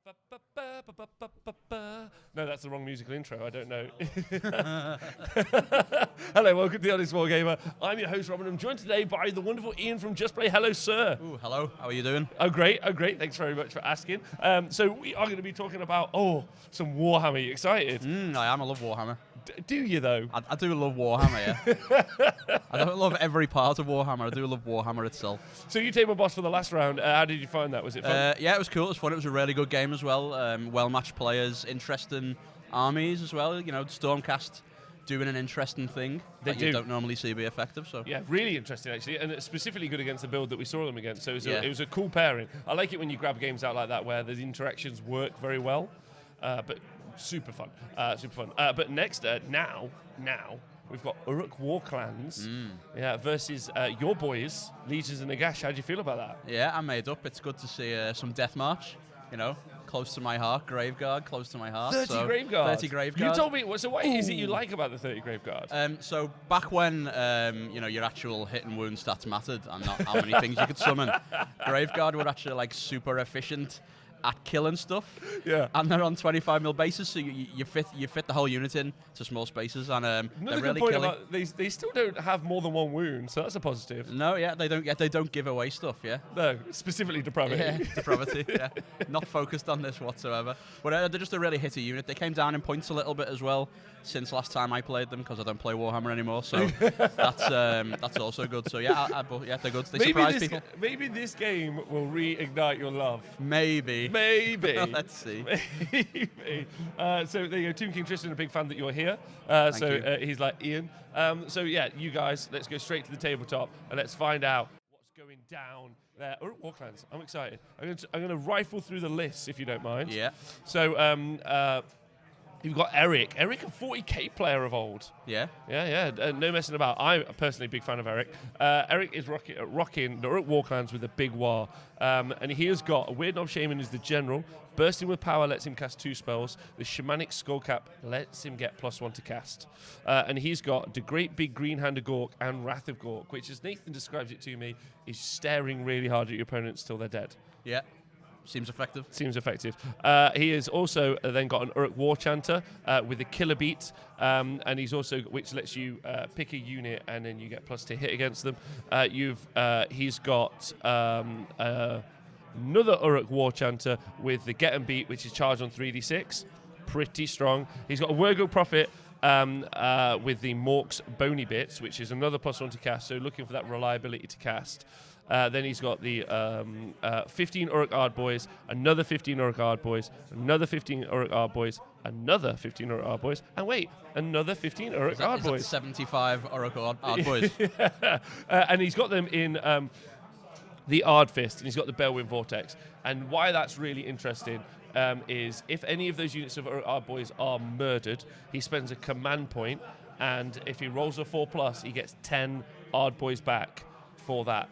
No, that's the wrong musical intro. I don't know. Hello, welcome to The Honest Wargamer. I'm your host, Robin. I'm joined today by the wonderful Ian from JustPlay. Hello, sir. Ooh, hello. How are you doing? Oh, great. Thanks very much for asking. So we are going to be talking about, some Warhammer. Are you excited? I am. I love Warhammer. Do you, though? I do love Warhammer, yeah. I don't love every part of Warhammer. I do love Warhammer itself. So you tamed boss for the last round. How did you find that? Was it fun? Yeah, it was cool. It was fun. It was a really good game as well. Well-matched players, interesting armies as well. You know, Stormcast doing an interesting thing that you don't normally see be effective. So yeah, really interesting actually, and it's specifically good against the build that we saw them against. So it was a cool pairing. I like it when you grab games out like that where the interactions work very well, but super fun. But next, now we've got Orruk Warclans, versus your boys, Legions and Nagash. How do you feel about that? Yeah, I'm made up. It's good to see some deathmatch. You know, close to my heart. Graveguard, close to my heart. 30 Graveguard. 30 Graveguard. You told me. So what is it you like about the 30 Graveguard? So back when your actual hit and wound stats mattered and not how many things you could summon, Graveguard were actually like super efficient at killing stuff. Yeah. And they're on 25 mil bases, so you fit the whole unit in to small spaces, and another they're really good point killing. about they still don't have more than one wound, so that's a positive. No, yeah, they don't give away stuff, yeah. No, specifically depravity. Yeah, depravity, yeah. Not focused on this whatsoever. But they're just a really hitty unit. They came down in points a little bit as well since last time I played them, because I don't play Warhammer anymore, so that's also good. So yeah, they're good. They surprise people. Maybe this game will reignite your love. Maybe. Let's see. Maybe. So there you go. Tomb King Tristan, a big fan that you're here. He's like Ian. You guys, let's go straight to the tabletop and let's find out what's going down there. Orruk Warclans. I'm excited. I'm going to rifle through the list if you don't mind. Yeah. So you've got Eric. Eric, a 40k player of old. Yeah. No messing about. I'm personally a big fan of Eric. Eric is rocking the Orruk Warclans with a big war. And he has got a Weird Knob Shaman is the general. Bursting with power lets him cast 2 spells. The Shamanic Skullcap lets him get +1 to cast. And he's got the Great Big Green Hand of Gork and Wrath of Gork, which, as Nathan describes it to me, is staring really hard at your opponents till they're dead. Yeah. Seems effective. He has also then got an Orruk War Chanter with a Killer Beat, and he's also, which lets you pick a unit and then you get +2 hit against them. He's got another Orruk War Chanter with the Get and Beat, which is charged on 3d6. Pretty strong. He's got a Wurgo Prophet with the Mork's Bony Bits, which is another +1 to cast, so looking for that reliability to cast. Then he's got the 15 Orruk Ardboys, another 15 Orruk Ardboys, another 15 Orruk Ardboys, another 15 Orruk Ardboys, and wait, another 15 Orruk Ardboys. Is that 75 Orruk Ardboys? Yeah. And he's got them in the Ardfist, and he's got the Bellwind Vortex. And why that's really interesting is if any of those units of Orruk Ardboys are murdered, he spends a command point, and if he rolls a 4+, he gets 10 Ardboys back for that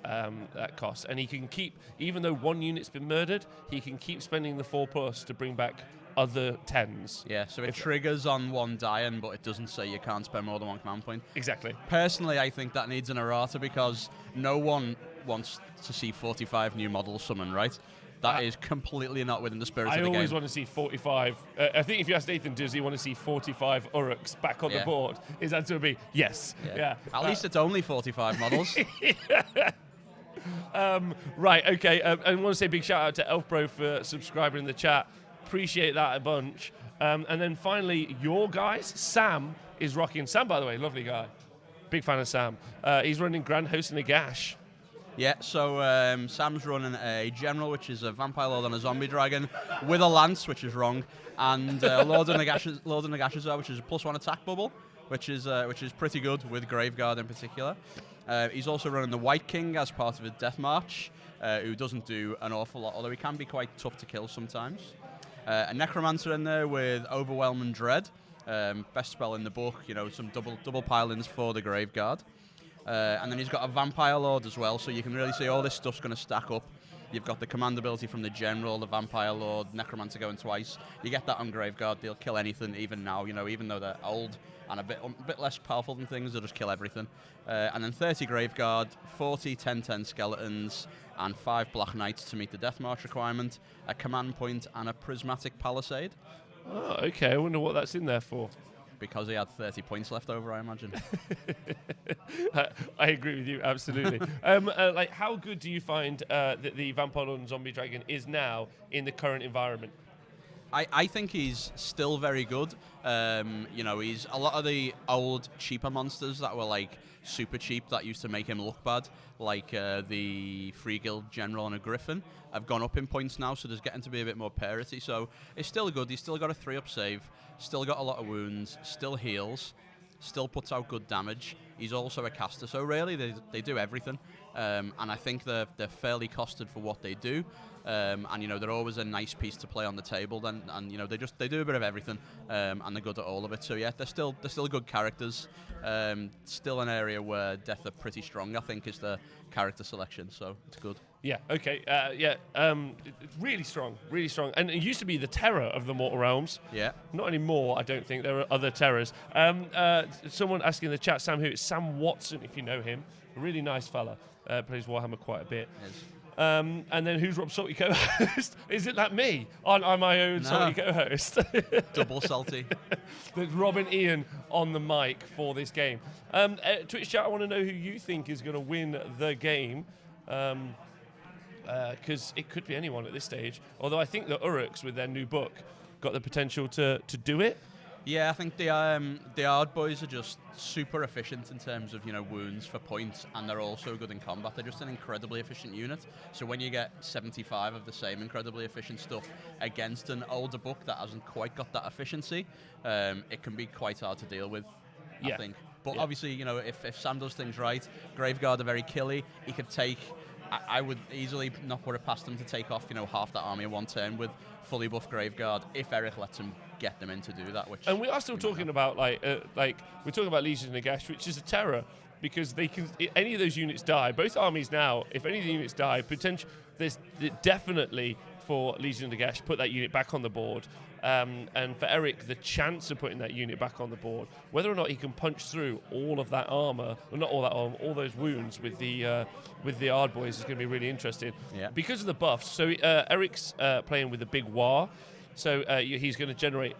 cost, and he can keep, even though one unit's been murdered, he can keep spending the 4+ to bring back other 10s. Yeah, so it triggers on one dying, but it doesn't say you can't spend more than 1 command point. Exactly. Personally, I think that needs an errata, because no one wants to see 45 new models summoned, right? That is completely not within the spirit of the game. I always want to see 45. I think if you ask Nathan, does he want to see 45 Urruks back on the board? His answer would be yes. Yeah. At least it's only 45 models. Right, okay. I want to say a big shout out to Elfbro for subscribing in the chat. Appreciate that a bunch. And then finally, your guys, Sam is rocking. Sam, by the way, lovely guy. Big fan of Sam. He's running Grand Host Nagash. Yeah, so Sam's running a General, which is a Vampire Lord and a Zombie Dragon, with a Lance, which is wrong, and Lord of Nagash, which is a +1 attack bubble, which is pretty good with Graveguard in particular. He's also running the White King as part of his Death March, who doesn't do an awful lot, although he can be quite tough to kill sometimes. A Necromancer in there with Overwhelm and Dread, best spell in the book, you know, some double pile-ins for the Graveguard. And then he's got a Vampire Lord as well, so you can really see all this stuff's going to stack up You've got the command ability from the general, the vampire lord, necromancer going twice. You get that on Graveguard, they'll kill anything even now, even though they're old and a bit less powerful than things, they'll just kill everything. And then 30 Graveguard, 40 10-10 skeletons, and 5 Black Knights to meet the Death March requirement, a command point, and a prismatic palisade. Oh, okay. I wonder what that's in there for. Because he had 30 points left over, I imagine. I agree with you, absolutely. How good do you find that the Vampire Lord and Zombie Dragon is now in the current environment? I think he's still very good. He's a lot of the old cheaper monsters that were like super cheap that used to make him look bad, like the Free Guild General and a Griffin, have gone up in points now, so there's getting to be a bit more parity. So it's still good. He's still got a 3-up save, still got a lot of wounds, still heals, still puts out good damage. He's also a caster, so really they do everything. And I think they're fairly costed for what they do. And they're always a nice piece to play on the table. They do a bit of everything, and they're good at all of it. So yeah, they're still good characters. Still an area where Death are pretty strong, I think, is the character selection. So it's good. Yeah. Okay. Really strong. Really strong. And it used to be the terror of the Mortal Realms. Yeah. Not anymore. I don't think there are other terrors. Someone asking in the chat, Sam, who it's Sam Watson, if you know him, a really nice fella. Plays Warhammer quite a bit. Yes. And then who's Rob Salty co-host? Isn't that me? I'm my own Salty co-host. Double salty. There's Rob and Ian on the mic for this game. Twitch chat, I want to know who you think is going to win the game. Because it could be anyone at this stage. Although I think the Orruks, with their new book, got the potential to do it. Yeah, I think the Ard boys are just super efficient in terms of wounds for points, and they're also good in combat. They're just an incredibly efficient unit. So when you get 75 of the same incredibly efficient stuff against an older book that hasn't quite got that efficiency, it can be quite hard to deal with. I think. But obviously, if Sam does things right, Graveguard are very killy. He could take. I would easily not put it past him to take off, half that army in one turn with fully buffed Graveguard if Eric lets him get them in to do that. And we are still talking about we're talking about Legion of Nagash, which is a terror because they can. Any of those units die. Both armies now, if any of the units die, there's definitely for Legion of Nagash put that unit back on the board. And for Eric, the chance of putting that unit back on the board, whether or not he can punch through all of that armor, well, not all that armor, all those wounds with the Ard boys is going to be really interesting. Yeah. Because of the buffs. So Eric's playing with a big war, so he's going to generate.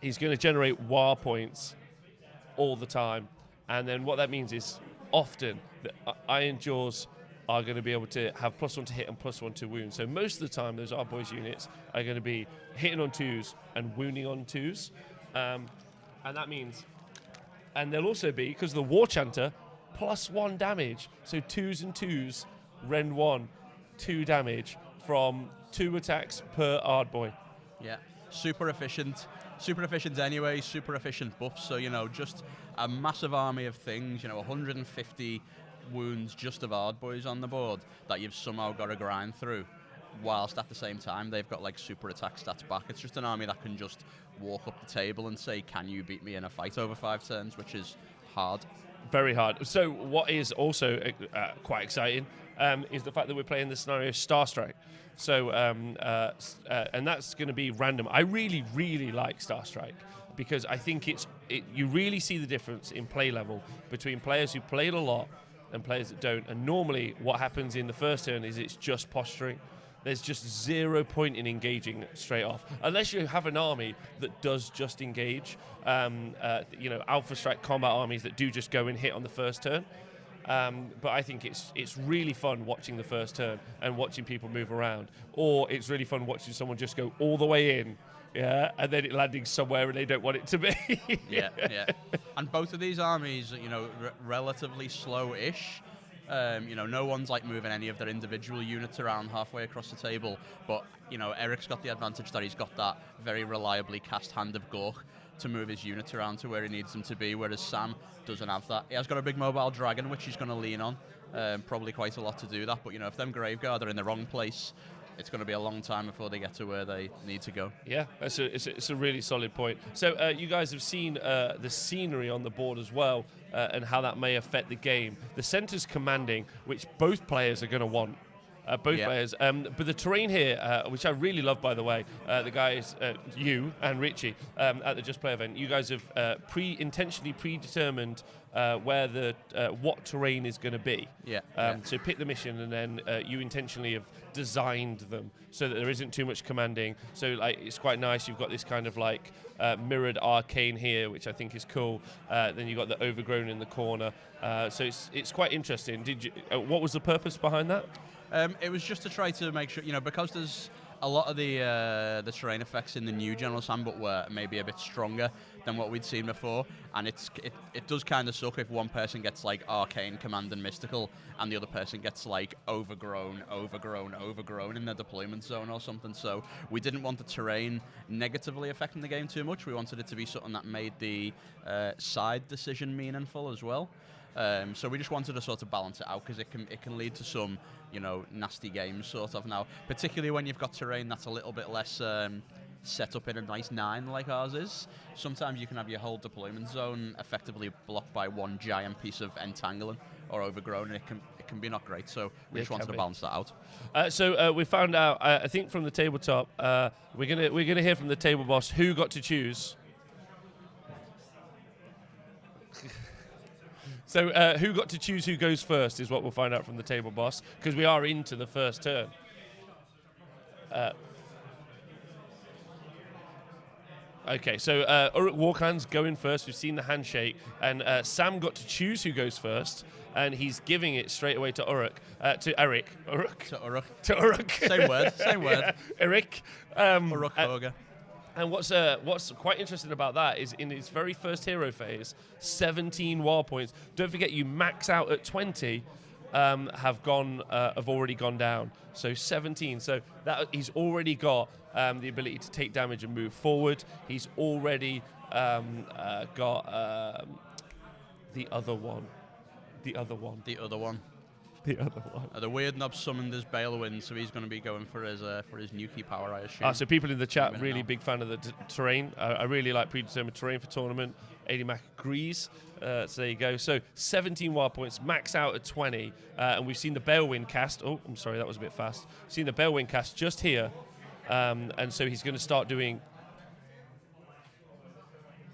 He's going to generate war points all the time, and then what that means is often the Ironjawz are going to be able to have +1 to hit and +1 to wound. So most of the time, those Ard boys units are going to be hitting on 2s and wounding on 2s. And that means... And they'll also be, because of the War Chanter, +1 damage. So 2s and 2s, Rend 1, 2 damage from 2 attacks per Ard boy. Yeah, super efficient. Super efficient anyway, super efficient buffs. So, just a massive army of things, 150... wounds just of Ard boys on the board that you've somehow got to grind through, whilst at the same time they've got super attack stats back. It's just an army that can just walk up the table and say, can you beat me in a fight over 5 turns, which is hard. Very hard. So what is also quite exciting is the fact that we're playing the scenario Starstrike. So and that's going to be random. I really, really like Starstrike because I think you really see the difference in play level between players who played a lot and players that don't. And normally what happens in the first turn is it's just posturing. There's just 0 point in engaging straight off. Unless you have an army that does just engage. Alpha Strike combat armies that do just go and hit on the first turn. But I think it's really fun watching the first turn and watching people move around. Or it's really fun watching someone just go all the way in. Yeah, and then it landing somewhere and they don't want it to be. yeah. And both of these armies, relatively slow-ish. No one's moving any of their individual units around halfway across the table. But, Eric's got the advantage that he's got that very reliably cast Hand of Gork to move his units around to where he needs them to be, whereas Sam doesn't have that. He has got a big mobile dragon, which he's going to lean on. Probably quite a lot to do that. But, if them Graveguard are in the wrong place, it's going to be a long time before they get to where they need to go. Yeah, it's a really solid point. So you guys have seen the scenery on the board as well and how that may affect the game. The centre's commanding, which both players are going to want. both players. But the terrain here, which I really love, by the way, the guys, you and Richie, at the JustPlay event, you guys have intentionally predetermined where the what terrain is going to be. So pick the mission, and then you intentionally have designed them so that there isn't too much commanding. So like it's quite nice. You've got this kind of like mirrored arcane here, which I think is cool. Then you've got the overgrown in the corner. So it's quite interesting. Did you? What was the purpose behind that? It was just to try to make sure, because there's a lot of the terrain effects in the new General's Handbook were maybe a bit stronger than what we'd seen before, and it does kind of suck if one person gets like arcane, command, and mystical, and the other person gets like overgrown in their deployment zone or something. So we didn't want the terrain negatively affecting the game too much. We wanted it to be something that made the side decision meaningful as well. So we just wanted to sort of balance it out, because it can lead to some nasty games sort of now, particularly when you've got terrain that's a little bit less set up in a nice 9 like ours is. Sometimes you can have your whole deployment zone effectively blocked by one giant piece of entangling or overgrown, and it can be not great. So we just wanted to balance that out. So we found out, I think from the tabletop, we're gonna hear from the table boss who got to choose. So who got to choose who goes first is what we'll find out from the table boss, because we are into the first turn. Okay, so Orruk Warclans going first. We've seen the handshake, and Sam got to choose who goes first, and he's giving it straight away to Orruk, to Eric. To Orruk. Same word. Yeah, Eric. Orruk Hoga. And what's quite interesting about that is in his very first hero phase, 17 war points. Don't forget, you max out at 20, have already gone down. So 17. So that he's already got the ability to take damage and move forward. He's already got the other one. The weird knob summoned his Balewind, so he's going to be going for his nuke power, I assume. So people in the chat really big fan of the terrain. I really like predetermined terrain for tournament. ADMAC agrees. So there you go. So 17 wild points, max out at 20, and we've seen the Balewind cast. Oh, I'm sorry, that was a bit fast. Seen the Balewind cast just here, and so he's going to start doing.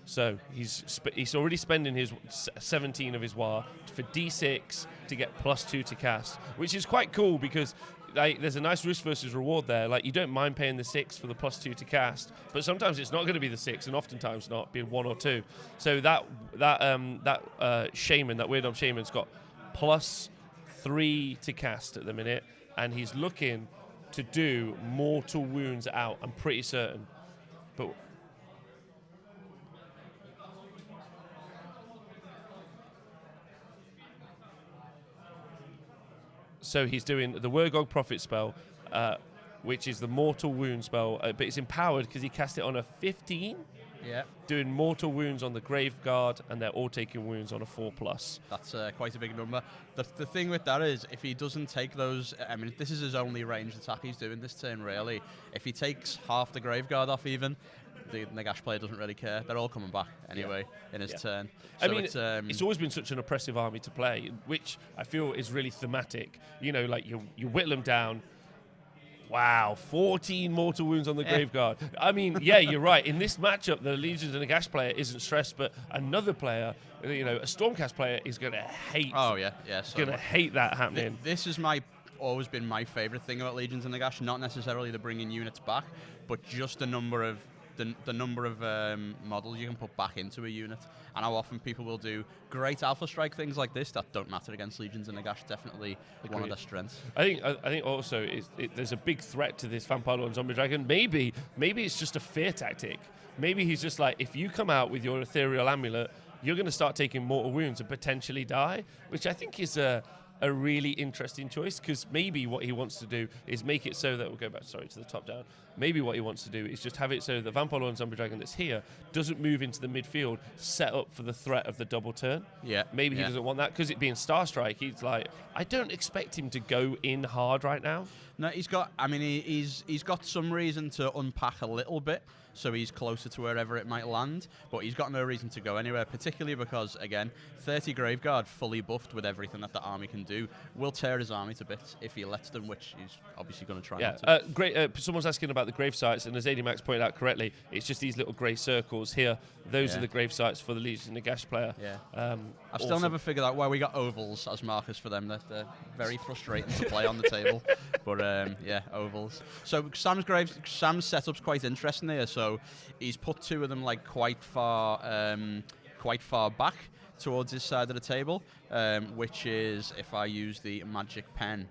So he's already spending his 17 of his war for D6 to get +2 to cast, which is quite cool, because there's a nice risk versus reward there. Like, you don't mind paying the 6 for the +2 to cast, but sometimes it's not going to be the 6, and oftentimes not, being 1 or 2. So that shaman, that weird knob shaman's got +3 to cast at the minute, and he's looking to do mortal wounds out, I'm pretty certain. But so he's doing the Wurgog Prophet spell, which is the Mortal Wound spell, but it's empowered because he cast it on a 15. Yeah. Doing mortal wounds on the Graveguard, and they're all taking wounds on a 4+. That's quite a big number. The thing with that is, if he doesn't take those, I mean, this is his only ranged attack he's doing this turn, really. If he takes half the Graveguard off even, the Nagash player doesn't really care. They're all coming back anyway in his turn. So I mean, it's always been such an oppressive army to play, which I feel is really thematic. Like you whittle them down. Wow, 14 mortal wounds on the Graveguard. I mean, yeah, you're right. In this matchup, the Legions and Nagash player isn't stressed, but another player, a Stormcast player, is going to hate. Oh yeah. So going to hate that happening. This is always been my favorite thing about Legions and Nagash. Not necessarily the bringing units back, but just the number of models you can put back into a unit, and how often people will do great Alpha Strike things like this that don't matter against Legions and Nagash. Definitely one of their strengths. I think also there's a big threat to this Vampire Lord and Zombie Dragon. Maybe it's just a fear tactic. Maybe he's just like, if you come out with your Ethereal Amulet, you're going to start taking mortal wounds and potentially die, which I think is a really interesting choice, because maybe what he wants to do is make it so that we'll go back to the top down. Maybe what he wants to do is just have it so the Vampire Lord and Zombie Dragon that's here doesn't move into the midfield, set up for the threat of the double turn. Maybe he doesn't want that, because it being Starstrike, he's like, I don't expect him to go in hard right now. No, he's got. I mean, he's got some reason to unpack a little bit, so he's closer to wherever it might land. But he's got no reason to go anywhere, particularly because, again, 30 Graveguard fully buffed with everything that the army can do will tear his army to bits if he lets them, which he's obviously going to try. Yeah, not to. great. Someone's asking about the grave sites, and as AD Max pointed out correctly, it's just these little grey circles here. Those are the grave sites for the Legion Nagash player. Yeah. I've still never figured out why we got ovals as markers for them. They're very frustrating to play on the table. But yeah, ovals. So Sam's setup's quite interesting here. So he's put two of them like quite far back towards his side of the table, which is, if I use the magic pen,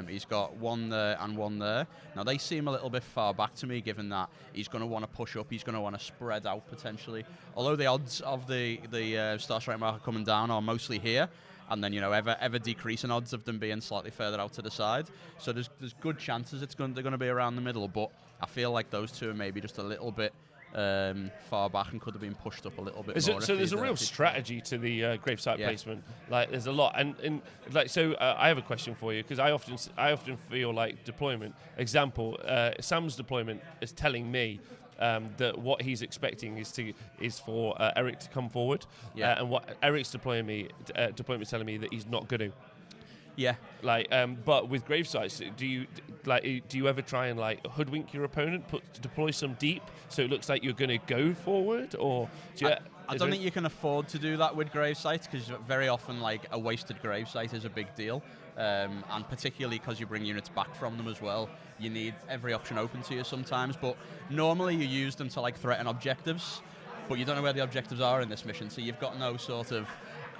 he's got one there and one there. Now they seem a little bit far back to me, given that he's going to want to push up, he's going to want to spread out potentially. Although the odds of the Starstrike marker coming down are mostly here, and then ever decreasing odds of them being slightly further out to the side. So there's good chances they're going to be around the middle, but I feel like those two are maybe just a little bit far back and could have been pushed up a little bit more. So there's a real strategy to the gravesite placement. Like there's a lot, and like so. I have a question for you, because I often feel like deployment. Example, Sam's deployment is telling me that what he's expecting is for Eric to come forward, and what Eric's deployment is telling me that he's not going to. Yeah. Like, but with gravesites, do you ever try and like hoodwink your opponent, deploy some deep, so it looks like you're going to go forward, or do you? I don't think you can afford to do that with gravesites, because very often like a wasted gravesite is a big deal, and particularly because you bring units back from them as well. You need every option open to you sometimes, but normally you use them to like threaten objectives, but you don't know where the objectives are in this mission, so you've got no sort of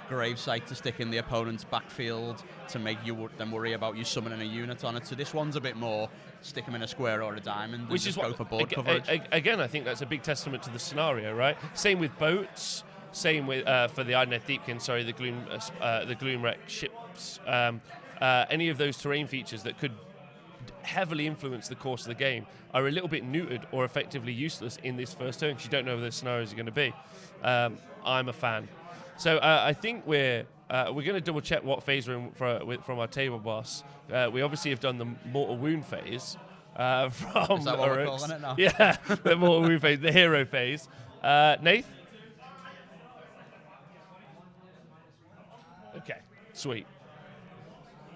gravesite to stick in the opponent's backfield to make them worry about you summoning a unit on it. So this one's a bit more stick them in a square or a diamond, which is go for board coverage. Again, I think that's a big testament to the scenario, right? Same with boats. Same with for the Ironeth Deepkin. Sorry, the Gloom Wreck ships. Any of those terrain features that could heavily influence the course of the game are a little bit neutered or effectively useless in this first turn, because you don't know where the scenarios are going to be. I'm a fan. So I think we're going to double check what phase we're in from our table boss. We obviously have done the mortal wound phase from Is that what we're calling it now? Yeah, the mortal wound phase, the hero phase. Nath? Okay, sweet.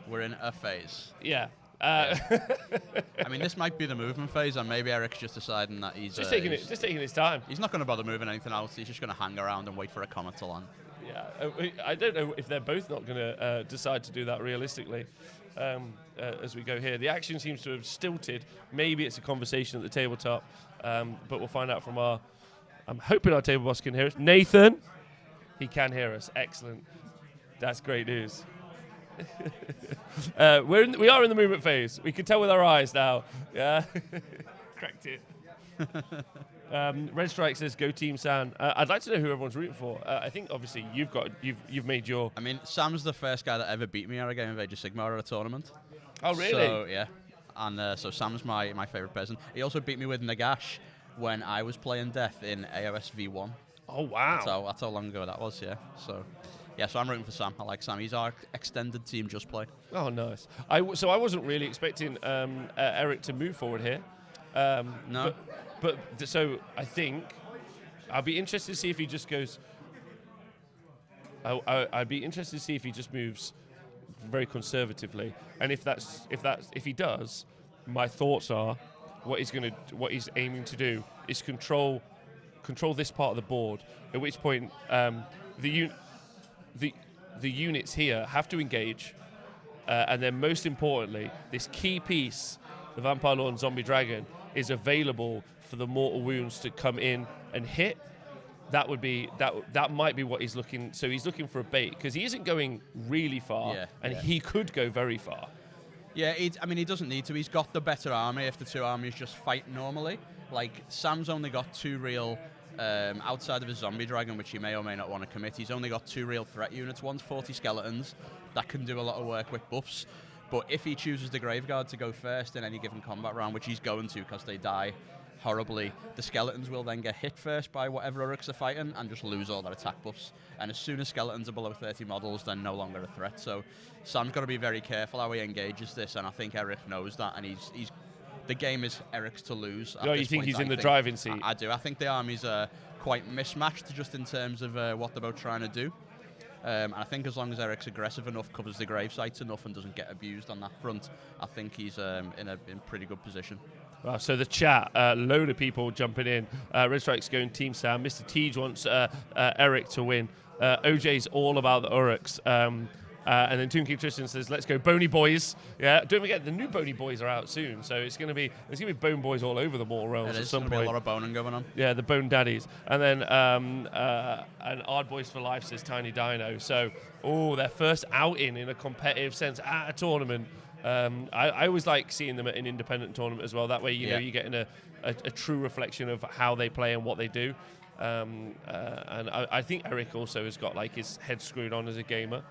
We're in a phase. Yeah. I mean, this might be the movement phase, and maybe Eric's just deciding that he's taking his time. He's not going to bother moving anything else. He's just going to hang around and wait for a comet to land. Yeah, I don't know if they're both not going to decide to do that realistically as we go here. The action seems to have stilted. Maybe it's a conversation at the tabletop, but we'll find out from I'm hoping our table boss can hear us. Nathan, he can hear us. Excellent. That's great news. We are in the movement phase. We can tell with our eyes now. Yeah, cracked it. Red Strike says, "Go Team San." I'd like to know who everyone's rooting for. I think obviously you've made your. I mean, Sam's the first guy that ever beat me at a game of Age of Sigmar at a tournament. Oh really? So yeah, and so Sam's my favorite person. He also beat me with Nagash when I was playing Death in AOS V1. Oh wow! That's how long ago that was. Yeah. So I'm rooting for Sam. I like Sam. He's our extended team JustPlay. Oh nice. I wasn't really expecting Eric to move forward here. No. But so I think I'll be interested to see if he just goes. I'd be interested to see if he just moves very conservatively, and if he does, my thoughts are what he's aiming to do is control this part of the board. At which point the units here have to engage, and then most importantly, this key piece, the Vampire Lord and Zombie Dragon, is available for the mortal wounds to come in and hit. That might be what he's looking. So he's looking for a bait, because he isn't going really far, he could go very far. Yeah, he doesn't need to. He's got the better army if the two armies just fight normally. Like, Sam's only got two real, outside of his Zombie Dragon, which he may or may not want to commit, he's only got two real threat units. One's 40 skeletons that can do a lot of work with buffs. But if he chooses the Graveguard to go first in any given combat round, which he's going to because they die horribly, the skeletons will then get hit first by whatever Orruks are fighting and just lose all their attack buffs. And as soon as skeletons are below 30 models, they're no longer a threat. So Sam's got to be very careful how he engages this, and I think Eric knows that, and he's the game is Eric's to lose. Oh, you think he's in the driving seat? I do. I think the armies are quite mismatched just in terms of what they're both trying to do. And I think as long as Eric's aggressive enough, covers the grave sites enough, and doesn't get abused on that front, I think he's in pretty good position. Well, so the chat, load of people jumping in. Red Strike's going Team Sam. Mr. Tej wants Eric to win. OJ's all about the Orruks. And then Toon King Tristan says, "Let's go, Bony Boys." Yeah, don't forget the new Bony Boys are out soon, so there's gonna be Bone Boys all over the Mortal Realms at some point. There's a lot of boning going on. Yeah, the Bone Daddies, and then and Ard Boys for Life says Tiny Dino. So, their first outing in a competitive sense at a tournament. I always like seeing them at an independent tournament as well. That way, you know, you're getting a true reflection of how they play and what they do. And I think Eric also has got like his head screwed on as a gamer.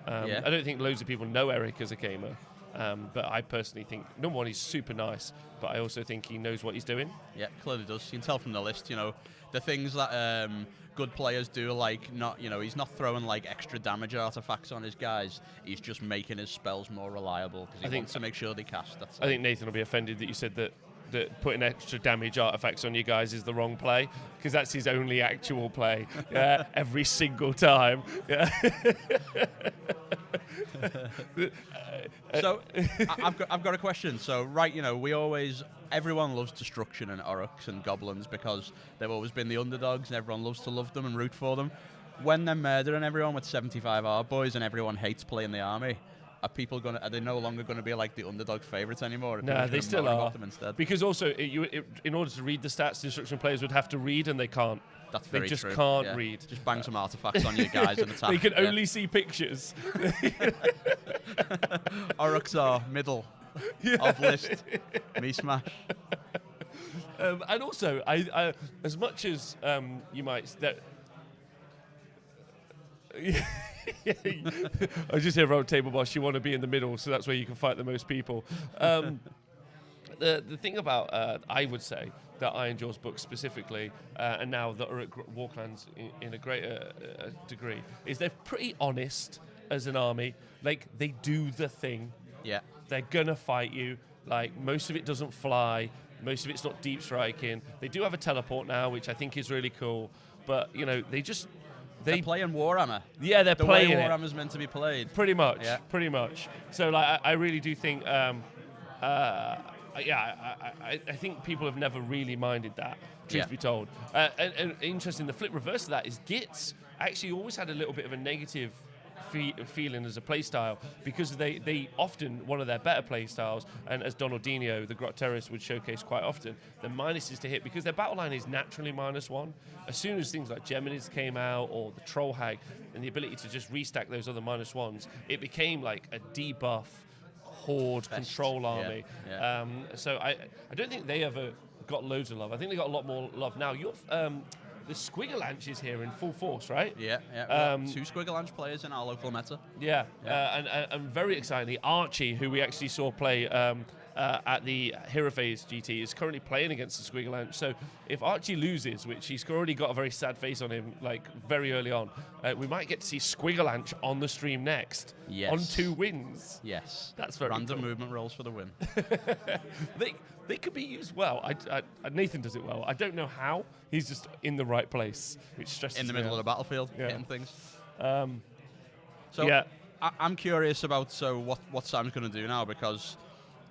I don't think loads of people know Eric as a gamer, but I personally think, number one, he's super nice, but I also think he knows what he's doing. Yeah, clearly does. You can tell from the list, you know, the things that good players do, like he's not throwing like extra damage artifacts on his guys. He's just making his spells more reliable because he wants to make sure they cast. I think Nathan will be offended that you said that putting extra damage artifacts on you guys is the wrong play, because that's his only actual play every single time. So I've got a question. So everyone loves destruction and Orruks and goblins because they've always been the underdogs and everyone loves to love them and root for them. When they're murdering everyone with 75 Ard Boys and everyone hates playing the army, are they no longer going to be like the underdog favourites anymore? No, they still are. Them instead? Because also, in order to read the stats, destruction players would have to read, and they can't. That's very true. They just can't read. Just bang some artifacts on your guys and attack. They can only see pictures. Orruks are middle of list. Me smash. And also, I as much as you might... I just hear round table boss, you want to be in the middle, so that's where you can fight the most people. The thing about, I would say, the Ironjawz book specifically, and now the Orruk Warclans in a greater degree, is they're pretty honest as an army. Like, they do the thing. Yeah. They're going to fight you. Like, most of it doesn't fly. Most of it's not deep striking. They do have a teleport now, which I think is really cool. But, you know, they're playing Warhammer. Yeah, they're playing the way Warhammer's meant to be played. Pretty much. Yeah. Pretty much. So, like, I really do think... I think people have never really minded that, truth be told. And interesting, the flip reverse of that is Gits actually always had a little bit of a negative feeling as a playstyle, because they often, one of their better playstyles, and as Donaldinho, the Grot Terrorist, would showcase quite often, the minuses to hit, because their battle line is naturally -1. As soon as things like Geminids came out, or the Troll Hag, and the ability to just restack those other -1s, it became like a debuff horde control army. Yeah. So I don't think they ever got loads of love. I think they got a lot more love now. The Squigalanch is here in full force, right? Yeah. 2 Squigalanch players in our local meta. Yeah. And very excitingly, Archie, who we actually saw play at the Hero Phase GT, is currently playing against the Squigalanch. So if Archie loses, which he's already got a very sad face on him, like very early on, we might get to see Squigalanch on the stream next. Yes. On 2 wins. Yes. That's very random cool. movement rolls for the win. They could be used well. Nathan does it well. I don't know how. He's just in the right place, which stresses me in the middle out. of the battlefield, hitting things. Yeah. I'm curious about what Sam's going to do now, because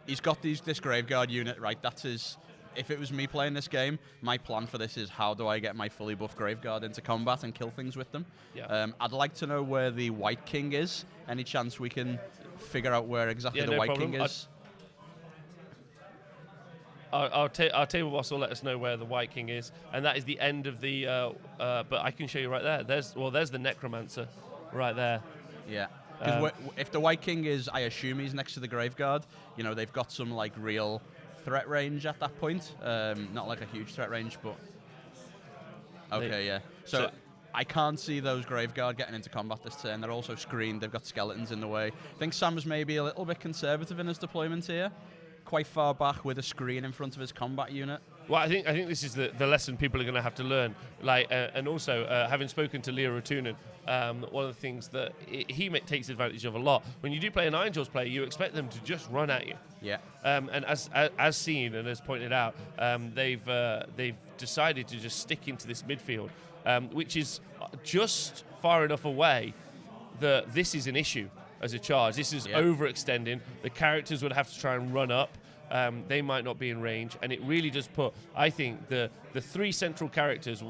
he's got this Graveguard unit, right? That's his. If it was me playing this game, my plan for this is, how do I get my fully buffed Graveguard into combat and kill things with them? Yeah. I'd like to know where the White King is. Any chance we can figure out where exactly the White King is? Our table boss will let us know where the White King is, and that is the end of the. But I can show you right there. There's the Necromancer, right there. Yeah. Because if the White King is, I assume he's next to the Graveguard. You know, they've got some like real threat range at that point. Not like a huge threat range, but okay, yeah. So I can't see those Graveguard getting into combat this turn. They're also screened. They've got skeletons in the way. I think Sam's maybe a little bit conservative in his deployment here. Quite far back with a screen in front of his combat unit. Well, I think this is the lesson people are going to have to learn. Like, and also having spoken to Leo Rotunen, one of the things that he takes advantage of a lot. When you do play an Ironjawz player, you expect them to just run at you. Yeah. And as seen and as pointed out, they've decided to just stick into this midfield, which is just far enough away that this is an issue as a charge. This is overextending. The characters would have to try and run up. They might not be in range, and it really does put, I think, the three central characters,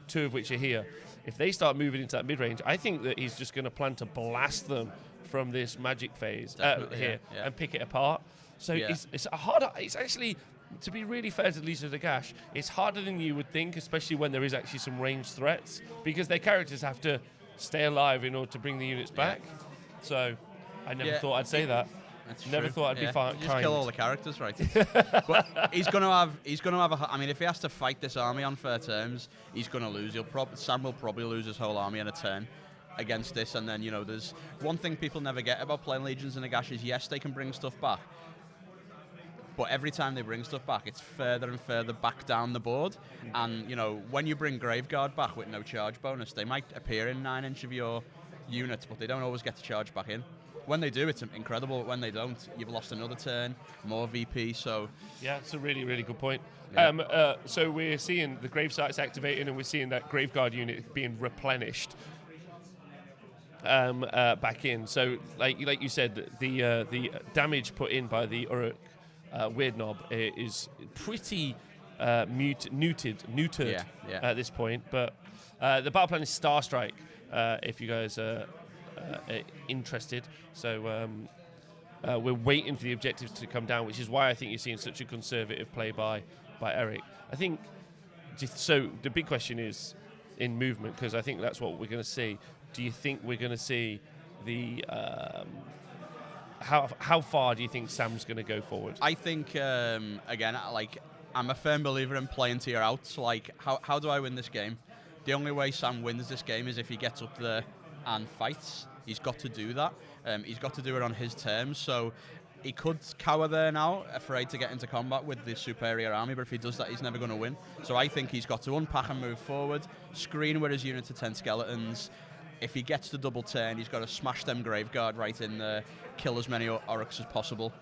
two of which are here, if they start moving into that mid-range, I think that he's just going to plan to blast them from this magic phase here and pick it apart. So it's harder. It's actually, to be really fair to Lisa Nagash, it's harder than you would think, especially when there is actually some ranged threats, because their characters have to stay alive in order to bring the units back. So I never thought I'd say that. That's Never true. thought I'd be fine. Just kill all the characters, right? But he's gonna have. I mean, if he has to fight this army on fair terms, he's gonna lose. Sam will probably lose his whole army in a turn against this. And then there's one thing people never get about playing Legions and Nagash is yes, they can bring stuff back, but every time they bring stuff back, it's further and further back down the board. And when you bring Graveguard back with no charge bonus, they might appear in 9-inch of your units, but they don't always get to charge back in. When they do, it's incredible. But when they don't, you've lost another turn, more VP. So yeah, it's a really, really good point. Yeah. So we're seeing the grave sites activating, and we're seeing that Graveguard unit being replenished back in. So like you said, the damage put in by the Orruk Weird Knob is pretty neutered at this point. But the battle plan is Starstrike. If you guys are interested, so we're waiting for the objectives to come down, which is why I think you're seeing such a conservative play by Eric. I think so. The big question is in movement, because I think that's what we're going to see. Do you think we're going to see the how far do you think Sam's going to go forward? I think again, I'm a firm believer in playing to your outs. Like, how do I win this game? The only way Sam wins this game is if he gets up there and fights. He's got to do that. He's got to do it on his terms. So he could cower there now, afraid to get into combat with the superior army, but if he does that, he's never going to win. So I think he's got to unpack and move forward, screen with his unit to 10 skeletons. If he gets the double turn, he's got to smash them Graveguard right in there, kill as many Orruks as possible.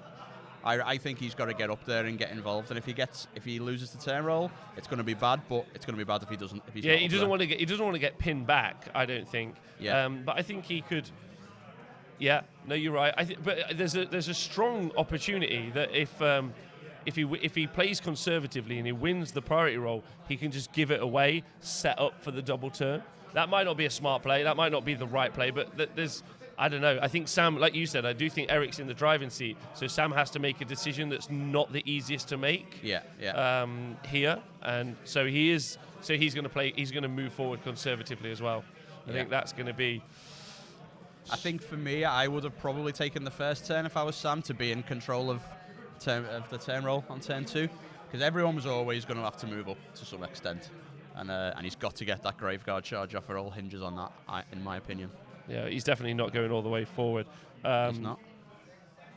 I think he's got to get up there and get involved. And if he loses the turn roll, it's going to be bad. But it's going to be bad if he doesn't. If he's he doesn't want to get pinned back, I don't think. Yeah. But I think he could. Yeah. No, you're right. But there's a strong opportunity that if he plays conservatively and he wins the priority roll, he can just give it away, set up for the double turn. That might not be a smart play. That might not be the right play. But there's. I don't know. I think Sam, like you said, I do think Eric's in the driving seat. So Sam has to make a decision that's not the easiest to make. Yeah. Here, and so he is. So he's going to play. He's going to move forward conservatively as well. I think that's going to be. I think for me, I would have probably taken the first turn if I was Sam to be in control of the turn roll on turn 2, because everyone was always going to have to move up to some extent, and he's got to get that Graveguard charge off. It all hinges on that, in my opinion. Yeah, he's definitely not going all the way forward. He's not.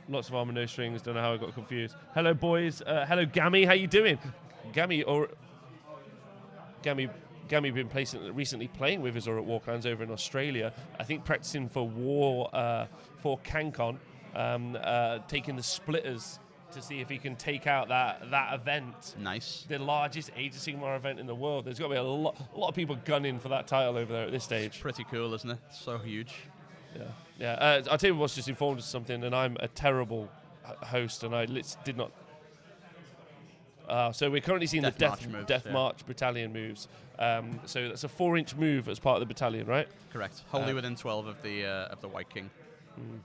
Lots of armor, no strings. Don't know how I got confused. Hello, boys. Hello, Gammy. How you doing? Gammy been recently playing with his Orruk Warclans over in Australia. I think practicing for for CanCon, taking the splitters to see if he can take out that event. Nice. The largest Age of Sigmar event in the world. There's got to be a lot of people gunning for that title over there at this stage. It's pretty cool, isn't it? It's so huge. Yeah. I'll tell you what's just informed us something, and I'm a terrible host, and I did not. So we're currently seeing the Death March battalion moves. So that's a 4-inch move as part of the battalion, right? Correct. Wholly within 12 of the White King. Mm.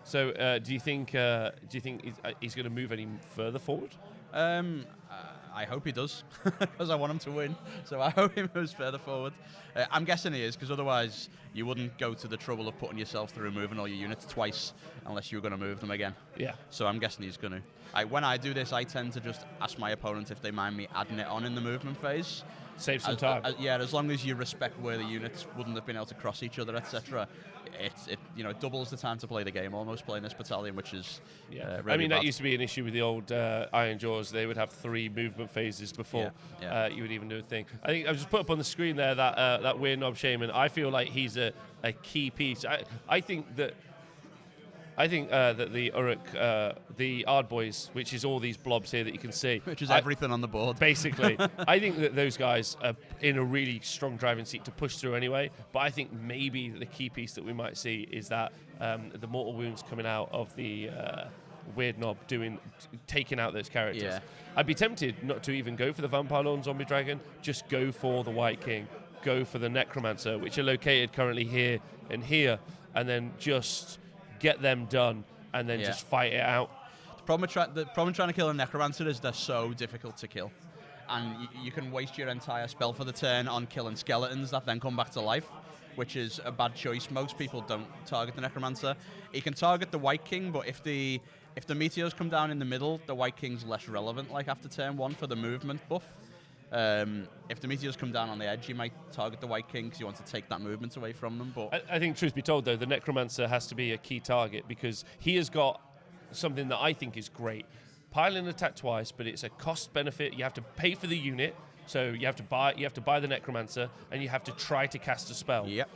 So do you think he's going to move any further forward? I hope he does, because I want him to win. So I hope he moves further forward. I'm guessing he is, because otherwise you wouldn't go to the trouble of putting yourself through moving all your units twice unless you were going to move them again. Yeah. So I'm guessing he's going to. When I do this, I tend to just ask my opponent if they mind me adding it on in the movement phase. Save some time. As long as you respect where the units wouldn't have been able to cross each other, etc. it doubles the time to play the game almost playing this battalion, which is really I mean, bad. that used to be an issue with the old Ironjawz. They would have 3 movement phases before you would even do a thing. I think I've just put up on the screen there that weird knob shaman. I feel like he's a key piece. I think that the Orruk, the Ard Boys, which is all these blobs here that you can see. Which is everything on the board. Basically. I think that those guys are in a really strong driving seat to push through anyway, but I think maybe the key piece that we might see is that the mortal wounds coming out of the weird knob taking out those characters. Yeah. I'd be tempted not to even go for the Vampire Lord and Zombie Dragon, just go for the White King, go for the Necromancer, which are located currently here and here, and then just get them done, and then just fight it out. The problem trying to kill a Necromancer is they're so difficult to kill. And you can waste your entire spell for the turn on killing skeletons that then come back to life, which is a bad choice. Most people don't target the Necromancer. You can target the White King, but if the meteors come down in the middle, the White King's less relevant, like after turn 1 for the movement buff. If the meteors come down on the edge, you might target the White King because you want to take that movement away from them. But I think, truth be told, though, the Necromancer has to be a key target because he has got something that I think is great. Pile and attack twice, but it's a cost benefit. You have to pay for the unit, so you have to buy the Necromancer, and you have to try to cast a spell. Yep.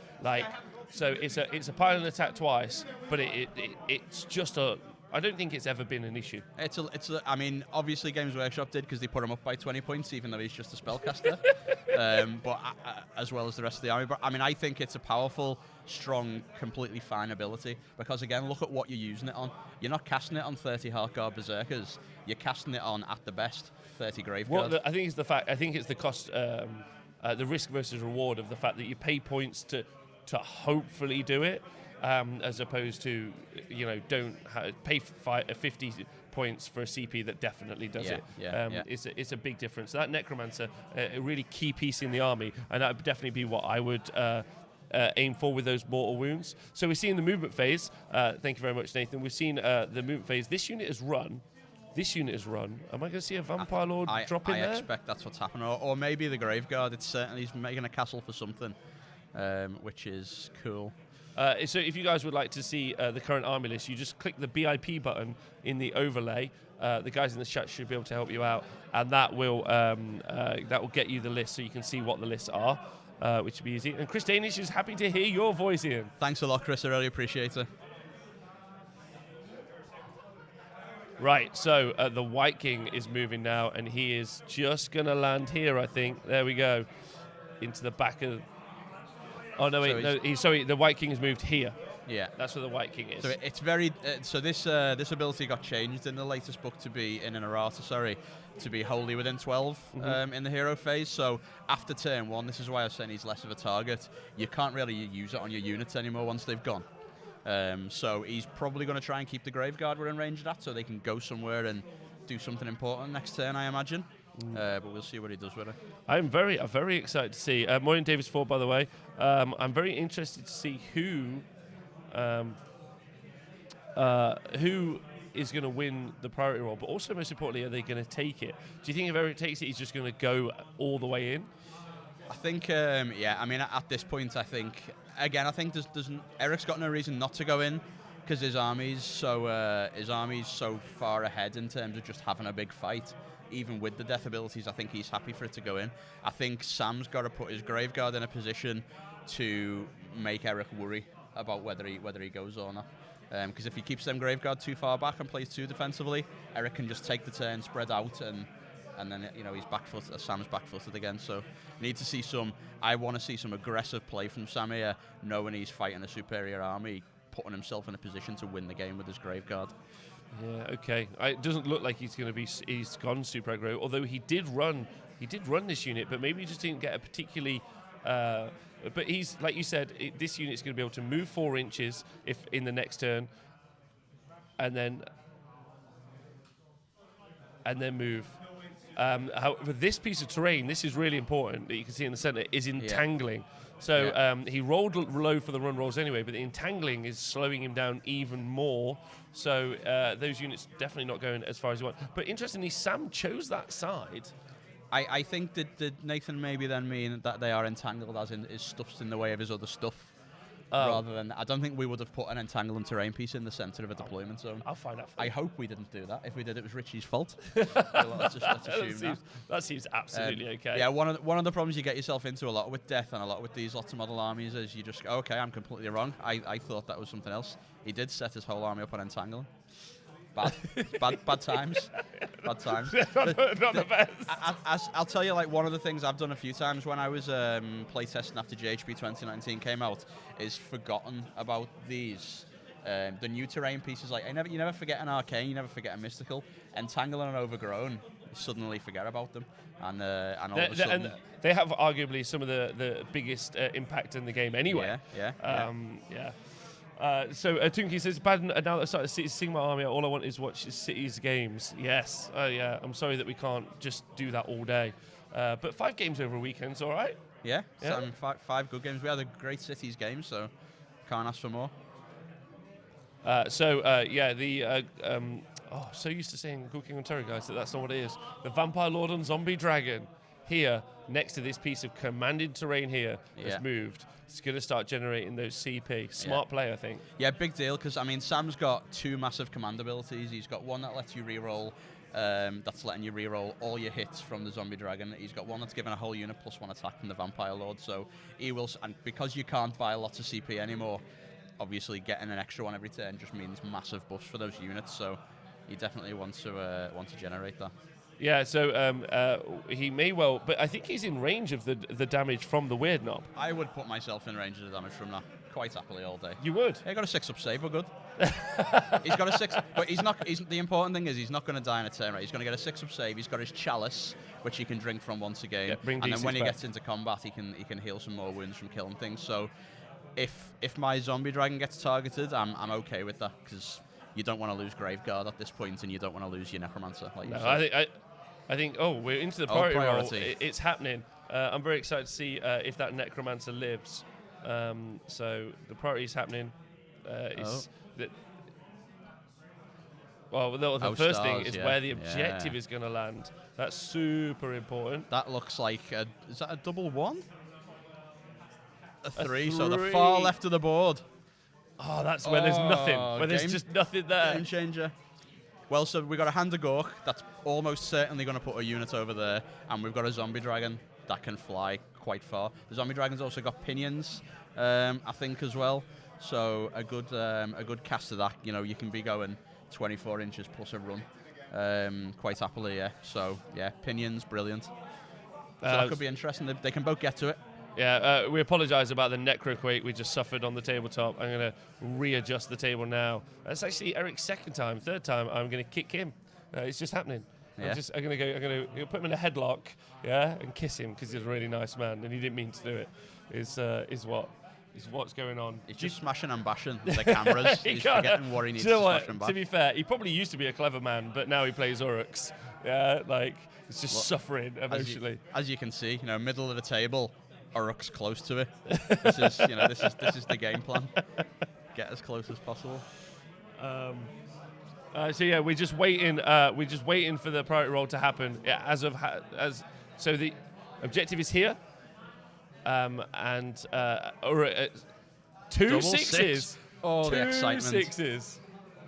So it's a pile and attack twice, but it's just a. I don't think it's ever been an issue. I mean, obviously Games Workshop did because they put him up by 20 points, even though he's just a spellcaster. But as well as the rest of the army. But I mean, I think it's a powerful, strong, completely fine ability because again, look at what you're using it on. You're not casting it on 30 Heartguard Berserkers. You're casting it on, at the best, 30 Graveguard. I think it's the fact. I think it's the cost, the risk versus reward of the fact that you pay points to hopefully do it. As opposed to, don't pay 50 points for a CP that definitely does it. It's a big difference. So that Necromancer, a really key piece in the army, and that would definitely be what I would aim for with those mortal wounds. So we're seeing the movement phase. Thank you very much, Nathan. We've seen the movement phase. This unit is run. Am I going to see a Vampire Lord drop in there? I expect that's what's happening. Or maybe the Graveguard. It's certainly he's making a castle for something, which is cool. So if you guys would like to see the current army list, you just click the BIP button in the overlay. The guys in the chat should be able to help you out, and that will get you the list so you can see what the lists are, which will be easy. And Chris Danish is happy to hear your voice, Ian. Thanks a lot, Chris. I really appreciate it. Right, so the White King is moving now, and he is just going to land here, I think. There we go. Into the back of... Oh, no, wait, no. Sorry, the White King has moved here. Yeah. That's where the White King is. So it's very... this ability got changed in the latest book to be... In an errata, to be wholly within 12 in the hero phase. So after turn 1, this is why I was saying he's less of a target. You can't really use it on your units anymore once they've gone. So he's probably going to try and keep the Graveguard within range of that so they can go somewhere and do something important next turn, I imagine. But we'll see what he does with it. I'm very excited to see. Morning, Davis Ford, by the way. I'm very interested to see who is going to win the priority role, but also most importantly, are they going to take it? Do you think if Eric takes it, he's just going to go all the way in? I think, I mean, at this point, I think Eric's got no reason not to go in because his army's so far ahead in terms of just having a big fight. Even with the death abilities, I think he's happy for it to go in. I think Sam's got to put his Graveguard in a position to make Eric worry about whether he goes or not. Because if he keeps them Graveguard too far back and plays too defensively, Eric can just take the turn, spread out, and then he's back-footed. Sam's back-footed again. So I want to see some aggressive play from Sam here, knowing he's fighting a superior army, putting himself in a position to win the game with his Graveguard. Yeah, okay. It doesn't look like he's gone super aggro, although he did run this unit, but maybe he just didn't get a particularly but he's, like you said, this unit's going to be able to move 4 inches if in the next turn, and then move. However, this piece of terrain, this is really important that you can see in the center, is entangling. So he rolled low for the run rolls anyway, but the entangling is slowing him down even more. So those units definitely not going as far as you want. But interestingly, Sam chose that side. I think that Nathan maybe then mean that they are entangled, as in his stuff's in the way of his other stuff. rather than. I don't think we would have put an entanglement terrain piece in the center of a deployment zone. I'll find out. I hope we didn't do that. If we did, it was Richie's fault. let's assume that seems absolutely okay. Yeah, one of the problems you get yourself into a lot with Death and a lot with these lots of model armies is you just go, okay, I'm completely wrong. I thought that was something else. He did set his whole army up on entangling. Bad times. Bad times. not the best. I'll tell you, like, one of the things I've done a few times when I was playtesting after JHP 2019 came out is forgotten about these. The new terrain pieces, like you never forget an arcane, you never forget a mystical. Entangling and Overgrown, you suddenly forget about them, and all of a sudden and they have arguably some of the biggest impact in the game anyway. Yeah. So Tunki says, bad now that I started seeing my army, all I want is watch City's games. Yes, yeah. I'm sorry that we can't just do that all day, but 5 games over a weekend's all right. Yeah. Five good games. We had a great Cities game, so can't ask for more. So used to saying Good King on Terror, guys, that's not what it is. The Vampire Lord and Zombie Dragon here, next to this piece of commanded terrain here, has moved. It's going to start generating those CP. Smart play, I think. Yeah, big deal, because, I mean, Sam's got 2 massive command abilities. He's got one that lets you reroll, that's letting you reroll all your hits from the Zombie Dragon. He's got one that's giving a whole unit +1 attack from the Vampire Lord. So he will, and because you can't buy lots of CP anymore, obviously getting an extra one every turn just means massive buffs for those units. So you definitely want to generate that. Yeah, so he may well, but I think he's in range of the damage from the Weird Knob. I would put myself in range of the damage from that quite happily all day. You would? Yeah, got a 6-up save, we're good. He's got a 6, but he's not. The important thing is he's not going to die in a turn, right? He's going to get a 6-up save. He's got his chalice, which he can drink from once a game, and then when he gets into combat, he can heal some more wounds from killing things. So if my Zombie Dragon gets targeted, I'm okay with that, because you don't want to lose Graveguard at this point, and you don't want to lose your Necromancer. Like I think. Oh, we're into the priority roll. It's happening. I'm very excited to see if that Necromancer lives. So the priority is happening. The first thing is where the objective is going to land. That's super important. That looks like is that a double 1? A 3. So the far left of the board. Oh, that's where there's nothing. Where there's just nothing there. Game changer. Well, so we've got a Hand of Gork that's almost certainly going to put a unit over there, and we've got a Zombie Dragon that can fly quite far. The Zombie Dragon's also got pinions, I think, as well. So a good cast of that. You know, you can be going 24 inches plus a run quite happily, yeah. So, yeah, pinions, brilliant. So that could be interesting. They can both get to it. Yeah, we apologise about the necroquake we just suffered on the tabletop. I'm going to readjust the table now. That's actually Eric's third time I'm going to kick him. It's just happening. Yeah. I'm going to put him in a headlock, and kiss him because he's a really nice man and he didn't mean to do it. Is what's going on. He's just smashing and bashing the cameras. He's forgetting what he needs to smash and bash. To be fair, he probably used to be a clever man, but now he plays Orruks. Yeah, like it's just suffering emotionally. As you can see, middle of the table. Orruk's close to it. This is the game plan. Get as close as possible. So yeah, we're just waiting. We're just waiting for the priority roll to happen. Yeah, so the objective is here, and 2 Double 6s. 6. Oh, the excitement! 2 6s.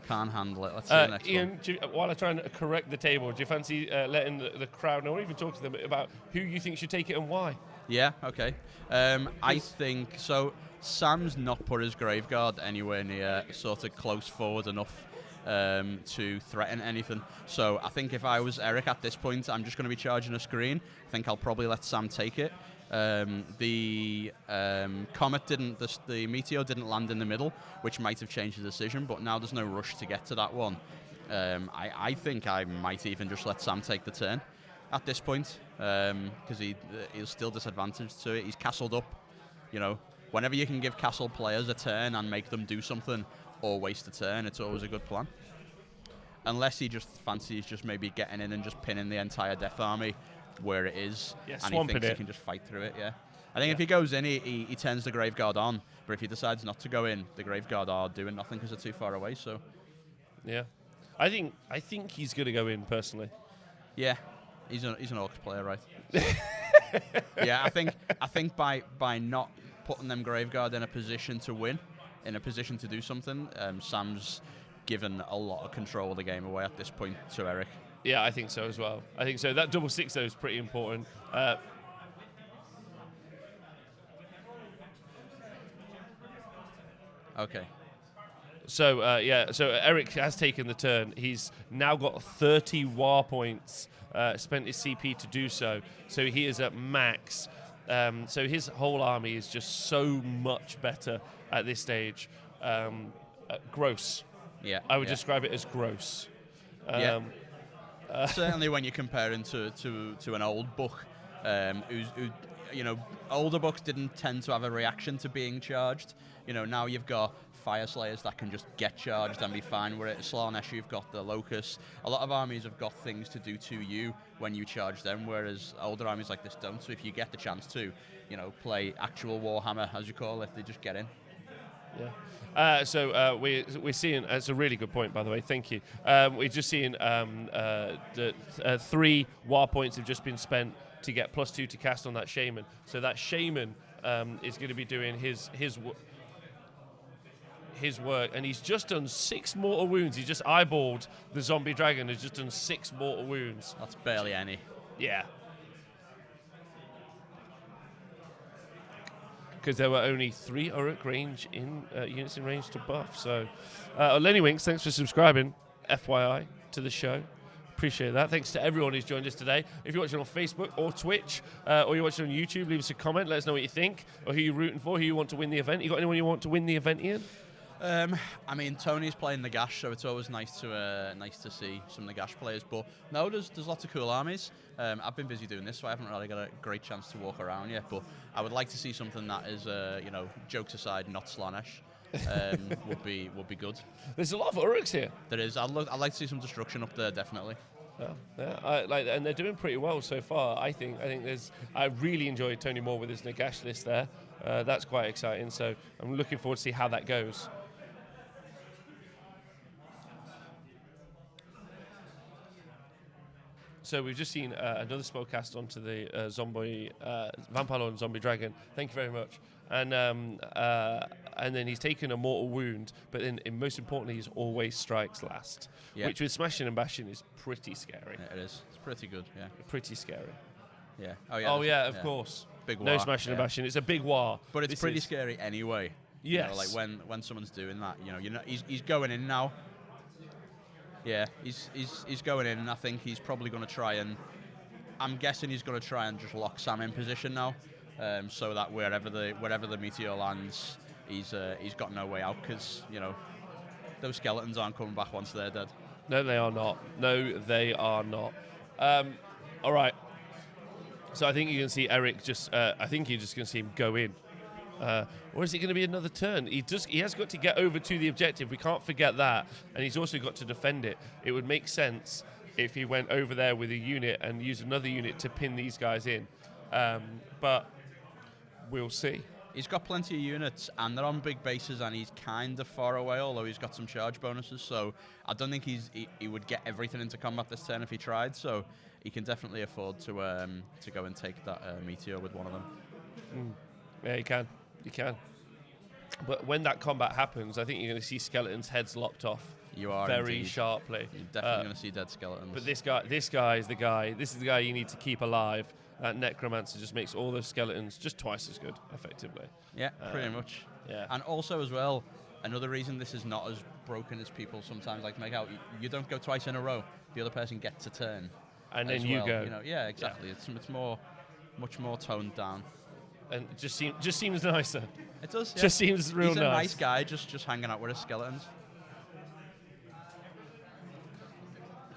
Can't handle it. Let's see the next Ian, one. while I try and correct the table, do you fancy letting the crowd know, or even talk to them about who you think should take it and why? Yeah, okay. I think so. Sam's not put his Graveguard anywhere near sort of close forward enough to threaten anything. So I think if I was Eric at this point, I'm just going to be charging a screen. I think I'll probably let Sam take it. The comet the meteor didn't land in the middle, which might have changed the decision, but now there's no rush to get to that one. I think I might even just let Sam take the turn at this point, because he's still disadvantaged to it. He's castled up. Whenever you can give castle players a turn and make them do something or waste a turn, it's always a good plan. Unless he just fancies just maybe getting in and just pinning the entire Death Army where it is, and he thinks he can just fight through it, yeah. I think if he goes in, he turns the Graveguard on, but if he decides not to go in, the Graveguard are doing nothing because they're too far away, so... Yeah. I think he's going to go in, personally. Yeah. He's an Orcs player, right? Yeah, I think by not putting them Graveguard in a position to win, in a position to do something. Sam's given a lot of control of the game away at this point to Eric. Yeah, I think so as well. I think so. That double 6 though is pretty important. Okay. So Eric has taken the turn. He's now got 30 war points. Spent his CP to do so. So he is at max. So his whole army is just so much better at this stage. Gross. Yeah. I would describe it as gross. Certainly when you're comparing to an old book, who older books didn't tend to have a reaction to being charged. Now you've got Fire Slayers that can just get charged and be fine with it. Slaanesh, you've got the Locusts. A lot of armies have got things to do to you when you charge them, whereas older armies like this don't. So if you get the chance to, play actual Warhammer, as you call it, they just get in. Yeah. We're seeing. That's a really good point, by the way. Thank you. We're just seeing the 3 war points have just been spent to get +2 to cast on that Shaman. So that Shaman is going to be doing his work, and he's just done 6 mortal wounds. He just eyeballed the zombie dragon. Has just done 6 mortal wounds. That's barely any. Yeah. Because there were only 3 Orruk units in range to buff. So, Lenny Winks, thanks for subscribing, FYI, to the show. Appreciate that. Thanks to everyone who's joined us today. If you're watching on Facebook or Twitch, or you're watching on YouTube, leave us a comment. Let us know what you think, or who you're rooting for, who you want to win the event. You got anyone you want to win the event, Ian? Tony's playing Nagash, so it's always nice to see some Nagash players. But no, there's lots of cool armies. I've been busy doing this, so I haven't really got a great chance to walk around yet. But I would like to see something that is, jokes aside, not Slaanesh. would be good. There's a lot of Urruks here. There is. I'd like to see some destruction up there, definitely. And they're doing pretty well so far. I think I really enjoyed Tony Moore with his Nagash list there. That's quite exciting. So I'm looking forward to see how that goes. So we've just seen another spell cast onto the zombie Vampire Lord and Zombie Dragon. Thank you very much. And then he's taken a mortal wound, but then most importantly, he's always strikes last, which with smashing and bashing is pretty scary. Yeah, it is. It's pretty good. Yeah. Pretty scary. Yeah. Of course. Big war. No smashing and bashing. It's a big war. But it's pretty scary anyway. Yes. Like when someone's doing that, he's going in now. Yeah, he's going in, and I think he's probably going to try and. I'm guessing he's going to try and just lock Sam in position now, so that wherever the meteor lands, he's got no way out, because those skeletons aren't coming back once they're dead. No, they are not. All right. So I think you're going to see Eric just. I think you're just going to see him go in. Or is it going to be another turn? He has got to get over to the objective. We can't forget that. And he's also got to defend it. It would make sense if he went over there with a unit and used another unit to pin these guys in. But we'll see. He's got plenty of units, and they're on big bases, and he's kind of far away, although he's got some charge bonuses. So I don't think he would get everything into combat this turn if he tried. So he can definitely afford to go and take that meteor with one of them. Yeah, he can. You can. But when that combat happens, I think you're going to see skeletons' heads lopped off. You are very indeed. Sharply. You're definitely going to see dead skeletons. But this guy is the guy. This is the guy you need to keep alive. That necromancer just makes all those skeletons just twice as good, effectively. Yeah, pretty much. Yeah. And also as well, another reason this is not as broken as people sometimes like to make out. You don't go twice in a row. The other person gets a turn. And then you go. Yeah, exactly. Yeah. It's much more toned down. And it just seems nicer. It does. Yeah. Just seems real nice. He's a nice guy, just hanging out with his skeletons.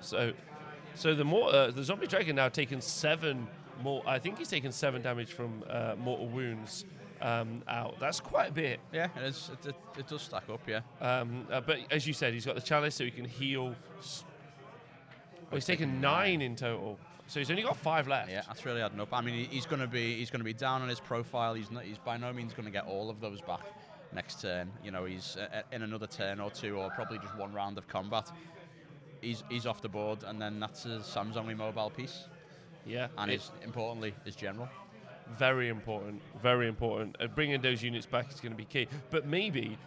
So the zombie dragon now taken 7 more. I think he's taken 7 damage from mortal wounds out. That's quite a bit. Yeah, it is. It does stack up. Yeah. But as you said, he's got the chalice, so he can heal. He's taken 9 in total. So he's only got 5 left. Yeah, that's really adding up. I mean, he's going to be down on his profile. He's by no means going to get all of those back next turn. He's in another turn or 2, or probably just 1 round of combat. He's off the board, and then that's Sam's only mobile piece. Yeah, and importantly his general. Very important, very important. Bringing those units back is going to be key. But maybe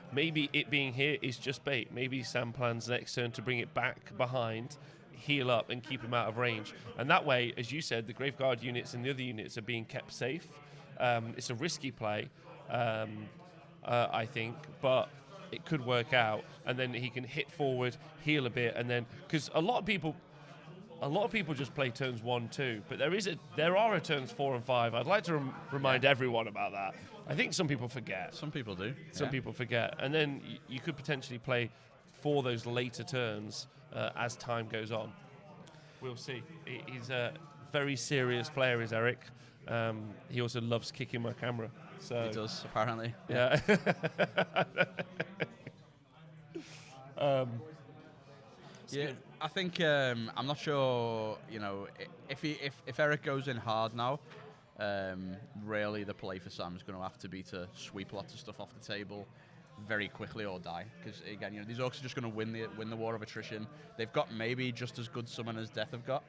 it being here is just bait. Maybe Sam plans next turn to bring it back behind, heal up, and keep him out of range. And that way, as you said, the Graveguard units and the other units are being kept safe. It's a risky play, I think, but it could work out. And then he can hit forward, heal a bit, and then because a lot of people just play turns 1, 2, but there are a turns 4 and 5. I'd like to remind everyone about that. I think some people forget. Some people do. Some people forget, and then you could potentially play for those later turns as time goes on. We'll see. He's a very serious player, is Eric. He also loves kicking my camera. So He does, apparently. yeah. Yeah, I think I'm not sure. If Eric goes in hard now, really the play for Sam is going to have to be to sweep lots of stuff off the table very quickly or die. Because again, these orcs are just going to win the war of attrition. They've got maybe just as good summon as Death have got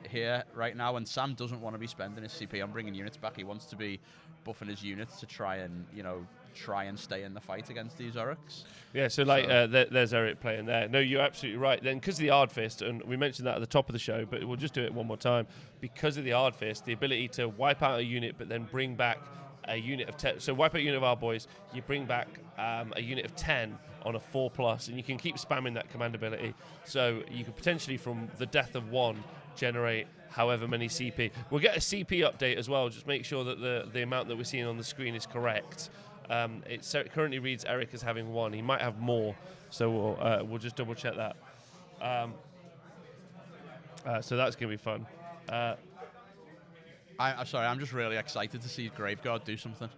here right now, and Sam doesn't want to be spending his CP on bringing units back. He wants to be buffing his units to try and stay in the fight against these Orruks. Yeah, so there's Eric playing there. No, you're absolutely right. Then because of the Hard Fist, and we mentioned that at the top of the show, but we'll just do it one more time. Because of the Hard Fist, the ability to wipe out a unit but then bring back a unit of 10. So wipe out a unit of our boys, you bring back a unit of 10 on a 4+, and you can keep spamming that command ability. So you could potentially, from the death of one, generate however many CP. We'll get a CP update as well. Just make sure that the amount that we're seeing on the screen is correct. It currently reads Eric as having 1. He might have more, so we'll just double check that. So that's going to be fun. I'm sorry, I'm just really excited to see Graveguard do something.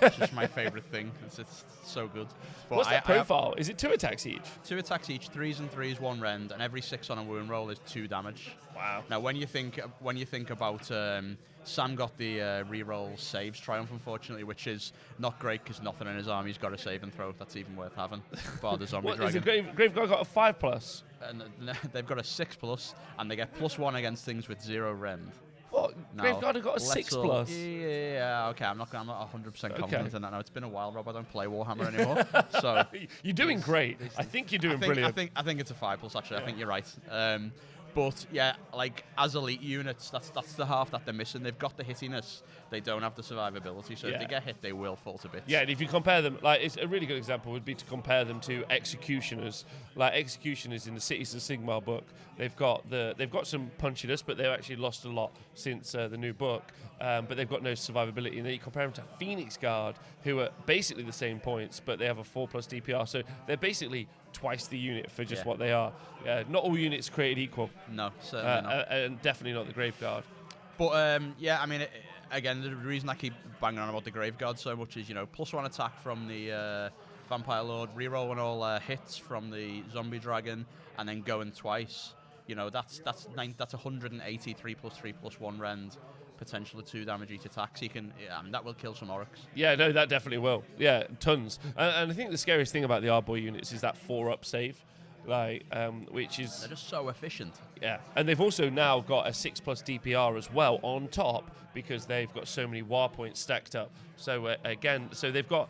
It's just my favourite thing. It's so good. But What's that profile? Is it 2 attacks each? 2 attacks each, 3s and 3s, 1 rend, and every 6 on a wound roll is 2 damage. Wow. Now, when you think about Sam got the reroll saves triumph, unfortunately, which is not great because nothing in his army's got a save and throw. That's even worth having. Bar the zombie dragon. Graveguard got a 5+? And they've got a 6+, and they get +1 against things with 0 rend. What? Now, Graveguard have got a 6+? Yeah, okay. I'm not 100% confident in that now. It's been a while, Rob. I don't play Warhammer anymore. So you're doing great. I think you're doing brilliant. I think it's a 5+, actually. Yeah. I think you're right. But yeah, like as elite units, that's the half that they're missing. They've got the hittiness, they don't have the survivability. So if they get hit, they will fall to bits. Yeah, and if you compare them, like it's a really good example would be to compare them to executioners. Like executioners in the Cities of Sigmar book, they've got some punchiness, but they've actually lost a lot since the new book. But they've got no survivability. And then you compare them to Phoenix Guard, who are basically the same points, but they have a 4+ DPR. So they're basically twice the unit for just what they are. Not all units created equal. No, certainly not. And definitely not the Graveguard. But I mean, again, the reason I keep banging on about the Graveguard so much is, +1 attack from the Vampire Lord, reroll when all hits from the Zombie Dragon, and then going twice. That's 180, 3+3+1 rend. Potentially 2 damage each attack, so that will kill some Orruks. Yeah, no, that definitely will. Yeah, tons. And I think the scariest thing about the Arboy units is that 4+ save, which is... They're just so efficient. Yeah, and they've also now got a 6+ DPR as well on top because they've got so many war points stacked up. So again, they've got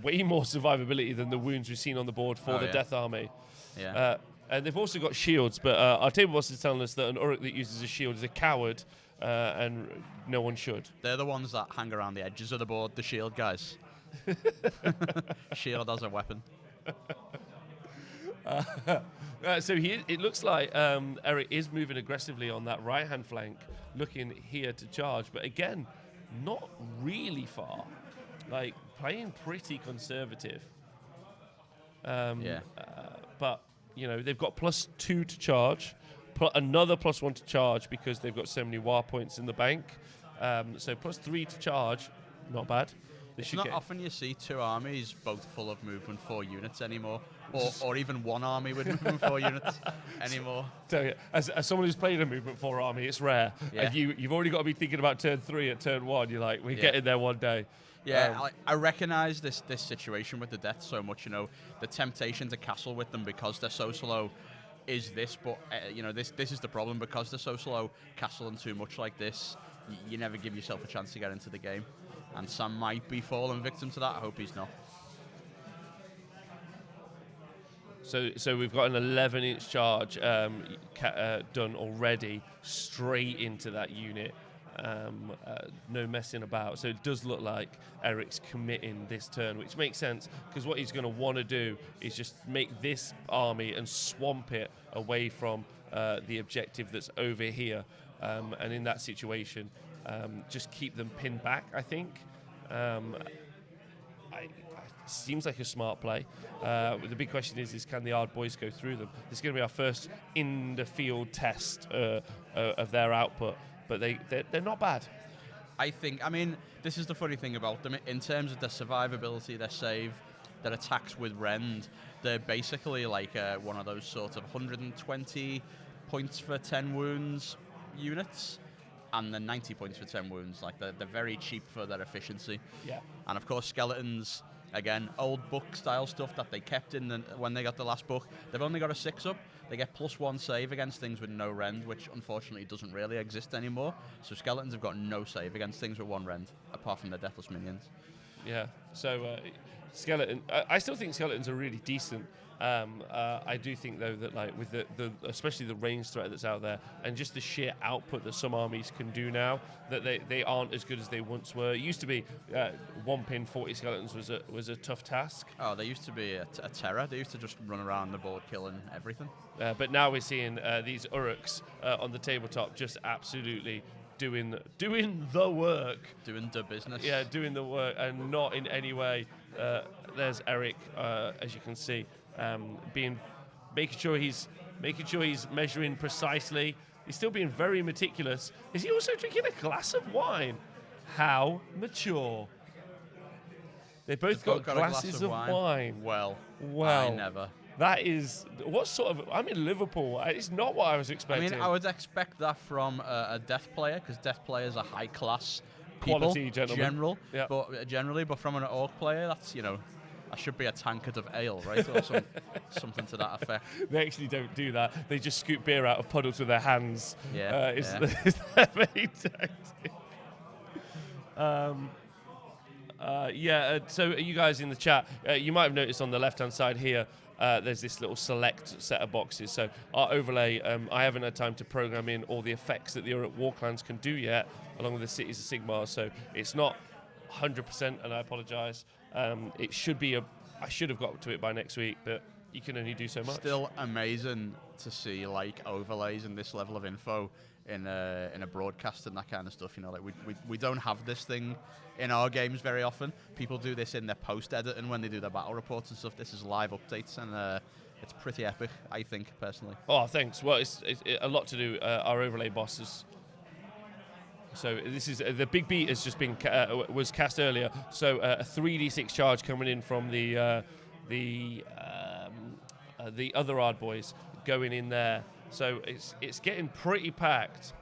way more survivability than the wounds we've seen on the board for the Death Army. Yeah. And they've also got shields, but our table boss is telling us that an Orruk that uses a shield is a coward. And no one should. They're the ones that hang around the edges of the board, the shield guys. Shield as a weapon. So it looks like Eric is moving aggressively on that right-hand flank, looking here to charge. But again, not really far. Playing pretty conservative. But, they've got +2 to charge. Another +1 to charge because they've got so many war points in the bank. So +3 to charge, not bad. It's not often you see 2 armies both full of movement 4 units anymore, or even 1 army with movement 4 units anymore. Tell you, as someone who's played a movement 4 army, it's rare. Yeah. And you've already got to be thinking about turn 3 at turn 1. You're like, we're getting there one day. Yeah, I recognise this situation with the death so much. The temptation to castle with them because they're so slow is this, but this is the problem because they're so slow. Castling too much like this you never give yourself a chance to get into the game. And Sam might be falling victim to that. I hope he's not. So we've got an 11-inch charge done already, straight into that unit. No messing about. So it does look like Eric's committing this turn, which makes sense, because what he's going to want to do is just make this army and swamp it away from the objective that's over here. And in that situation, just keep them pinned back, I think. Seems like a smart play. The big question is can the Ard boys go through them? This is going to be our first in-the-field test of their output, but they're not bad. I mean, this is the funny thing about them. In terms of their survivability, their save, their attacks with rend, they're basically like one of those sort of 120 points for 10 wounds units, and then 90 points for 10 wounds. Like they're very cheap for their efficiency. Yeah. And of course, skeletons, again, old book style stuff that they kept in when they got the last book. They've only got a 6-up. They get +1 save against things with no rend, which unfortunately doesn't really exist anymore. So skeletons have got no save against things with 1 rend, apart from their deathless minions. Yeah. So skeleton. I still think skeletons are really decent. I do think though that like with the especially the range threat that's out there and just the sheer output that some armies can do now, that they aren't as good as they once were. It used to be 1 pin 40 skeletons was a tough task. Oh, they used to be a terror. They used to just run around the board killing everything. But now we're seeing these Orruks on the tabletop just absolutely doing the work, doing the business. Yeah, doing the work, and not in any way. There's Eric, as you can see. Making sure he's measuring precisely. He's still being very meticulous. Is he also drinking a glass of wine? How mature. They both got glasses of wine. Well, I never. That is what sort of. I'm in Liverpool. It's not what I was expecting. I mean, I would expect that from a death player, because death players are high class quality gentlemen. Yep. But from an orc player, that's that should be a tankard of ale, right? Or something to that effect. They actually don't do that. They just scoop beer out of puddles with their hands. Yeah. It's their main tactic. So you guys in the chat, you might have noticed on the left-hand side here, there's this little select set of boxes. So our overlay, I haven't had time to program in all the effects that the Orruk Warclans can do yet, along with the Cities of Sigmar. So it's not 100%, and I apologise. It should be I should have got to it by next week, but you can only do so much. Still amazing to see like overlays and this level of info in a broadcast and that kind of stuff. Like we don't have this thing in our games very often. People do this in their post editing when they do their battle reports and stuff. This is live updates, and it's pretty epic, I think, personally. Oh, thanks. Well, it's a lot to do. Our overlay bosses. So this is the big beat has just been was cast earlier. So a 3d6 charge coming in from the other Ard boys going in there. So it's getting pretty packed.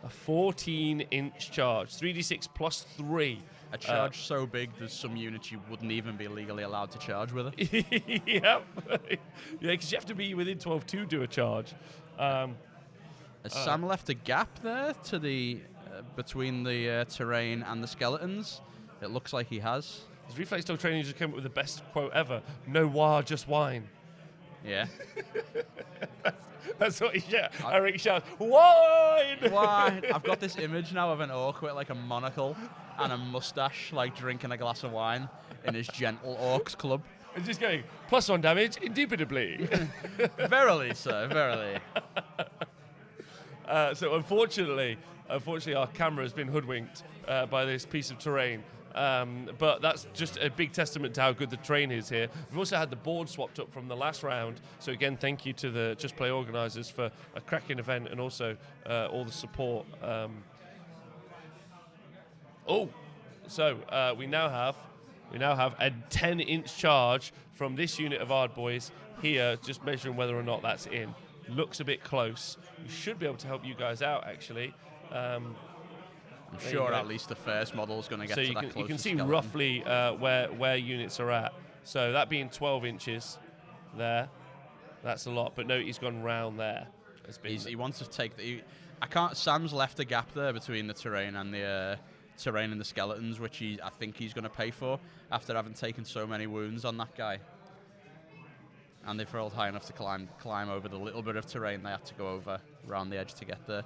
A 14-inch charge, 3d6 plus 3. A charge so big there's some units you wouldn't even be legally allowed to charge with it. Yep. Yeah, because you have to be within 12 to do a charge. Has Sam left a gap there to the between the terrain and the skeletons? It looks like he has. His reflex dog training just came up with the best quote ever. No war, just wine. Yeah. That's what he shouts. Eric shouts, wine! Wine! I've got this image now of an orc with like a monocle and a mustache, like drinking a glass of wine in his gentle orcs club. And just going, +1 damage, indubitably. Verily, sir, verily. So unfortunately, our camera has been hoodwinked by this piece of terrain. But that's just a big testament to how good the terrain is here. We've also had the board swapped up from the last round. So again, thank you to the JustPlay organisers for a cracking event and also all the support. So we now have a 10-inch charge from this unit of Ard boys here, just measuring whether or not that's in. Looks a bit close. We should be able to help you guys out, actually. I'm sure at least the first model is going to get to that close. So you can see skeleton. roughly where units are at. So that being 12 inches there, that's a lot. But note he's gone round there. has been. He wants to take the. I can't. Sam's left a gap there between the terrain and the terrain and the skeletons, which I think he's going to pay for after having taken so many wounds on that guy. And they've rolled high enough to climb over the little bit of terrain they had to go over around the edge to get there.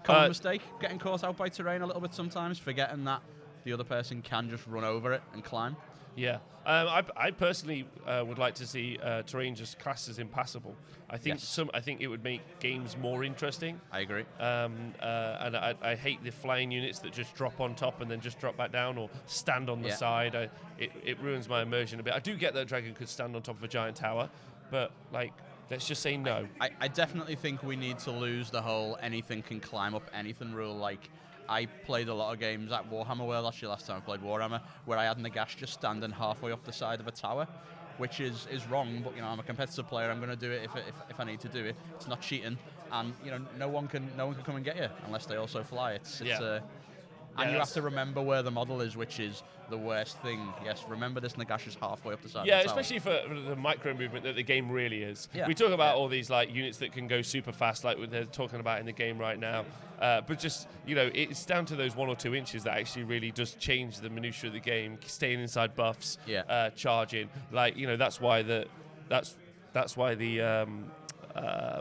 Common mistake, getting caught out by terrain a little bit sometimes, forgetting that the other person can just run over it and climb. Yeah, I personally would like to see terrain just classed as impassable. I think I think it would make games more interesting. I agree. And I hate the flying units that just drop on top and then just drop back down or stand on the side. It ruins my immersion a bit. I do get that a dragon could stand on top of a giant tower, but like, let's just say no. I definitely think we need to lose the whole anything can climb up anything rule. Like, I played a lot of games at Warhammer World, actually last time I played Warhammer, where I had Nagash just standing halfway up the side of a tower, which is wrong, but, you know, I'm a competitive player, I'm going to do it if I need to do it. It's not cheating, and, you know, no one can come and get you unless they also fly. And you have to remember where the model is, which is the worst thing. Yes, remember this Nagash is halfway up the side of the tower. Especially for the micro movement that the game really is. Yeah. We talk about all these like units that can go super fast, like they're talking about in the game right now. But just, you know, it's down to those 1 or 2 inches that actually really does change the minutiae of the game. Staying inside buffs, charging, like, you know, that's why the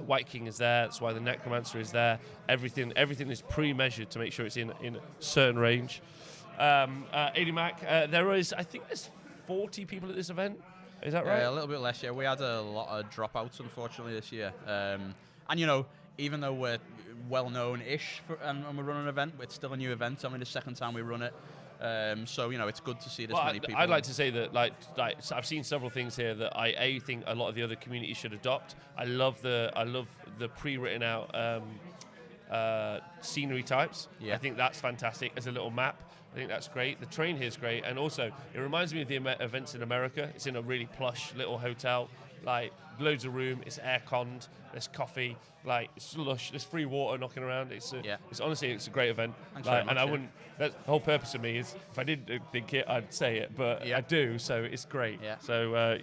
White King is there. That's why the Necromancer is there. Everything is pre-measured to make sure it's in a certain range. ADMAC, I think there's 40 people at this event. Is that right? Yeah, a little bit less. Yeah, we had a lot of dropouts unfortunately this year. And, you know, even though we're well-known-ish and we're running an event, it's still a new event. I mean, the second time we run it. So, you know, it's good to see this many people. I'd like to say that, like I've seen several things here that I think a lot of the other communities should adopt. I love the pre-written out scenery types. Yeah. I think that's fantastic as a little map. I think that's great. The train here is great, and also it reminds me of the events in America. It's in a really plush little hotel, like loads of room. It's air-conned. There's coffee. Like, it's lush. There's free water knocking around. It's honestly, it's a great event. And I wouldn't. That's the whole purpose of me is if I didn't think it, I'd say it, but I do. So it's great. Yeah. So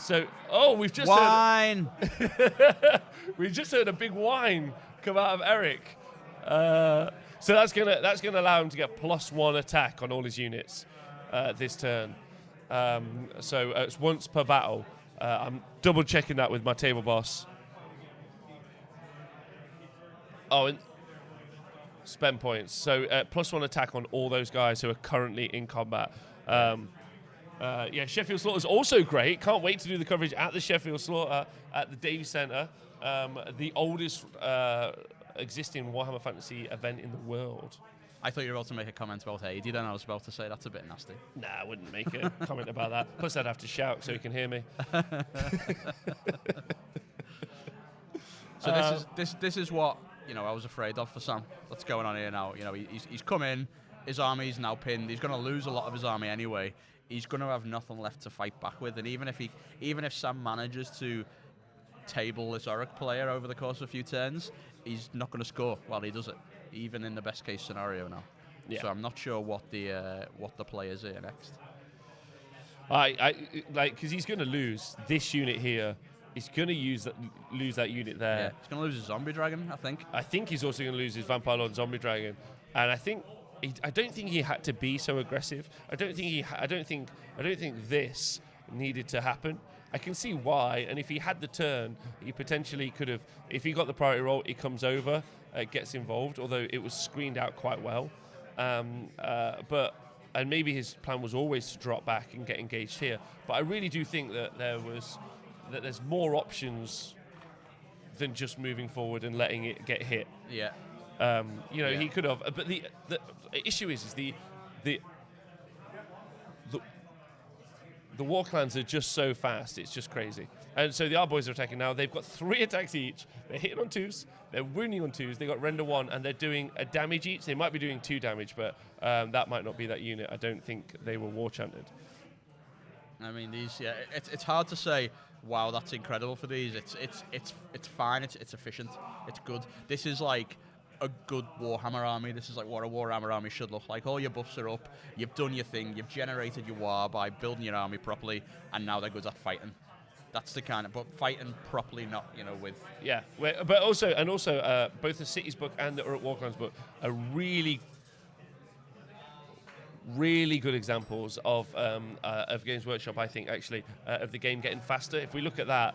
So we've just wine. We've just heard a big whine come out of Eric. So that's gonna allow him to get +1 attack on all his units this turn. So it's once per battle. I'm double checking that with my table boss. And spend points. So +1 attack on all those guys who are currently in combat. Sheffield Slaughter is also great. Can't wait to do the coverage at the Sheffield Slaughter at the Davy Centre, the oldest existing Warhammer Fantasy event in the world. I thought you were about to make a comment about AD, then I was about to say that's a bit nasty. Nah, I wouldn't make a comment about that. Plus, I'd have to shout so he can hear me. So this is what, you know, I was afraid of for Sam. What's going on here now? You know, he's come in, his army's now pinned. He's going to lose a lot of his army anyway. He's going to have nothing left to fight back with, and even if Sam manages to table this Orruk player over the course of a few turns, he's not going to score while he does it, even in the best case scenario now. Yeah. So I'm not sure what the players here next. Because he's going to lose this unit here. He's going to lose that unit there. Yeah, he's going to lose his zombie dragon, I think. I think he's also going to lose his vampire lord and zombie dragon, and I don't think he had to be so aggressive. I don't think this needed to happen. I can see why, and if he had the turn, he potentially could have. If he got the priority roll, he comes over, gets involved. Although it was screened out quite well, and maybe his plan was always to drop back and get engaged here. But I really do think that there's more options than just moving forward and letting it get hit. Yeah. He could have. But the issue is the Warclans are just so fast, it's just crazy. And so the R boys are attacking now. They've got 3 attacks each. They're hitting on 2s. They're wounding on 2s. They got render 1, and they're doing a damage each. They might be doing 2 damage, but that might not be that unit. I don't think they were war chanted. I mean, it's hard to say. Wow, that's incredible for these. It's fine. It's efficient. It's good. This is like a good Warhammer army. This is like what a Warhammer army should look like. All your buffs are up. You've done your thing. You've generated your war by building your army properly, and now they're good at fighting. That's the kind of, but fighting properly, not with. Yeah, but also both the Cities book and the Orruk Warclans book are really good examples of Games Workshop, I think, actually, of the game getting faster. If we look at that,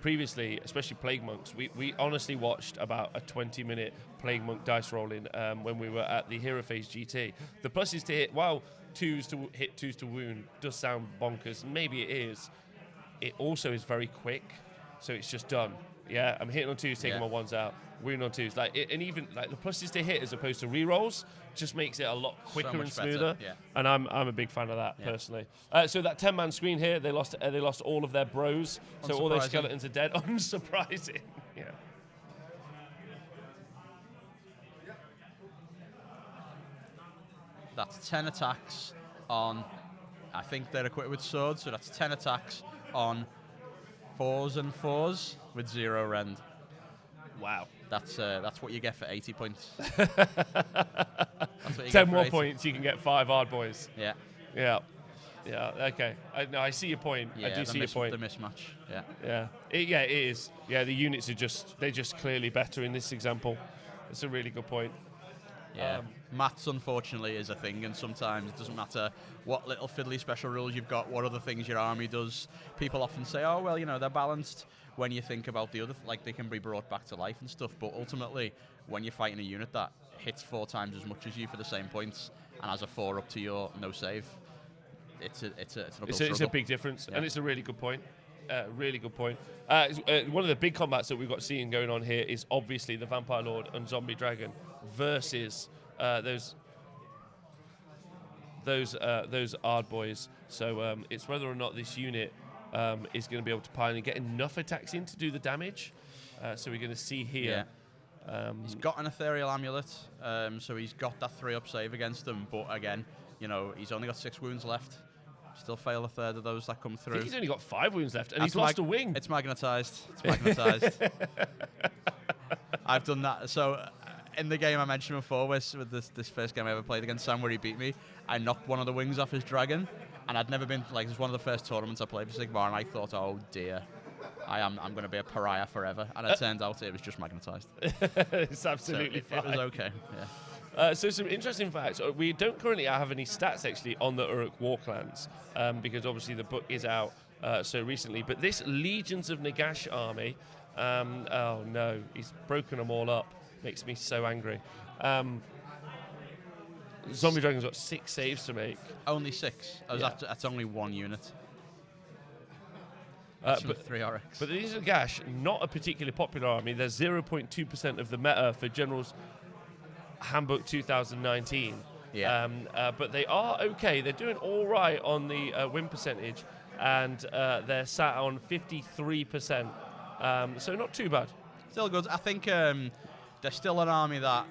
previously, especially Plague Monks, we honestly watched about a 20-minute Plague Monk dice rolling when we were at the Hero Phase GT. The pluses to hit, while 2s to hit, 2s to wound, does sound bonkers, and maybe it is, it also is very quick, so it's just done. Yeah, I'm hitting on 2s, taking my 1s out, wounding on 2s. And even the pluses to hit as opposed to rerolls just makes it a lot quicker and smoother. Yeah. And I'm a big fan of that personally. So that 10-man screen here, they lost all of their bros, so all those skeletons are dead. Unsurprising. Yeah. That's 10 attacks on. I think they're equipped with swords, so that's 10 attacks on 4s and 4s with 0 rend. Wow. That's what you get for 80 points. 10 more points, you can get 5 hard boys. Yeah. Yeah. Yeah. Okay. I see your point. Yeah, I do see your point. The mismatch. Yeah. Yeah. It is. Yeah. The units are they're just clearly better in this example. It's a really good point. Yeah. Maths, unfortunately, is a thing, and sometimes it doesn't matter what little fiddly special rules you've got, what other things your army does. People often say, oh, well, they're balanced when you think about the other, they can be brought back to life and stuff, but ultimately, when you're fighting a unit that hits 4 times as much as you for the same points and has a 4 up to your no save, it's a big difference, and it's a really good point. Really good point. One of the big combats that we've got seeing going on here is obviously the Vampire Lord and Zombie Dragon versus those Ard boys. So it's whether or not this unit is going to be able to pile and get enough attacks in to do the damage. So we're going to see here. Yeah. He's got an Ethereal Amulet, so he's got that 3-up save against them. But again, he's only got 6 wounds left. Still fail a third of those that come through. I think he's only got 5 wounds left, and he's lost a wing. It's magnetized. I've done that. So in the game I mentioned before, with this first game I ever played against Sam, where he beat me, I knocked one of the wings off his dragon, and I'd never been it was one of the first tournaments I played for Sigmar, and I thought, oh dear, I'm going to be a pariah forever, and it turned out it was just magnetized. It's absolutely fine. It was okay. Yeah. So some interesting facts. We don't currently have any stats actually on the Orruk Warclans because obviously the book is out so recently. But this Legions of Nagash army, oh no, he's broken them all up. Makes me so angry. Zombie Dragon's got 6 saves to make. Only 6? That's only 1 unit. But 3 Oryx. But the Legions of Nagash, not a particularly popular army. They're 0.2% of the meta for General's Handbook 2019. Yeah. But they are okay. They're doing all right on the win percentage, and they're sat on 53%. So not too bad. Still good. I think they're still an army that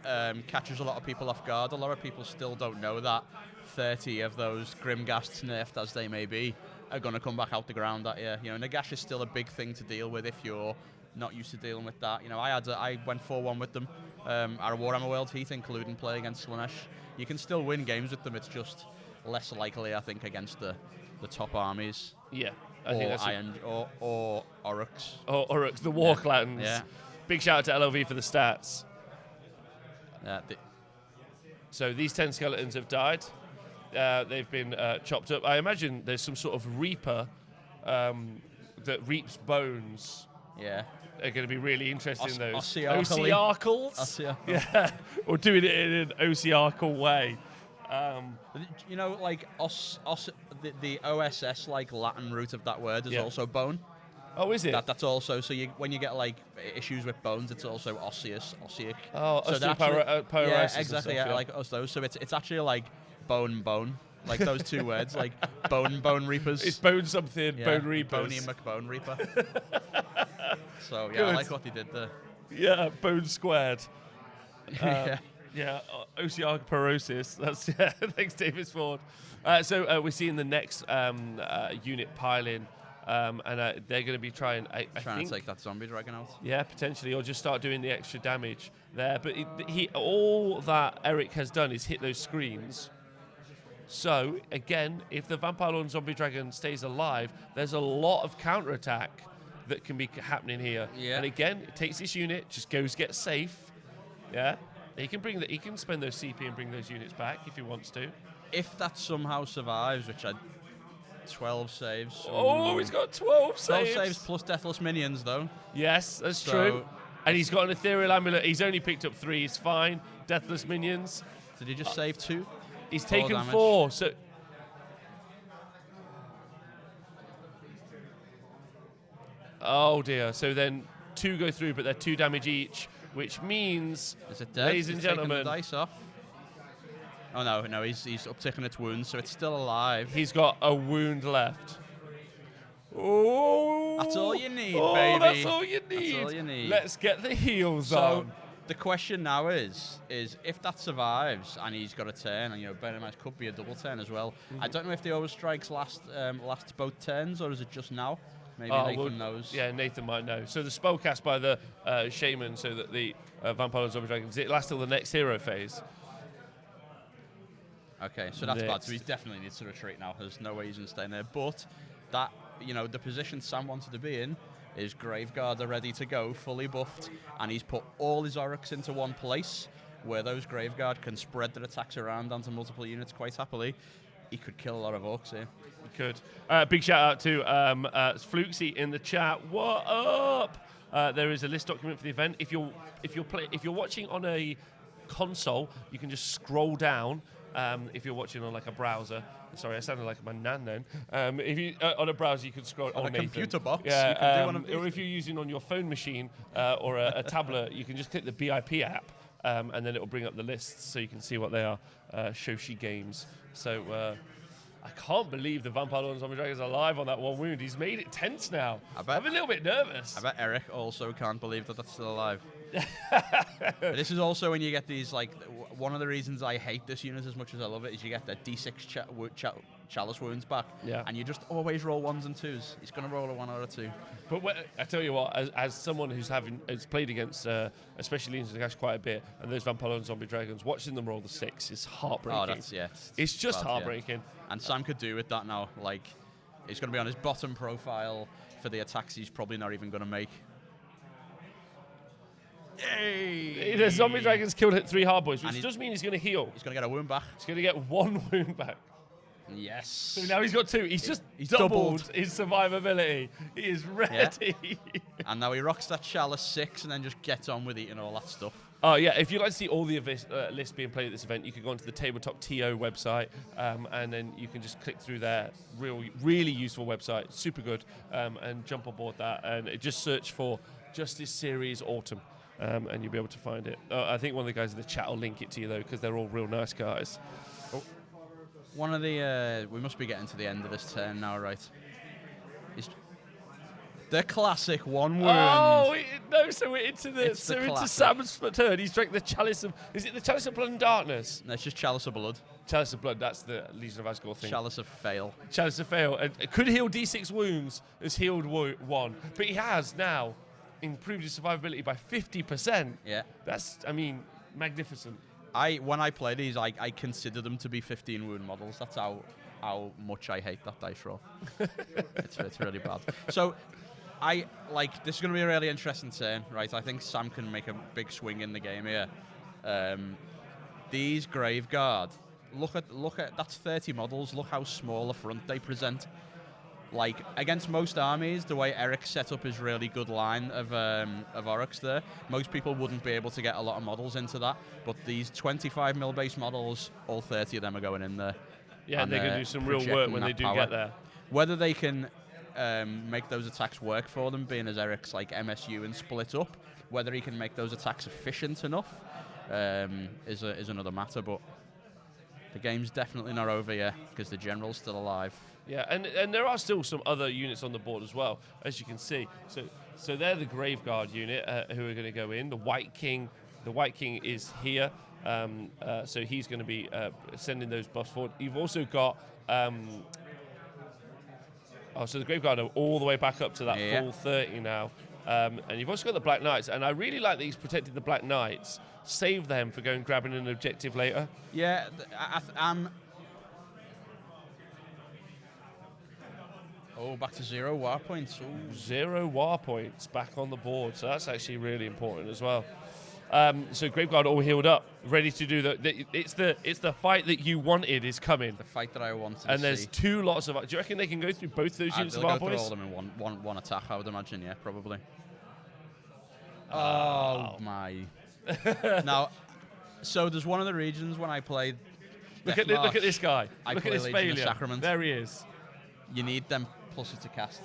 catches a lot of people off guard. A lot of people still don't know that 30 of those Grimghasts, nerfed as they may be, are going to come back out the ground that year. Nagash is still a big thing to deal with if you're not used to dealing with that. I went 4-1 with them. Our Warhammer World Heat, including play against Slanesh. You can still win games with them. It's just less likely, I think, against the top armies. Yeah, I think that's or Orruks. Or Orruks, the Warclans. Yeah. Big shout out to LOV for the stats. Yeah. So these 10 skeletons have died. They've been chopped up. I imagine there's some sort of reaper that reaps bones. Yeah. Are going to be really interested in those. Osiarkals? Yeah, or doing it in an Osiarkal way. The OSS, Latin root of that word is also bone. Oh, is it? That's also, so when you get issues with bones, it's also ossic. Oh, so osteoporosis. Yeah, exactly. Those. So it's actually bone. Those 2 words, bone reapers. It's bone something, bone reapers. Boney McBone Reaper. So, yeah, Good. I like what he did there. Yeah, bone squared. Yeah. Yeah, osteoporosis. That's thanks, Davis Ford. So we're seeing the next unit pile in, and they're going to be trying to take that zombie dragon out. Yeah, potentially, or just start doing the extra damage there. But all that Eric has done is hit those screens, So, again, if the Vampire Lord and Zombie Dragon stays alive, there's a lot of counterattack that can be happening here. Yeah. And again, it takes this unit, just goes get safe. Yeah. He can spend those CP and bring those units back if he wants to. If that somehow survives, which I 12 saves. Oh, he's got 12 saves. 12 saves plus Deathless Minions, though. Yes, that's true. And he's got an Ethereal Amulet. He's only picked up 3. He's fine. Deathless Minions. Did he just save 2? He's 4 taken damage. 4. So. Oh dear. So then 2 go through, but they're 2 damage each, which means, Is it dead? ladies and He's taken gentlemen, the dice off. Oh no, he's upticking its wounds, so it's still alive. he's got a wound left. Oh, That's all you need, oh, baby. That's all you need. That's all you need. Let's get the heals So on. the question now is if that survives and he's got a turn, and bear in mind it could be a double turn as well. I don't know if the overstrikes lasts both turns, or is it just now? Maybe Nathan knows. Yeah, Nathan might know. So the spell cast by the shaman, so that the Vampire and Zombie Dragons, it lasts till the next hero phase. Okay, so that's bad. So he definitely needs to retreat now. There's no way he's going to stay in there. But that, the position Sam wanted to be in is Graveguard are ready to go, fully buffed, and he's put all his Orruks into one place where those Graveguard can spread their attacks around onto multiple units quite happily. He could kill a lot of Orcs here. He could. Big shout out to Flukesy in the chat. What up? There is a list document for the event. If you're watching on a console, you can just scroll down. If you're watching on like a browser, sorry, I sounded like my nan then. If you on a browser, you can scroll On a Nathan. computer box, yeah. you can do one of these. Or if you're using on your phone machine or a tablet, you can just click the BIP app, and then it will bring up the lists so you can see what they are. Shoshi Games. So I can't believe the Vampire Lord and Zombie Dragon's alive on that one wound. He's made it tense now. I'm a little bit nervous. I bet Eric also can't believe that that's still alive. This is also when you get these, like, one of the reasons I hate this unit as much as I love it is you get the D6 chalice wounds back, and you just always roll 1s and 2s. He's going to roll a 1 or a 2. But I tell you what, as someone who's played against, especially Nagash quite a bit, and those Vampire and Zombie Dragons, watching them roll the 6 is heartbreaking. Oh, it's just bad, heartbreaking. Yeah. And Sam could do with that now. Like, he's going to be on his bottom profile for the attacks he's probably not even going to make. Hey. The Zombie Dragon's killed 3 hard boys, which does mean he's going to heal. He's going to get a wound back. He's going to get 1 wound back. Yes. So now he's got 2. He's doubled his survivability. He is ready. Yeah. And now he rocks that chalice 6 and then just gets on with eating all that stuff. Oh, yeah. If you'd like to see all the lists being played at this event, you can go onto the Tabletop TO website, and then you can just click through there. Really useful website. Super good. And jump on board that. And just search for Justice Series Autumn. And you'll be able to find it. I think one of the guys in the chat will link it to you, though, because they're all real nice guys. Oh. One of the... we must be getting to the end of this turn now, right? The classic 1 wound. Oh, no, so we're into Sam's turn. He's drank the Chalice of... Is it the Chalice of Blood and Darkness? No, it's just Chalice of Blood. Chalice of Blood, that's the Legion of Asgore thing. Chalice of Fail. Chalice of Fail. It could heal D6 wounds, has healed 1. But he has now improved his survivability by 50%. Yeah. That's, magnificent. When I play these, I consider them to be 15 wound models. That's how much I hate that dice roll. It's really bad. So, this is going to be a really interesting turn, right? I think Sam can make a big swing in the game here. These Graveguard, look at that's 30 models. Look how small a front they present. Like, against most armies, the way Eric set up his really good line of Orruks there, most people wouldn't be able to get a lot of models into that. But these 25 mil base models, all 30 of them are going in there. Yeah, and they're going to do some real work when they do get there. Whether they can make those attacks work for them, being as Eric's like MSU and split up, whether he can make those attacks efficient enough is another matter. But the game's definitely not over yet because the general's still alive. Yeah, and there are still some other units on the board as well, as you can see. So they're the Graveguard unit who are going to go in. The White King is here, so he's going to be sending those buffs forward. You've also got so the Graveguard are all the way back up to that full 30 now, and you've also got the Black Knights, and I really like that he's protected the Black Knights. Save them for going grabbing an objective later. Yeah, Oh, back to 0 war points. Ooh. 0 war points back on the board, so that's actually really important as well. So Graveguard all healed up, ready to do it's the fight that you wanted is coming. The fight that I wanted. And there's 2 lots of. Do you reckon they can go through both those units of our They'll go boys? through all of them in one attack, I would imagine. Yeah, probably. Oh my! Now, so there's one of the regions when I played. Look at this guy. Look at this failure. Sacrament. There he is. You need them pluses to cast.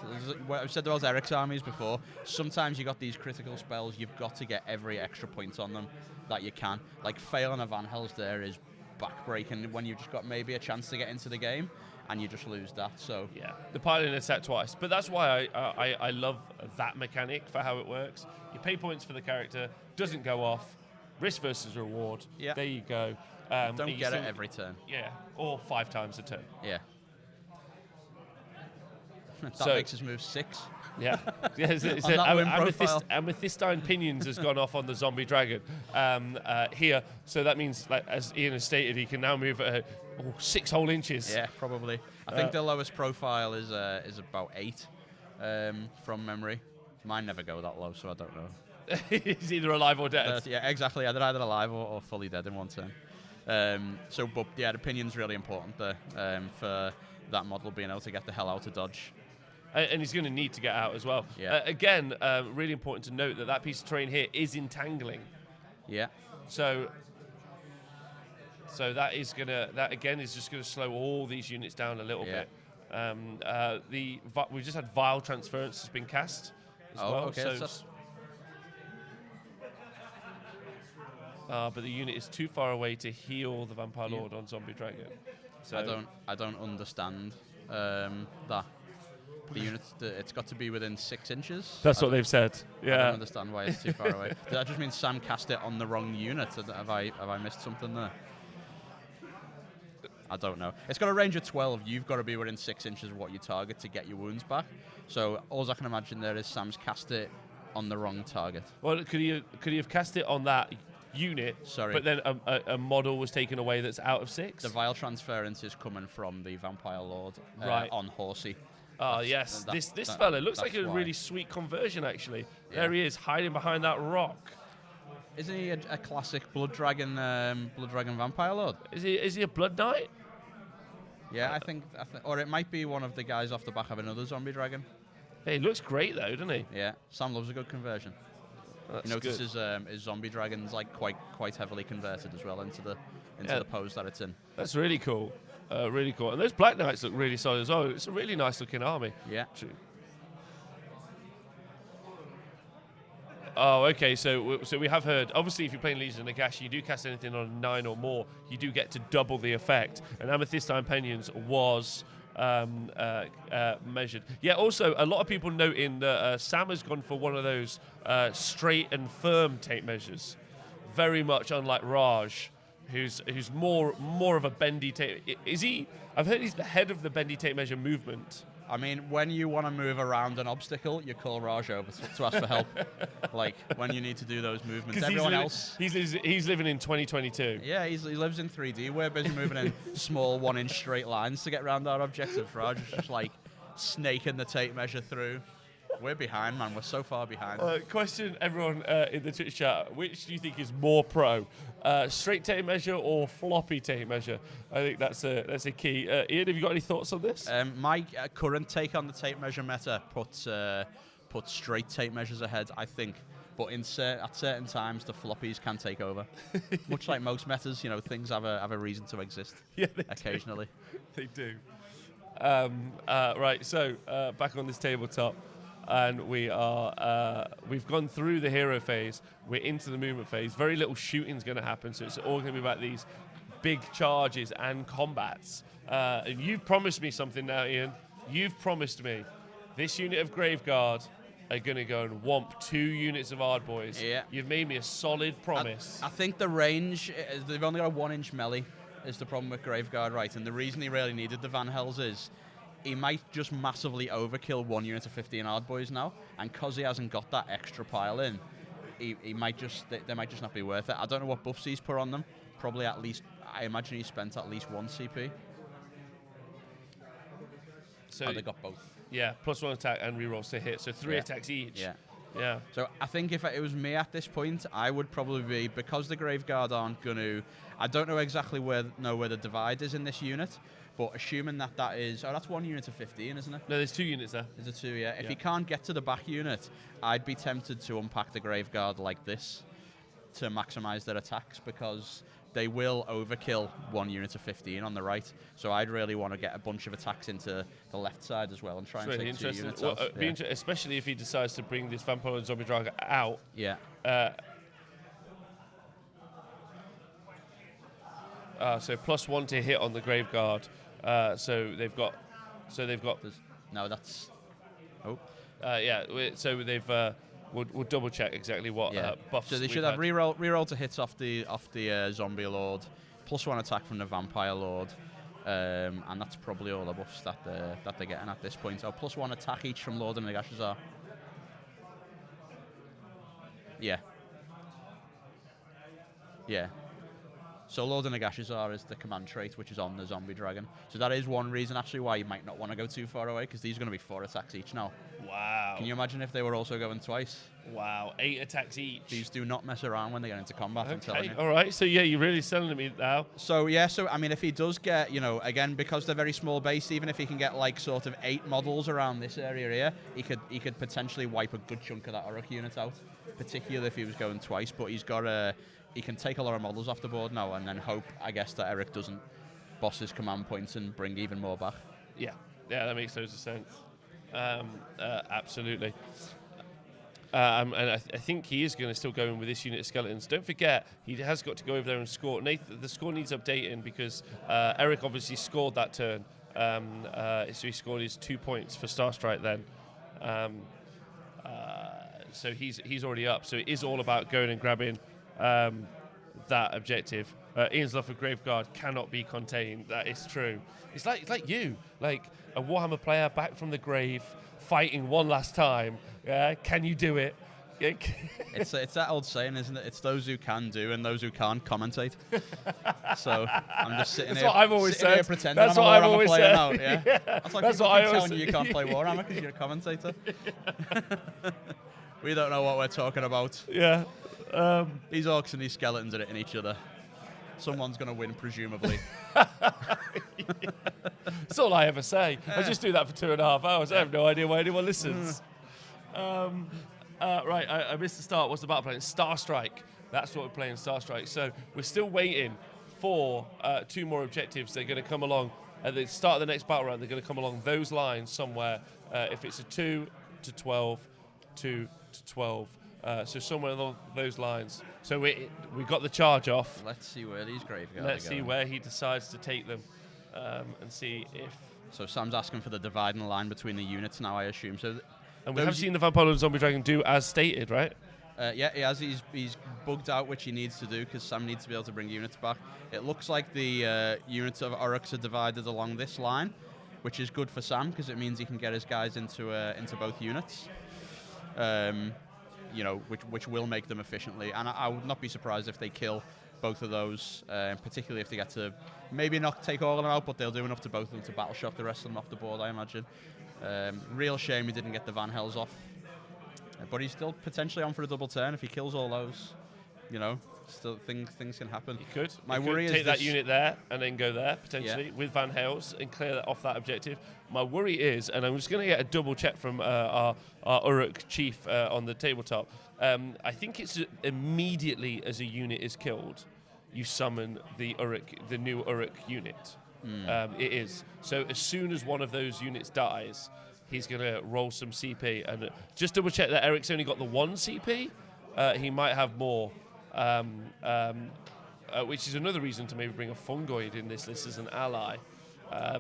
I've said there was Eric's armies before. Sometimes you got these critical spells. You've got to get every extra point on them that you can. Like failing a Van Hels there is backbreaking when you've just got maybe a chance to get into the game and you just lose that. So yeah, the piling attack twice. But that's why I love that mechanic for how it works. You pay points for the character, doesn't go off. Risk versus reward. Yeah. There you go. Don't get it every turn. Yeah, or 5 times a turn. Yeah. That makes us move 6. Yeah. Amethystine Pinions has gone off on the zombie dragon here. So that means, like, as Ian has stated, he can now move at 6 whole inches. Yeah, probably. I think the lowest profile is about 8 from memory. Mine never go that low, so I don't know. He's either alive or dead. Yeah, exactly. They're either alive or fully dead in one turn. But yeah, the pinion's really important there for that model being able to get the hell out of dodge. And he's going to need to get out as well. Yeah. Again, really important to note that piece of terrain here is entangling. Yeah. So that is again is just going to slow all these units down a little bit. We've just had Vile Transference has been cast as well. Okay. But the unit is too far away to heal the Vampire Lord on Zombie Dragon. So I don't understand that. The unit, it's got to be within 6 inches. That's what they've said. Yeah. I don't understand why it's too far away. Does that just mean Sam cast it on the wrong unit? Have I missed something there? I don't know. It's got a range of 12. You've got to be within 6 inches of what you target to get your wounds back. So all I can imagine there is Sam's cast it on the wrong target. Well, could he have cast it on that unit? Sorry. But then a model was taken away that's out of 6? The Vile Transference is coming from the Vampire Lord right. on Horsey. Oh, yes. This fella looks like a really sweet conversion, actually. Yeah. There he is, hiding behind that rock. Isn't he a classic Blood Dragon Vampire Lord? Is he a Blood Knight? Yeah, I think, or it might be one of the guys off the back of another zombie dragon. Hey, he looks great, though, doesn't he? Yeah, Sam loves a good conversion. That's you notice his zombie dragon's like quite heavily converted as well into the pose that it's in. That's really cool. Really cool. And those Black Knights look really solid as well. It's a really nice looking army. Yeah. Oh, okay. So we have heard, obviously, if you're playing Legion of Nagash, you do cast anything on 9 or more, you do get to double the effect. And Amethystine Pinions was measured. Yeah, also, a lot of people noting that Sam has gone for one of those straight and firm tape measures. Very much unlike Raj, who's more of a bendy tape. Is he? I've heard he's the head of the bendy tape measure movement. I mean, when you want to move around an obstacle, you call Raj over to ask for help. Like, when you need to do those movements. Everyone else... He's living in 2022. Yeah, he lives in 3D. We're busy moving in small 1-inch straight lines to get around our objective. Raj is just, like, snaking the tape measure through. We're behind, man. We're so far behind. Question, everyone in the Twitch chat. Which do you think is more pro? Straight tape measure or floppy tape measure? I think that's a key. Ian, have you got any thoughts on this? My current take on the tape measure meta puts straight tape measures ahead, I think. But at certain times, the floppies can take over. Much like most metas, things have a reason to exist. Yeah, occasionally. They do. Right, so back on this tabletop. And we've gone through the hero phase. We're into the movement phase. Very little shooting's going to happen, so it's all going to be about these big charges and combats. And you've promised me something now, Ian. You've promised me this unit of Graveguard are going to go and whomp 2 units of Ardboys. Yeah. You've made me a solid promise. I think the range, they've only got a 1-inch melee, is the problem with Graveguard, right? And the reason he really needed the Van Hels is he might just massively overkill 1 unit of 15 Ardboys now, and because he hasn't got that extra pile in, they might just not be worth it. I don't know what buffs he's put on them. Probably at least, I imagine he spent at least 1 CP. So they got both. Yeah, +1 attack and rerolls to hit. So 3 Yeah. attacks each. Yeah. Yeah. So I think if it was me at this point, I would probably be, because the Graveguard aren't going to, I don't know exactly where the divide is in this unit, but assuming that is, that's 1 unit of 15, isn't it? No, there's 2 units there. Is it 2? Yeah. If Yeah. he can't get to the back unit, I'd be tempted to unpack the Graveguard like this to maximize their attacks, because they will overkill 1 unit of 15 on the right. So I'd really want to get a bunch of attacks into the left side as well and try and take 2 units Well, off. especially if he decides to bring this Vampire and Zombie Dragon out. Yeah. So +1 to hit on the Graveguard. So they've got. No, that's. Oh. So they've. We'll double check exactly what buffs. So they should have reroll to hits off the Zombie Lord, +1 attack from the Vampire Lord, and that's probably all the buffs that they're getting at this point. So +1 attack each from Lord and Nagash. Yeah. Yeah. So Lord of Nagashazar is the command trait, which is on the Zombie Dragon. So that is one reason, actually, why you might not want to go too far away, because these are going to be 4 attacks each now. Wow. Can you imagine if they were also going twice? Wow, 8 attacks each. These do not mess around when they get into combat, I'm telling you. All right. So, yeah, you're really selling me now. So, I mean, if he does get, again, because they're very small base, even if he can get, like, sort of 8 models around this area here, he could potentially wipe a good chunk of that Orruk unit out, particularly if he was going twice. But he's got he can take a lot of models off the board now and then hope, I guess, that Eric doesn't boss his command points and bring even more back. Yeah, that makes loads of sense. Absolutely. And I think he is going to still go in with this unit of skeletons. Don't forget, he has got to go over there and score. The score needs updating because Eric obviously scored that turn. So he scored his 2 points for Starstrike then. So he's already up. So it is all about going and grabbing that objective. Ian's love for Graveguard cannot be contained. That is true. It's like you, like a Warhammer player back from the grave, fighting one last time. Can you do it? It's that old saying, isn't it? It's those who can do and those who can't commentate. So I'm just sitting That's here. what I've always said. Here pretending That's I'm what a I've Warhammer always player said. now. Yeah. That's like That's people what I keep always telling you can't play Warhammer because you're a commentator. We don't know what we're talking about. Yeah. These orcs and these skeletons are hitting each other. Someone's going to win, presumably. That's all I ever say. I just do that for 2.5 hours. I have no idea why anyone listens. Right, I missed the start. What's the battle plan? Starstrike. That's what we're playing, Starstrike. So we're still waiting for 2 more objectives. They're going to come along at the start of the next battle round. They're going to come along those lines somewhere. If it's a 2 to 12, 2 to 12. So somewhere along those lines. So we got the charge off. Let's see where these Graveguards are going. Let's see where he decides to take them, and see if. So Sam's asking for the dividing line between the units now, I assume. And we have seen the Vampire and Zombie Dragon do as stated, right? Yeah, he has. He's bugged out, which he needs to do because Sam needs to be able to bring units back. It looks like the units of Orruks are divided along this line, which is good for Sam because it means he can get his guys into both units. Which will make them efficiently. And I would not be surprised if they kill both of those, particularly if they get to maybe not take all of them out, but they'll do enough to both of them to battle shock the rest of them off the board, I imagine. Real shame he didn't get the Van Hells off. But he's still potentially on for a double turn if he kills all those. Still things can happen. He could. My worry is take that unit there and then go there potentially with Van Hales and clear that off that objective. My worry is, and I'm just going to get a double check from our Orruk chief on the tabletop. I think it's immediately as a unit is killed, you summon the new Orruk unit. It is. So as soon as one of those units dies, he's going to roll some CP. And just double check that Eric's only got the 1 CP. He might have more. Which is another reason to maybe bring a Fungoid in this list as an ally,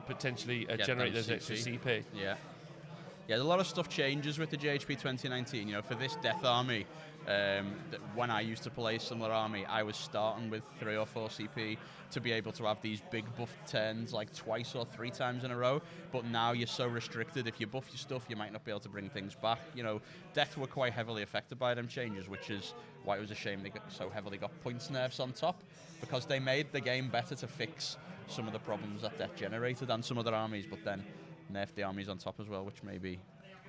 potentially generate those extra CP. Yeah, a lot of stuff changes with the JHP 2019. For this Death Army, when I used to play similar army, I was starting with 3 or 4 CP to be able to have these big buff turns like twice or 3 times in a row. But now you're so restricted. If you buff your stuff, you might not be able to bring things back. Death were quite heavily affected by them changes, which is why it was a shame they so heavily got points nerfs on top, because they made the game better to fix some of the problems that Death generated and some other armies. But then nerfed the armies on top as well, which maybe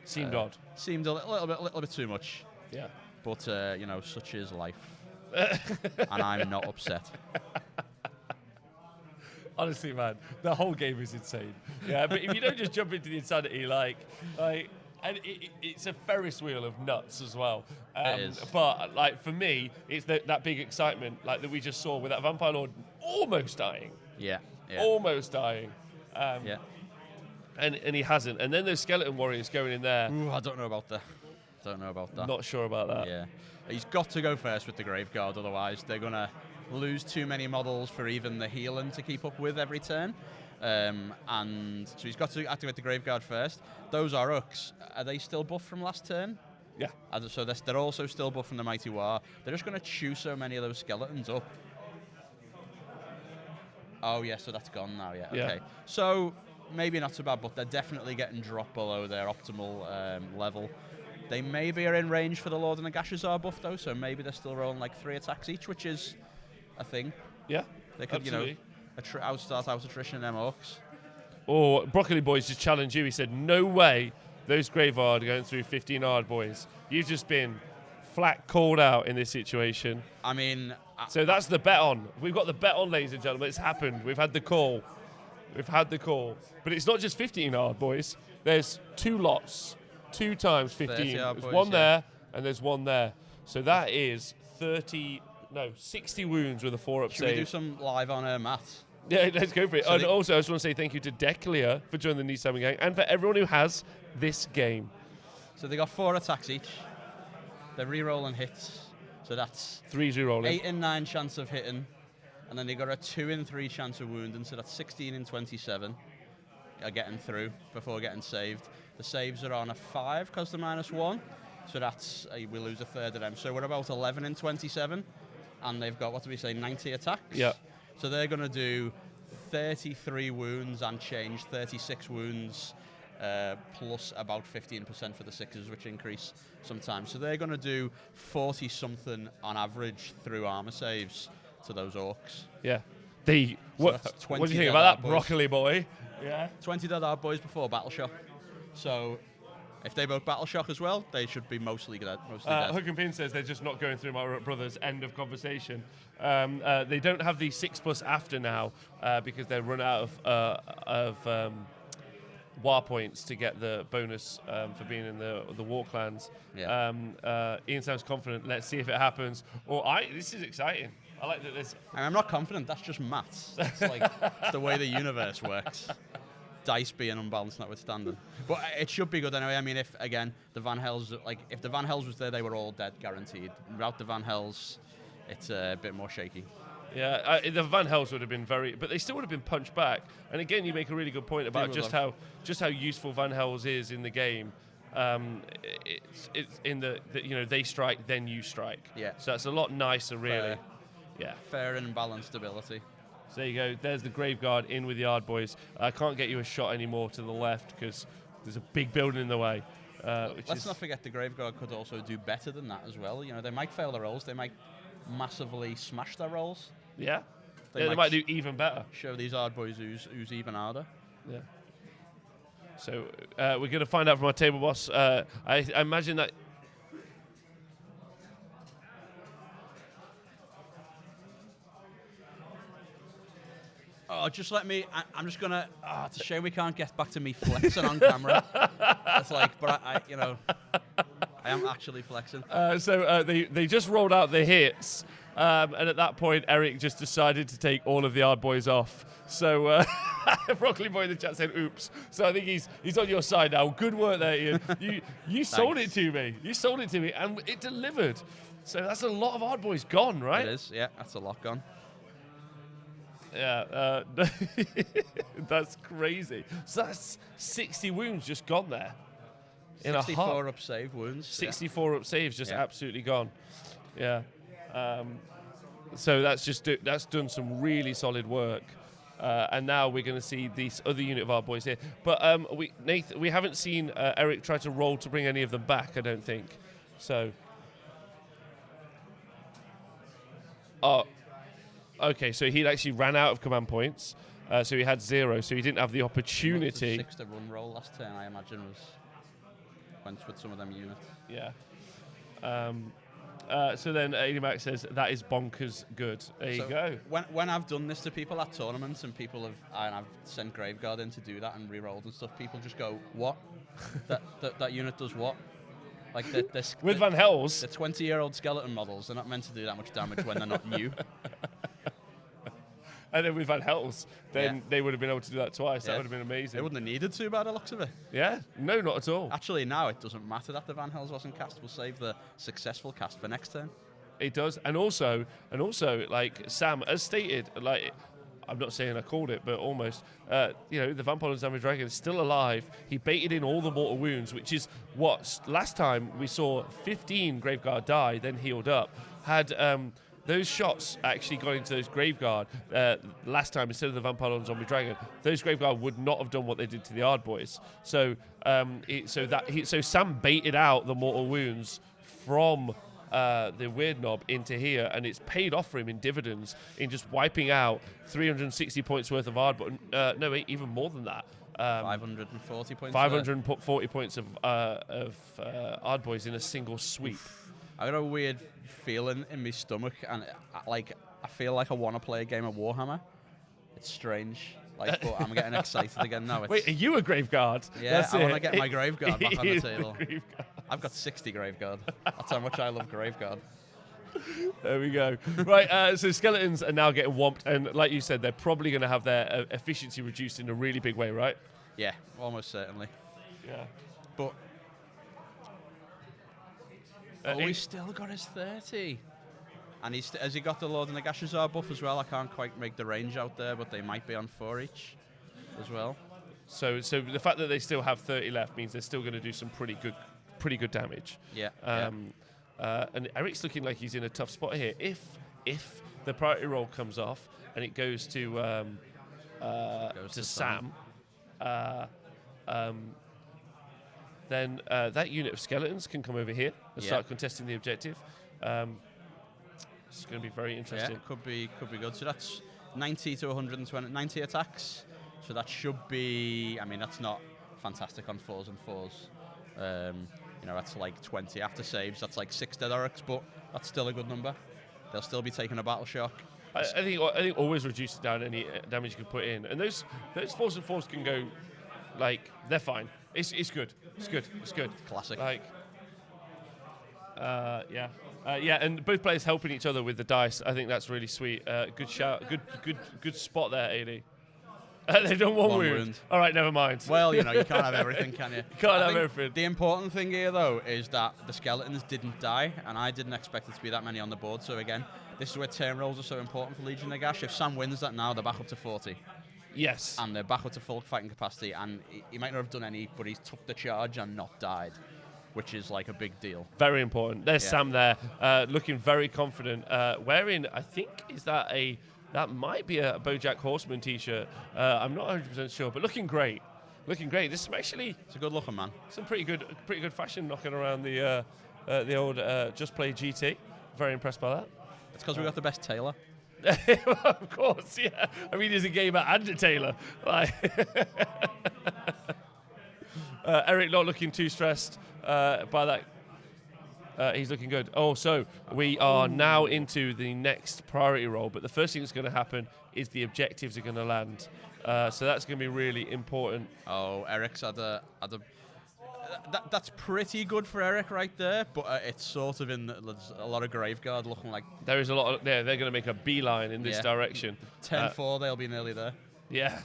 Seemed odd. seemed a little bit too much. Yeah. But such is life, and I'm not upset. Honestly, man, the whole game is insane. Yeah, but if you don't just jump into the insanity, and it's a Ferris wheel of nuts as well. It is. But for me, it's that big excitement that we just saw with that Vampire Lord almost dying. Yeah. Almost dying. Yeah. And he hasn't. And then those skeleton warriors going in there. Ooh, I don't know about that. Not sure about that. Yeah. He's got to go first with the Graveguard, otherwise they're going to lose too many models for even the healing to keep up with every turn. And so he's got to activate the Graveguard first. Those Orruks, are they still buffed from last turn? Yeah. So they're also still buffed from the Mighty War. They're just going to chew so many of those skeletons up. Oh, yeah, so that's gone now, yeah. Okay. So maybe not so bad, but they're definitely getting dropped below their optimal level. They maybe are in range for the Lord of Nagash's buff, though, so maybe they're still rolling 3 attacks each, which is a thing. Yeah, they could, absolutely. Outstart out attrition in them Orcs. Or Broccoli Boys just challenged you. He said, no way those Graveyard are going through 15 hard, boys. You've just been flat called out in this situation. I mean... So that's the bet on. We've got the bet on, ladies and gentlemen. It's happened. We've had the call. But it's not just 15 hard, boys. There's 2 lots. 2 times 15. There's one there, and there's one there. So that is 60 wounds with a 4-up save. Should we do some live on maths? Yeah, let's go for it. So and also, I just want to say thank you to Declia for joining the Nissan gang, and for everyone who has this game. So they got 4 attacks each. They're re-rolling hits. So that's 3's re-rolling. 8 in 9 chance of hitting. And then they got a 2 in 3 chance of wounding. So that's 16 in 27 are getting through before getting saved. The saves are on a 5 because they're -1. So that's, we lose a third of them. So we're about 11 in 27. And they've got, 90 attacks? Yeah. So they're going to do 33 wounds and change, 36 wounds, plus about 15% for the 6s, which increase sometimes. So they're going to do 40-something on average through armor saves to those Orcs. Yeah. What do you think about that, Broccoli Boy? Yeah. 20 dead hard boys before Battle Shock. So if they both Battle Shock as well, they should be mostly dead. Hook and Pin says they're just not going through my brothers. End of conversation. They don't have the 6+ after now because they're run out of war points to get the bonus for being in the Warclans. Yeah. Ian sounds confident. Let's see if it happens. This is exciting. I like that. I'm not confident. That's just maths. It's it's the way the universe works. Dice being unbalanced notwithstanding. But it should be good anyway. I mean, if, again, the Van Hells, if the Van Hells was there, they were all dead, guaranteed. Without the Van Hells, it's a bit more shaky. Yeah, the Van Hells would have been but they still would have been punched back. And again, you make a really good point about just how useful Van Hells is in the game. It's in they strike, then you strike. Yeah. So that's a lot nicer, really. Fair. Yeah. Fair and balanced ability. So there you go. There's the Graveguard in with the Yard Boys. I can't get you a shot anymore to the left because there's a big building in the way. Let's not forget the Graveguard could also do better than that as well. They might fail their rolls. They might massively smash their rolls. Yeah. They might do even better. Show these Hard Boys who's even harder. Yeah. So we're going to find out from our table boss. I imagine that... Oh, just let me... I'm just going to... it's a shame we can't get back to me flexing on camera. It's but I am actually flexing. So they just rolled out the hits, and at that point, Eric just decided to take all of the Hard Boys off. So Broccoli Boy in the chat said, oops. So I think he's on your side now. Good work there, Ian. You sold it to me. You sold it to me, and it delivered. So that's a lot of Hard Boys gone, right? It is, yeah. That's a lot gone. Yeah, that's crazy. So that's 60 wounds just gone there. 64 up save wounds. 64 up saves just absolutely gone. Yeah. So that's done some really solid work. And now we're going to see this other unit of our boys here. But we haven't seen Eric try to roll to bring any of them back, I don't think. So. Okay, so he actually ran out of command points. So he had 0, so he didn't have the opportunity. 6 to run roll last turn, I imagine, went with some of them units. Yeah. So then ADMac says, that is bonkers good. There you go. When I've done this to people at tournaments and I've sent Graveguard in to do that and re-rolled and stuff, people just go, what? that unit does what? Like with Van Hel's. The 20-year-old skeleton models, they're not meant to do that much damage when they're not new. And then with Van Hel's, then they would have been able to do that twice. Yeah. That would have been amazing. They wouldn't have needed to by the looks of it. Yeah, no, not at all. Actually, now it doesn't matter that the Van Hel's wasn't cast. We'll save the successful cast for next turn. It does, and also, like Sam has stated, like I'm not saying I called it, but almost. The Vampire Zombie Dragon is still alive. He baited in all the mortal wounds, which is what last time we saw 15 Graveguard die, then healed up. Had those shots actually gone into those Graveguard last time instead of the Vampire Zombie Dragon, those Graveguard would not have done what they did to the Ard Boys. So so Sam baited out the mortal wounds from the Weird Knob into here, and it's paid off for him in dividends in just wiping out 360 points worth of Ard, but no, even more than that. 540 points. 540 points of Ard Boys in a single sweep. I got a weird feeling in my stomach, and I feel like I want to play a game of Warhammer. It's strange, but I'm getting excited again now. Wait, are you a Graveguard? Yeah, I want to get my Graveguard back on the table. Graveguard. I've got 60 Graveguard. That's how much I love Graveguard. There we go. Right, so skeletons are now getting whomped, and like you said, they're probably going to have their efficiency reduced in a really big way, right? Yeah, almost certainly. Yeah. But he's still got his 30. And has he got the Lord of Nagash buff as well? I can't quite make the range out there, but they might be on 4 each as well. So the fact that they still have 30 left means they're still going to do some pretty good damage. Yeah. And Eric's looking like he's in a tough spot here. If the priority roll comes off and it goes to Sam, then that unit of skeletons can come over here and start contesting the objective. It's going to be very interesting. Yeah, could be good. So that's 90 to 120, 90 attacks. So that should be. I mean, that's not fantastic on 4s and 4s. That's like 20 after saves. That's like 6 dead Orruks, but that's still a good number. They'll still be taking a battle shock. I think always reduce down any damage you can put in, and those 4s and 4s can go, like, they're fine. It's good. It's good. Classic. Like, and both players helping each other with the dice. I think that's really sweet. Good shout. Good spot there, AD. They've done one wound. All right, never mind. Well, you can't have everything, can you? You can't have everything. The important thing here, though, is that the skeletons didn't die, and I didn't expect it to be that many on the board. So again, this is where turn rolls are so important for Legion Nagash. If Sam wins that now, they're back up to 40. Yes. And they're back up to full fighting capacity, and he might not have done any, but he's took the charge and not died, which is like a big deal. Very important. There's Sam there, looking very confident, wearing, I think, that might be a BoJack Horseman t-shirt. I'm not 100% sure, but looking great. This is actually... It's a good looking man. Some pretty good fashion knocking around the old JustPlay GT. Very impressed by that. It's because we got the best tailor. Of course, yeah. I mean, he's a gamer and a tailor. Like Eric not looking too stressed by that. He's looking good. Oh, so we are now into the next priority roll, but the first thing that's going to happen is the objectives are going to land. So that's going to be really important. Oh, Eric's had a that's pretty good for Eric right there, but it's sort of there's a lot of Graveguard looking like... There is a lot of... Yeah, they're going to make a beeline in this direction. 10-4, they'll be nearly there. Yeah.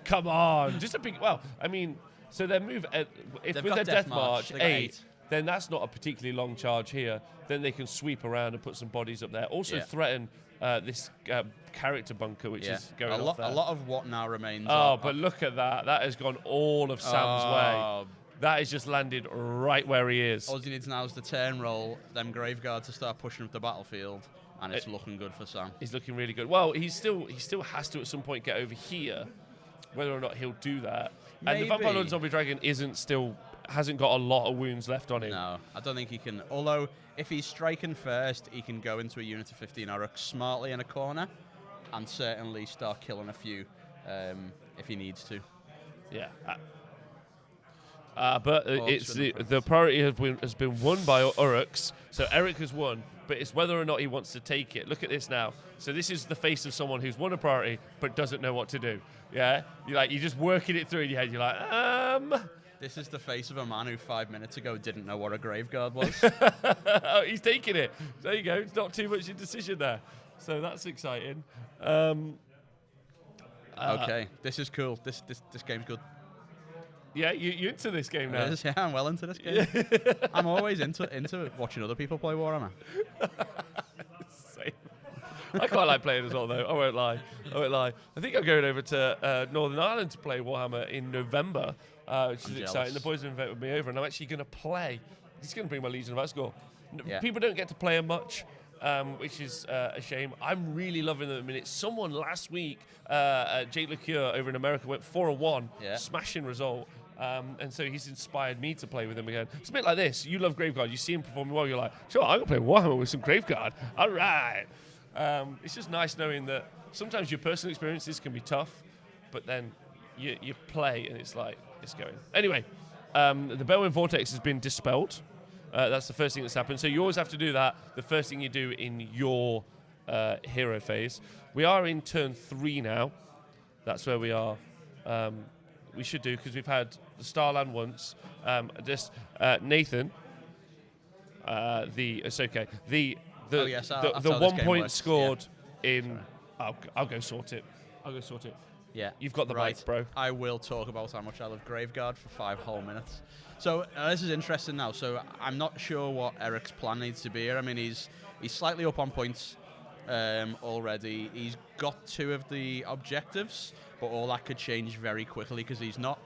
Come on. Just a big... Well, I mean, so their move... if with their Death March 8, then that's not a particularly long charge here. Then they can sweep around and put some bodies up there. Also threaten this character bunker, which is going off there. A lot of what now remains. But look at that. That has gone all of Sam's way. That has just landed right where he is. All he needs now is the turn roll, them Graveguard to start pushing up the battlefield, and it's looking good for Sam. He's looking really good. Well, he still has to at some point get over here. Whether or not he'll do that. Maybe. And the Vampire Lord Zombie Dragon hasn't got a lot of wounds left on him. No, I don't think he can. Although, if he's striking first, he can go into a unit of 15 Orruks smartly in a corner, and certainly start killing a few if he needs to. Yeah. But it's with the priority has been won by Orruks. So Eric has won, but it's whether or not he wants to take it. Look at this now. So this is the face of someone who's won a priority but doesn't know what to do. Yeah, you're just working it through in your head. You're like, This is the face of a man who 5 minutes ago didn't know what a graveguard was. Oh, he's taking it. There you go. It's not too much indecision there. So that's exciting. Okay, this is cool. This game's good. Yeah, you into this game now? Yeah, I'm well into this game. I'm always into watching other people play Warhammer. Same. I quite like playing as well, though. I won't lie. I think I'm going over to Northern Ireland to play Warhammer in November, which is exciting. The boys have invited me over, and I'm actually going to play. He's going to bring my Legion of Asgore. Yeah. People don't get to play them much, which is a shame. I'm really loving them at the minute. Someone last week, Jake LeCure over in America, went 4-1, smashing result. And so he's inspired me to play with him again. It's a bit like this. You love Graveguard. You see him performing well. You're like, sure, I'm going to play Warhammer with some Graveguard. All right. It's just nice knowing that sometimes your personal experiences can be tough, but then you play and it's like, it's going. Anyway, the Bellwind Vortex has been dispelled. That's the first thing that's happened. So you always have to do that, the first thing you do in your hero phase. We are in turn 3 now. That's where we are. We should do, because we've had the Starland once. Nathan, it's okay. The 1 point scored in. I'll go sort it. Yeah, you've got the mic, bro. I will talk about how much I love Graveguard for 5 whole minutes. So this is interesting now. So I'm not sure what Eric's plan needs to be here. I mean, he's slightly up on points already. He's got 2 of the objectives, but all that could change very quickly because he's not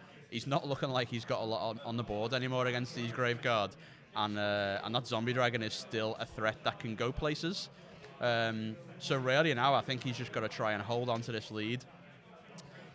looking like he's got a lot on the board anymore against these Graveguard, and that Zombie Dragon is still a threat that can go places. So really now I think he's just got to try and hold on to this lead.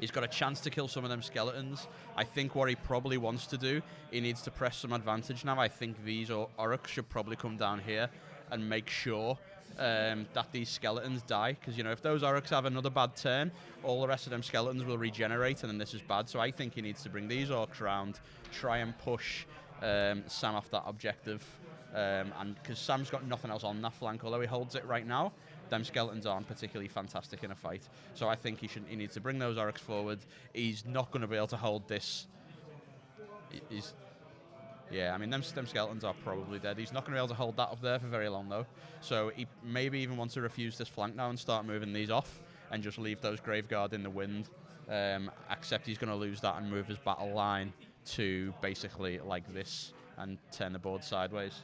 He's got a chance to kill some of them skeletons. I think what he probably wants to do, he needs to press some advantage now. I think these Orruks should probably come down here and make sure that these skeletons die. Because, if those Orruks have another bad turn, all the rest of them skeletons will regenerate, and then this is bad. So I think he needs to bring these Orcs around, try and push Sam off that objective. And because Sam's got nothing else on that flank, although he holds it right now, them skeletons aren't particularly fantastic in a fight. So I think he needs to bring those Orcs forward. He's not going to be able to hold this. Yeah, I mean, them skeletons are probably dead. He's not going to be able to hold that up there for very long, though. So he maybe even wants to refuse this flank now and start moving these off and just leave those Graveguard in the wind. Except he's going to lose that and move his battle line to basically like this and turn the board sideways.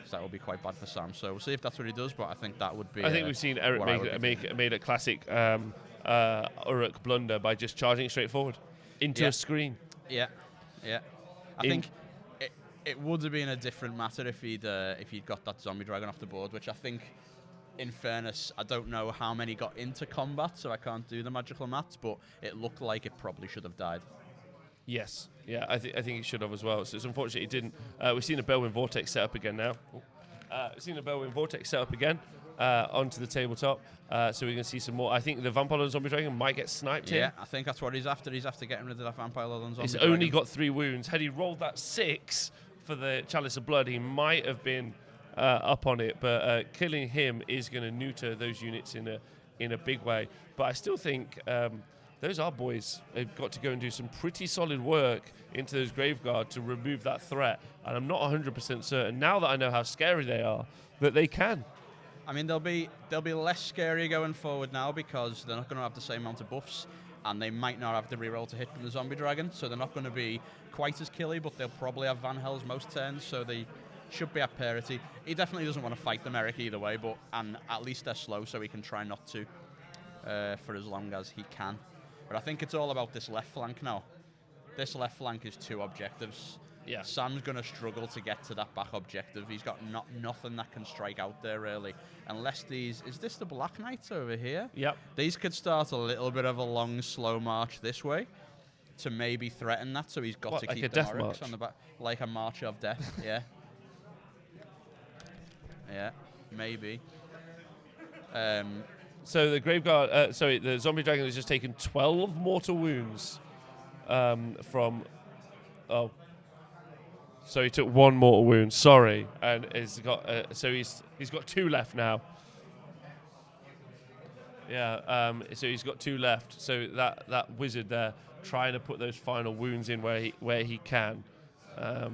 So that will be quite bad for Sam. So we'll see if that's what he does, but I think that would be... I think we've seen Eric made a classic Orruk blunder by just charging straight forward into a screen. Yeah. I think it would have been a different matter if he'd got that Zombie Dragon off the board, which I think, in fairness, I don't know how many got into combat, so I can't do the magical maths, but it looked like it probably should have died. Yes. Yeah, I think it should have as well. So it's unfortunate it didn't. We've seen a Bellwind Vortex set up again now. Onto the tabletop. So we're going to see some more. I think the Vampire Lord Zombie Dragon might get sniped here. Yeah, I think that's what he's after. He's after getting rid of that Vampire Lord Zombie Dragon. He's only got 3 wounds. Had he rolled that 6 for the Chalice of Blood, he might have been up on it. But killing him is going to neuter those units in a big way. But I still think... those are boys. They've got to go and do some pretty solid work into those Graveguard to remove that threat. And I'm not 100% certain, now that I know how scary they are, that they can. I mean, they'll be less scary going forward now because they're not going to have the same amount of buffs, and they might not have the reroll to hit from the Zombie Dragon, so they're not going to be quite as killy, but they'll probably have Van Hells most turns, so they should be at parity. He definitely doesn't want to fight them, Eric, either way, and at least they're slow, so he can try not to for as long as he can. But I think it's all about this left flank now. This left flank is 2 objectives. Yeah. Sam's going to struggle to get to that back objective. He's got nothing that can strike out there, really. Unless these... Is this the Black Knights over here? Yep. These could start a little bit of a long, slow march this way to maybe threaten that, so he's got to keep the Orruks on the back. Like a march of death, yeah. Yeah, maybe. So the Graveguard, the Zombie Dragon has just taken 12 mortal wounds from. Oh. So he took 1 mortal wound. Sorry, and he's got. He's got 2 left now. Yeah. So he's got 2 left. So that wizard there trying to put those final wounds in where he can. Oh,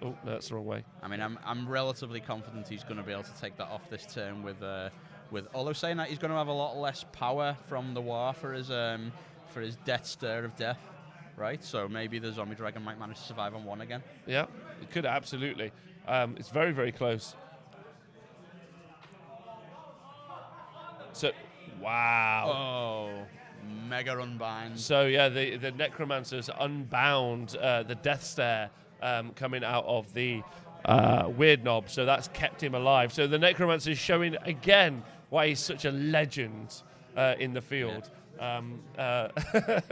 no, that's the wrong way. I mean, I'm relatively confident he's going to be able to take that off this turn with although saying that he's going to have a lot less power from the war for his Death Stare of Death, right? So maybe the Zombie Dragon might manage to survive on 1 again. Yeah, it could absolutely. It's very, very close. So, wow. Oh, mega unbind. So yeah, the Necromancers unbound the Death Stare coming out of the Weird Knob, so that's kept him alive. So the Necromancer is showing again why he's such a legend in the field. Yeah.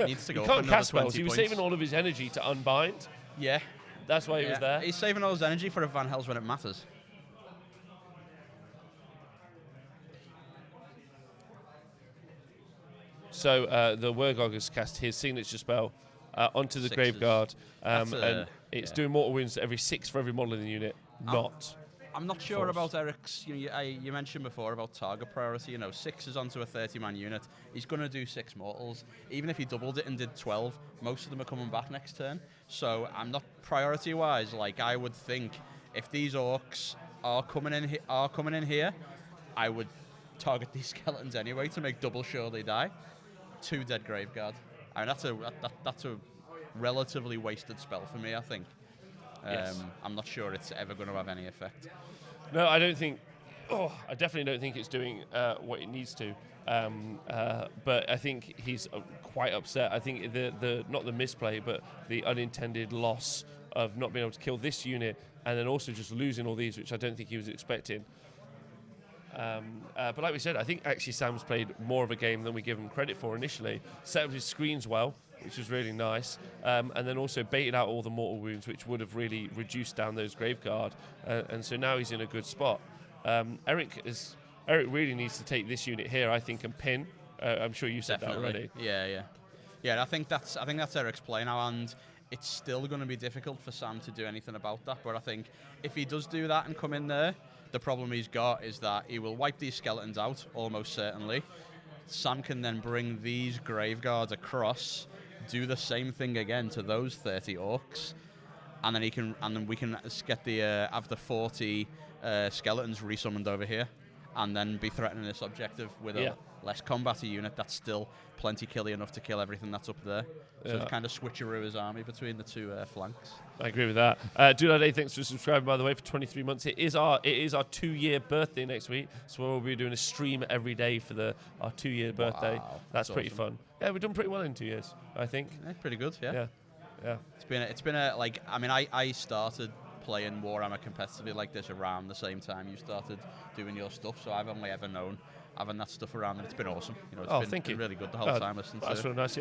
Needs to go. He can't cast spells. He was points. saving all of his energy to unbind. Yeah, that's why he was there. He's saving all his energy for a Van Hels when it matters. So the Wergog has cast his signature spell onto the Graveguard, and it's doing mortal wounds to every 6 for every model in the unit. I'm not sure about Eric's. You mentioned before about target priority. 6 is onto a 30-man unit. He's going to do 6 mortals. Even if he doubled it and did 12, most of them are coming back next turn. So I'm not priority-wise. Like I would think, if these orcs are coming in here, I would target these skeletons anyway to make double sure they die. 2 dead Graveguard. I mean, that's a relatively wasted spell for me, I think. Yes. I'm not sure it's ever going to have any effect. No, I don't think. I definitely don't think it's doing what it needs to. But I think he's quite upset. I think the not the misplay, but the unintended loss of not being able to kill this unit, and then also just losing all these, which I don't think he was expecting. But like we said, I think actually Sam's played more of a game than we give him credit for initially. Set up his screens well, which was really nice, and then also baited out all the mortal wounds, which would have really reduced down those Graveguard, and so now he's in a good spot. Eric really needs to take this unit here, I think, and pin. I'm sure you said Definitely. that already. Yeah. I think that's Eric's play now, and it's still going to be difficult for Sam to do anything about that. But I think if he does do that and come in there, the problem he's got is that he will wipe these skeletons out almost certainly. Sam can then bring these Graveguards across, do the same thing again to those 30 orcs, and then we can get have the 40 skeletons resummoned over here, and then be threatening this objective with a less combaty unit that's still plenty killy enough to kill everything that's up there. So to kind of switcheroo his army between the 2 flanks. I agree with that. Dude, thanks for subscribing, by the way, for 23 months. It is our 2-year birthday next week, so we'll be doing a stream every day for our 2-year birthday. Wow, that's pretty fun. Yeah, we've done pretty well in 2 years, I think. Yeah, pretty good. Yeah. It's been I started playing Warhammer competitively like this around the same time you started doing your stuff, so I've only ever known having that stuff around, and it's been awesome. It's been really good the whole time listening to it. That's really nice,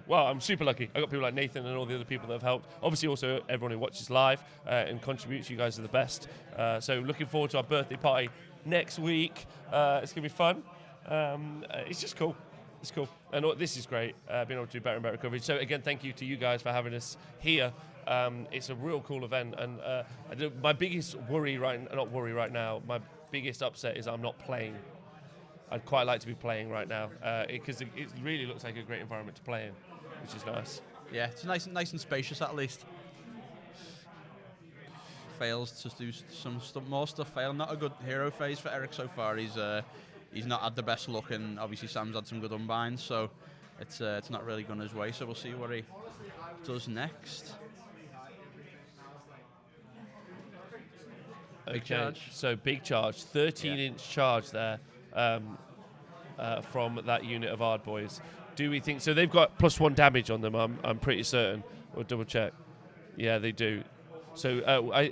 well, I'm super lucky. I got people like Nathan and all the other people that have helped. Obviously, also everyone who watches live and contributes. You guys are the best. So looking forward to our birthday party next week. It's gonna be fun. It's just cool. It's cool, and this is great. Being able to do better and better coverage. So again, thank you to you guys for having us here. It's a real cool event, and my biggest right now. My biggest upset is I'm not playing. I'd quite like to be playing right now because it really looks like a great environment to play in, which is nice. Yeah, it's nice and spacious at least. Fails to do some more stuff. Not a good hero phase for Eric so far. He's not had the best luck, and obviously Sam's had some good unbinds, so it's not really gone his way. So we'll see what he does next. Big charge. So big charge, 13-inch charge there. From that unit of Ard Boys. Do we think so? They've got +1 damage on them. I'm pretty certain. We'll double check. Yeah, they do. So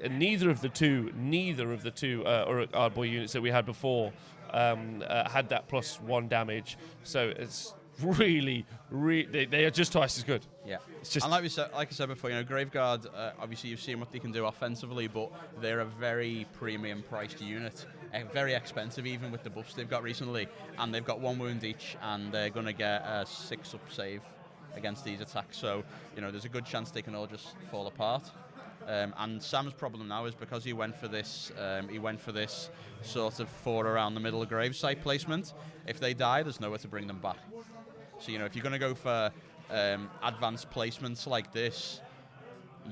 neither of the two Orruk Ard Boy units that we had before had that +1 damage. So it's really they are just twice as good. Yeah, it's just, and like I said before, Graveguard. Obviously, you've seen what they can do offensively, but they're a very premium priced unit very expensive even with the buffs they've got recently, and they've got 1 wound each, and they're going to get a 6-up save against these attacks. So there's a good chance they can all just fall apart. And Sam's problem now is because he went for this sort of 4 around the middle of gravesite placement. If they die, there's nowhere to bring them back. So if you're going to go for advanced placements like this,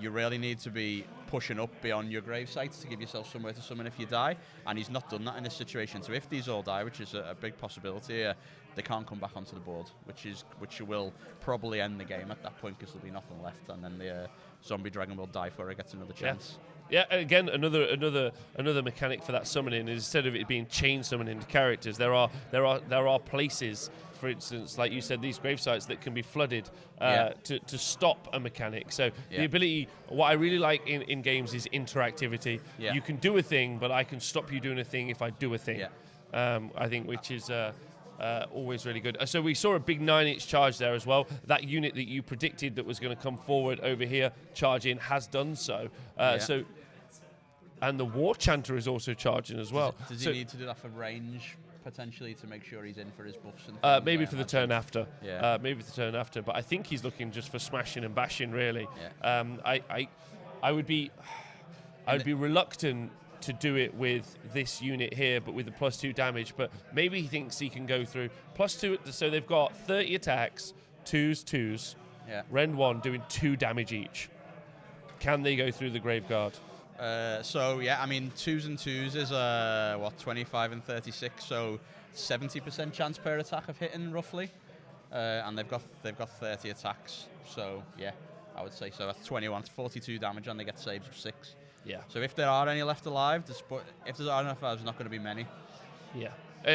you really need to be pushing up beyond your grave sites to give yourself somewhere to summon if you die, and he's not done that in this situation. So if these all die, which is a big possibility here, they can't come back onto the board, which will probably end the game at that point because there'll be nothing left, and then the zombie dragon will die before it gets another chance. Yeah, again, another mechanic for that summoning is instead of it being chain summoning to characters, there are places, for instance, like you said, these grave sites that can be flooded to stop a mechanic. So the ability, what I really like in games is interactivity. Yeah. You can do a thing, but I can stop you doing a thing if I do a thing. Yeah. I think, which is always really good. So we saw a big 9-inch charge there as well. That unit that you predicted that was going to come forward over here, charge in, has done so. And the War Chanter is also charging as well. Does he need to do that for range, potentially, to make sure he's in for his buffs and things? Maybe for the turn after. Yeah. Maybe for the turn after. But I think he's looking just for smashing and bashing, really. Yeah. I would be reluctant to do it with this unit here, but with the +2 damage. But maybe he thinks he can go through +2. So they've got 30 attacks, 2s. Yeah. Rend 1 doing 2 damage each. Can they go through the Graveguard? 2s and 2s is 25 and 36, so 70% chance per attack of hitting roughly, and they've got 30 attacks. So yeah, I would say so. That's 21, it's 42 damage, and they get saves of 6. Yeah. So if there are any left alive, if there are enough, there's not going to be many. Yeah.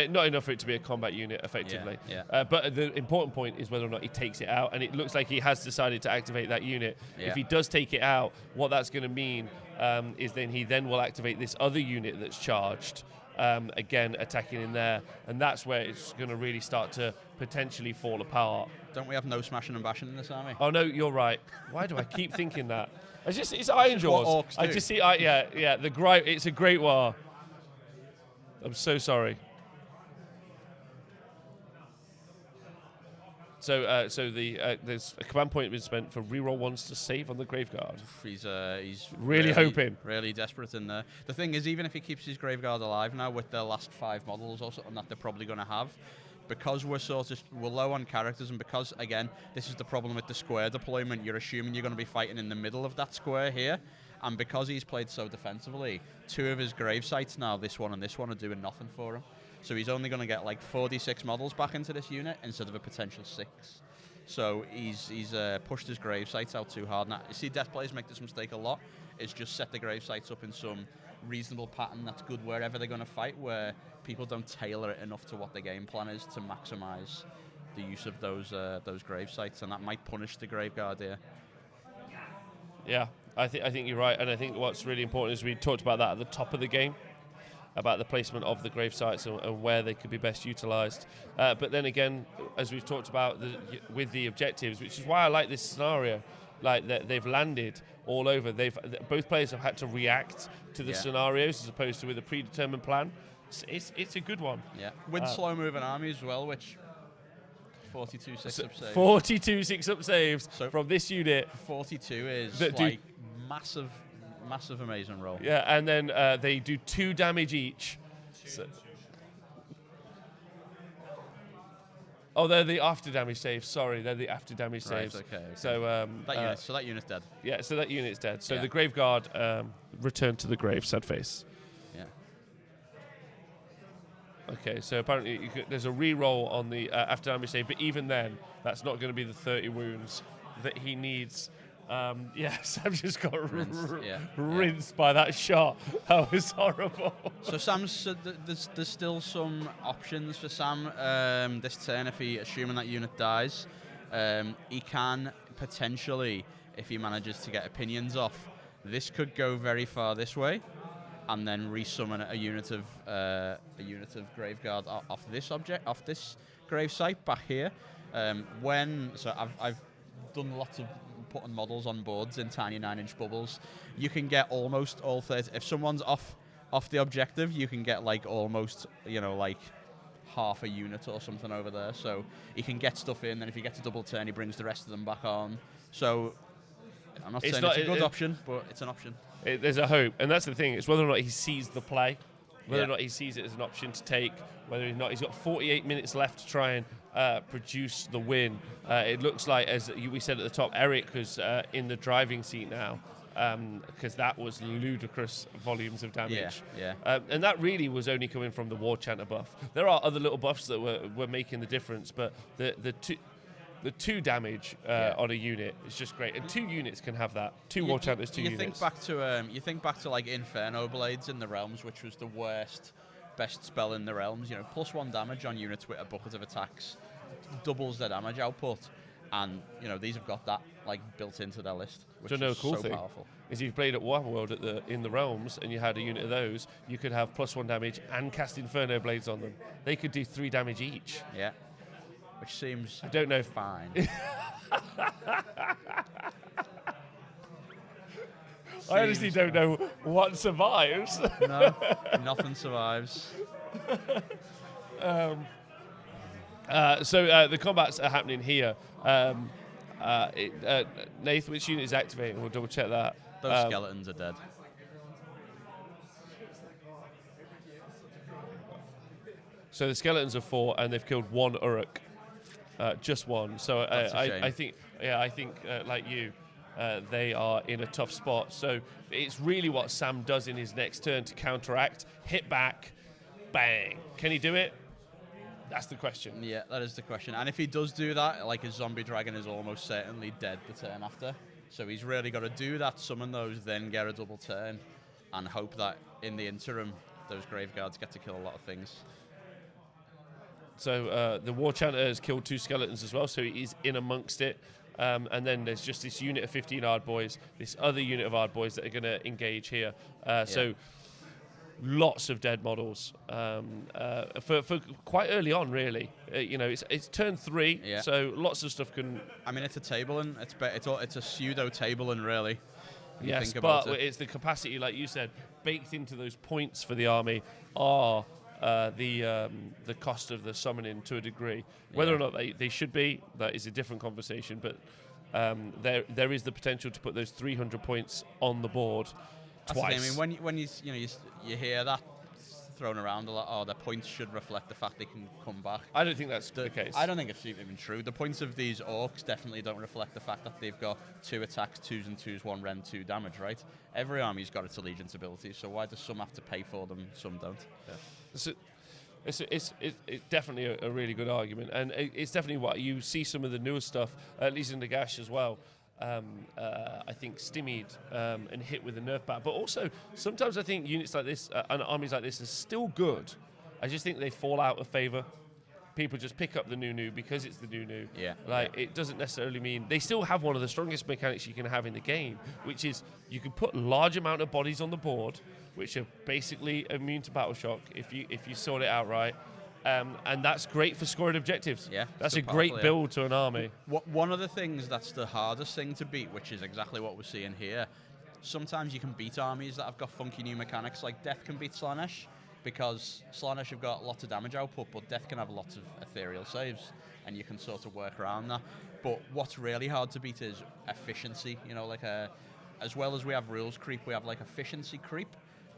Not enough for it to be a combat unit, effectively. Yeah. But the important point is whether or not he takes it out, and it looks like he has decided to activate that unit. Yeah. If he does take it out, what that's going to mean is then he will activate this other unit that's charged, again attacking in there, and that's where it's going to really start to potentially fall apart. Don't we have no smashing and bashing in this army? Oh no, you're right. Why do I keep thinking that? It's Ironjawz. I just see, it's a great war. I'm so sorry. So there's a command point been spent for reroll 1s to save on the Graveguard. He's really hoping. Really desperate in there. The thing is, even if he keeps his Graveguard alive now with the last 5 models or something that they're probably going to have, because we're low on characters, and because, again, this is the problem with the square deployment, you're assuming you're going to be fighting in the middle of that square here, and because he's played so defensively, 2 of his grave sites now, this one and this one, are doing nothing for him. So he's only going to get like 46 models back into this unit instead of a potential 6. So he's pushed his grave sites out too hard. Now, you see death players make this mistake a lot, is just set the grave sites up in some reasonable pattern that's good wherever they're going to fight, where people don't tailor it enough to what the game plan is to maximize the use of those grave sites, and that might punish the Graveguard here. Yeah, I think you're right, and I think what's really important is we talked about that at the top of the game, about the placement of the grave sites and where they could be best utilised. But then again, as we've talked about with the objectives, which is why I like this scenario, like they've landed all over. Both players have had to react to the scenarios as opposed to with a predetermined plan. It's a good one. Yeah, with slow moving armies as well, which 42 6-up saves. 42 6-up saves from this unit. 42 is massive amazing roll. Yeah, and then they do 2 damage each. They're the after damage saves. Sorry, they're the after damage saves. Okay. So that unit's dead. Yeah, so that unit's dead. So the Graveguard returned to the grave, sad face. Yeah. Okay, so apparently there's a re-roll on the after damage save, but even then, that's not going to be the 30 wounds that he needs. Sam just got rinsed by that shot. That was horrible. So there's still some options for Sam this turn. Assuming that unit dies, he can potentially, if he manages to get opinions off, this could go very far this way, and then resummon a unit of Graveguard off this grave site back here. I've done lots of putting models on boards in tiny 9-inch bubbles. You can get almost all 30. If someone's off off the objective, you can get like almost, like half a unit or something over there. So he can get stuff in, and if he gets a double turn, he brings the rest of them back on. So I'm not saying it's a good option, but it's an option. There's a hope, and that's the thing. It's whether or not he sees the play, whether or not he sees it as an option to take, whether or not he's got 48 minutes left to try and produce the win. It looks like, as we said at the top, Eric was in the driving seat now, because that was ludicrous volumes of damage. And that really was only coming from the War Chanter buff. There are other little buffs that were making the difference, but the 2 damage on a unit is just great, and 2 units can have that. 2 War Chanters, 2 units. You think back to like Inferno Blades in the Realms, which was the best spell in the Realms. +1 damage on units with a bucket of attacks, doubles their damage output, and these have got that like built into their list, which is cool so thing powerful. Is if you played at Warworld in the Realms and you had a unit of those, you could have +1 damage and cast Inferno Blades on them. They could do 3 damage each. Yeah. Which seems, I don't know, fine. I honestly don't know what survives. No, nothing survives. So the combats are happening here. Nath, which unit is activating? We'll double check that. Those skeletons are dead. So the skeletons are 4, and they've killed 1 Uruk. Just 1. So I think like you, they are in a tough spot. So it's really what Sam does in his next turn to counteract, hit back, bang. Can he do it? That's the question. Yeah, that is the question. And if he does do that, like a zombie dragon is almost certainly dead the turn after. So he's really got to do that, summon those, then get a double turn, and hope that in the interim, those graveguards get to kill a lot of things. So the War Chanter has killed 2 skeletons as well, so he's in amongst it. And then there's just this unit of 15 Ard Boys, this other unit of Ard Boys that are going to engage here. So lots of dead models for quite early on, really. It's turn 3, so lots of stuff can. I mean, it's a tabling. It's a pseudo tabling, really. Yes, but it's the capacity, like you said, baked into those points for the army are. The cost of the summoning to a degree. Whether or not they should be, that is a different conversation. But there is the potential to put those 300 points on the board twice. I mean, when you hear that thrown around a lot, oh, their points should reflect the fact they can come back. I don't think that's the case. I don't think it's even true. The points of these orcs definitely don't reflect the fact that they've got 2 attacks, 2s and 2s, 1 rend, 2 damage, right? Every army's got its allegiance abilities, so why does some have to pay for them, some don't? Yeah. It's definitely a really good argument, and it's definitely what you see some of the newer stuff, at least in Nagash as well. I think stymied and hit with a nerf bat, but also sometimes I think units like this and armies like this are still good. I just think they fall out of favour. People just pick up the new because it's the new. It doesn't necessarily mean they still have one of the strongest mechanics you can have in the game, which is you can put large amount of bodies on the board, which are basically immune to battle shock if you sort it out right. And that's great for scoring objectives. Yeah, that's a great build to an army. One of the things that's the hardest thing to beat, which is exactly what we're seeing here, sometimes you can beat armies that have got funky new mechanics, like Death can beat Slaanesh, because Slaanesh have got lots of damage output, but Death can have lots of ethereal saves, and you can sort of work around that. But what's really hard to beat is efficiency. As well as we have rules creep, we have like efficiency creep.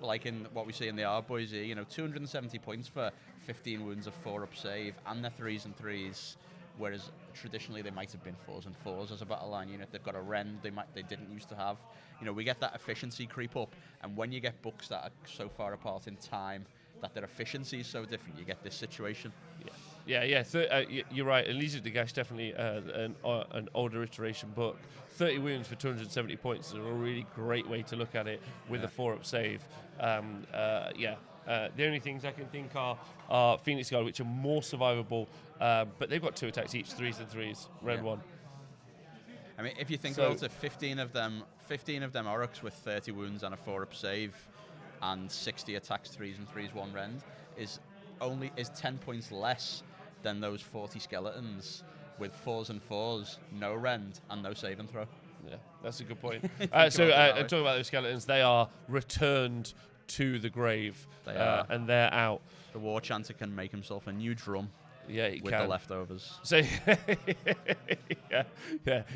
Like in what we see in the Ard Boys here, 270 points for 15 wounds of 4-up save, and they're 3s and 3s, whereas traditionally they might have been 4s and 4s as a battle line unit. They've got a rend they didn't used to have. We get that efficiency creep up, and when you get books that are so far apart in time that their efficiency is so different, you get this situation. Yeah. You're right. And Legion of Nagash definitely an older iteration book. 30 wounds for 270 points is a really great way to look at it with a 4-up save. The only things I can think are Phoenix Guard, which are more survivable, but they've got 2 attacks each, 3s and 3s, red 1. I mean, if you think about it, 15 of them Orruks with 30 wounds and a 4-up save, and 60 attacks, 3s and 3s, 1 rend, is 10 points less than those 40 skeletons with 4s and 4s, no rend, and no save and throw. Yeah, that's a good point. Talking about those skeletons, they are returned to the grave, They are. and they're out. The war chanter can make himself a new drum Yeah, he with can. the leftovers. So yeah,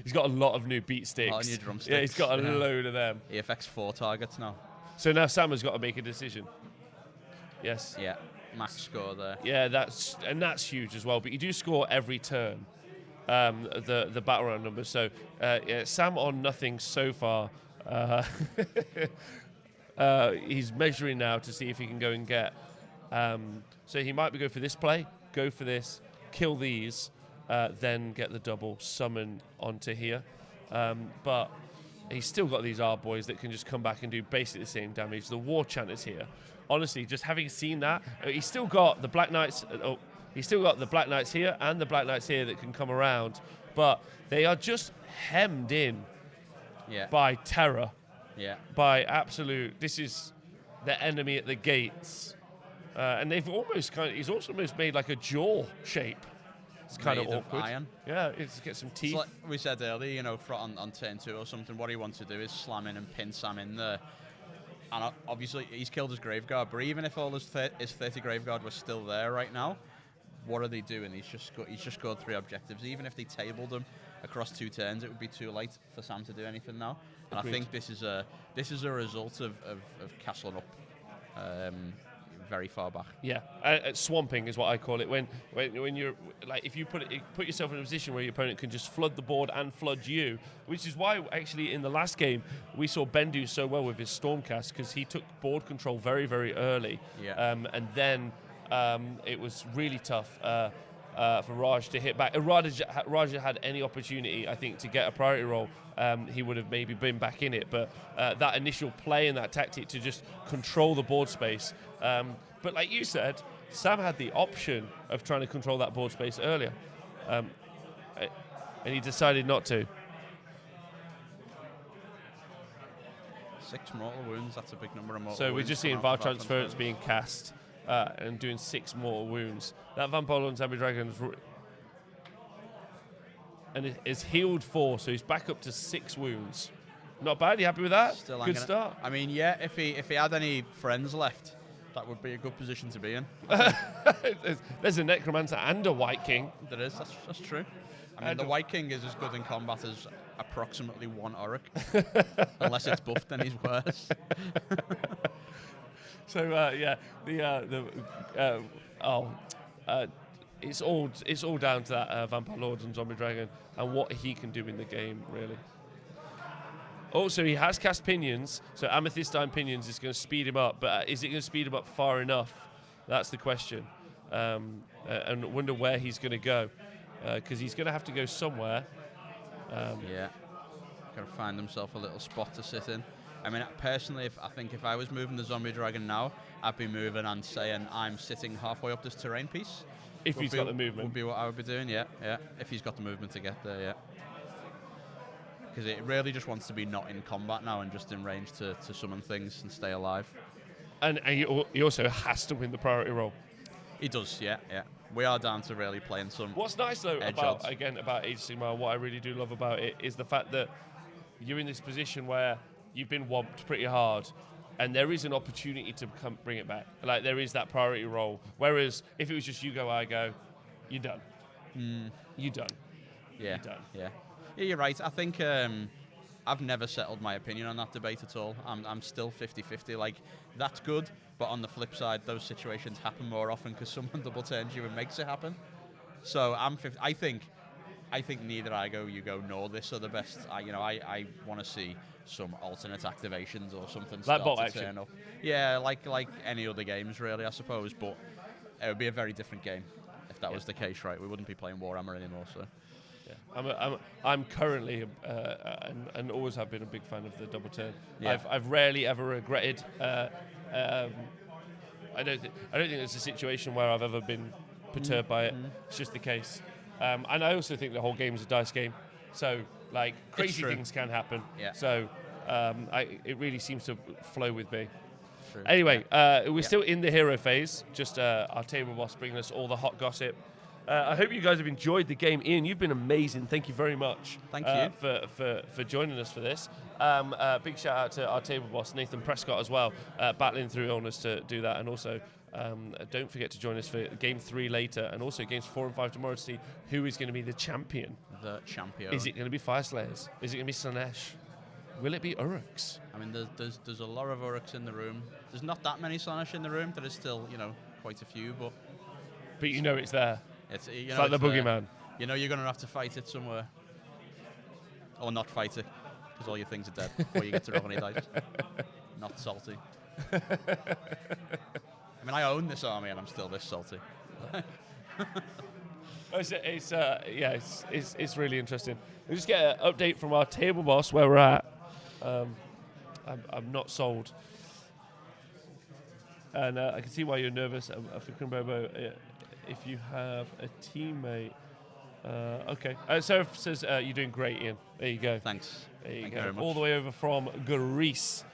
he's got a lot of new beat sticks. A lot of new drumsticks. Yeah, he's got a load of them. He affects 4 targets now. So now Sam has got to make a decision. Yes. Yeah, max score there. Yeah, that's huge as well. But you do score every turn. The battle round numbers. So yeah, Sam on nothing so far. He's measuring now to see if he can go and get. So he might be go for this play, go for this, kill these, then get the double summon onto here. But he's still got these R boys that can just come back and do basically the same damage. The war chanter's here. Honestly, just having seen that, he's still got the Black Knights. He's still got the Black Knights here and the Black Knights here that can come around, but they are just hemmed in by terror. Yeah. By absolute. This is the enemy at the gates, and they've almost he's also almost made like a jaw shape. It's kind of awkward. Iron. Yeah, it's get some teeth. It's like we said earlier, you know, on turn 2 or something, what he wants to do is slam in and pin Sam in there. And obviously, he's killed his Graveguard, but even if all his 30 Graveguard was still there right now, what are they doing? He's just scored 3 objectives. Even if they tabled them across 2 turns, it would be too late for Sam to do anything now. And Agreed. I think this is a result of castling up very far back. Yeah, swamping is what I call it. When you're like, if you put yourself in a position where your opponent can just flood the board and flood you, which is why actually in the last game we saw Ben do so well with his Stormcast, because he took board control very, very early. Yeah. And then it was really tough for Raj to hit back. If Raj had any opportunity, I think, to get a priority roll, he would have maybe been back in it. But that initial play and that tactic to just control the board space. But like you said, Sam had the option of trying to control that board space earlier. And he decided not to. 6 mortal wounds, that's a big number of mortal wounds. So we're just seeing Var Transference being cast and doing 6 mortal wounds. That Vampire and Zombie Dragon is healed 4, so he's back up to 6 wounds. Not bad. You happy with that? Still good start. I mean, yeah, if he had any friends left, that would be a good position to be in. There's a Necromancer and a White King. There is, that's true. I mean, the White King is as good in combat as approximately 1 Orruk. Unless it's buffed, then he's worse. So yeah, it's all down to that Vampire Lord and Zombie Dragon and what he can do in the game, really. Also, he has cast Pinions, so Amethystine Pinions is going to speed him up, but is it going to speed him up far enough? That's the question. And wonder where he's going to go, because he's going to have to go somewhere. Yeah, got to find himself a little spot to sit in. I mean, personally, I think if I was moving the Zombie Dragon now, I'd be moving and saying I'm sitting halfway up this terrain piece. If he's got the movement. Would be what I would be doing, yeah. If he's got the movement to get there, yeah. Because it really just wants to be not in combat now and just in range to summon things and stay alive. And he also has to win the priority roll. He does, yeah. We are down to really playing some. What's nice though about Age of Sigmar, what I really do love about it is the fact that you're in this position where you've been whomped pretty hard, and there is an opportunity to bring it back. Like, there is that priority roll. Whereas if it was just you go, I go, you're done. You're done. Yeah. You're done. Yeah, you're right. I think I've never settled my opinion on that debate at all. I'm still 50-50. Like, that's good, but on the flip side, those situations happen more often because someone double turns you and makes it happen. So I'm 50. I think neither I go, you go, nor this are the best. I want to see some alternate activations or something like start bot to action. turn up. Yeah, like any other games really, I suppose. But it would be a very different game if that was the case, right? We wouldn't be playing Warhammer anymore. So. Yeah. I'm currently and always have been a big fan of the double turn. Yeah. I've rarely ever regretted. I don't think there's a situation where I've ever been perturbed by it. It's just the case. And I also think the whole game is a dice game, so like crazy things can happen. Yeah. So it really seems to flow with me. True. Anyway, we're still in the hero phase. Just our table boss bringing us all the hot gossip. I hope you guys have enjoyed the game. Ian, you've been amazing. Thank you very much. Thank you for joining us for this. Big shout out to our table boss, Nathan Prescott, as well, battling through illness to do that. And also, don't forget to join us for Game 3 later, and also Games 4 and 5 tomorrow to see who is going to be the champion. The champion. Is it going to be Fire Slayers? Is it going to be Slaanesh? Will it be Orruks? I mean, there's a lot of Orruks in the room. There's not that many Slaanesh in the room. There is still, quite a few, but you know it's there. It's like the boogeyman. You know you're going to have to fight it somewhere. Or not fight it, because all your things are dead before you get to roll any dice. Not salty. I mean, I own this army and I'm still this salty. It's really interesting. We just get an update from our table boss where we're at. I'm not sold. And I can see why you're nervous. I'm thinking about if you have a teammate. Okay. Seraph says you're doing great, Ian. There you go. Thanks. There you Thank go. you very much. All the way over from Greece.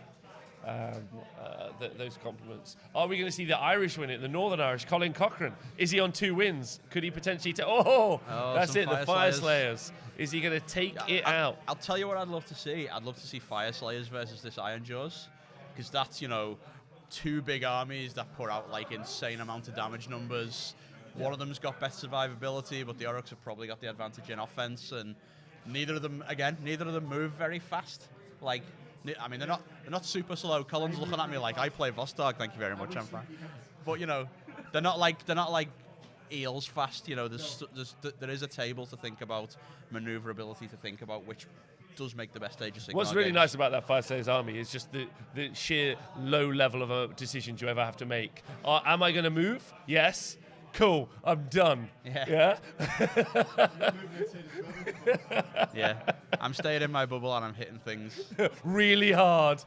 Those compliments. Are we going to see the Irish win it? The Northern Irish, Colin Cochrane. Is he on 2 wins? Could he potentially take... that's it, the Fire Slayers. Is he going to take it out? I'll tell you what I'd love to see. I'd love to see Fire Slayers versus this Ironjawz. Because that's, 2 big armies that put out, insane amount of damage numbers. One of them's got best survivability, but the Orruks have probably got the advantage in offense. And neither of them move very fast. I mean, they're not super slow. Colin's looking at me like I play Vostok. Thank you very much. I'm fine. But they're not like eels fast. There is a table to think about, maneuverability to think about, which does make the best Age of Sigmar. What's really nice about that Fire Slayers army is just the sheer low level of decisions you ever have to make. Am I going to move? Yes. Cool, I'm done. Yeah? Yeah. I'm staying in my bubble and I'm hitting things. really hard.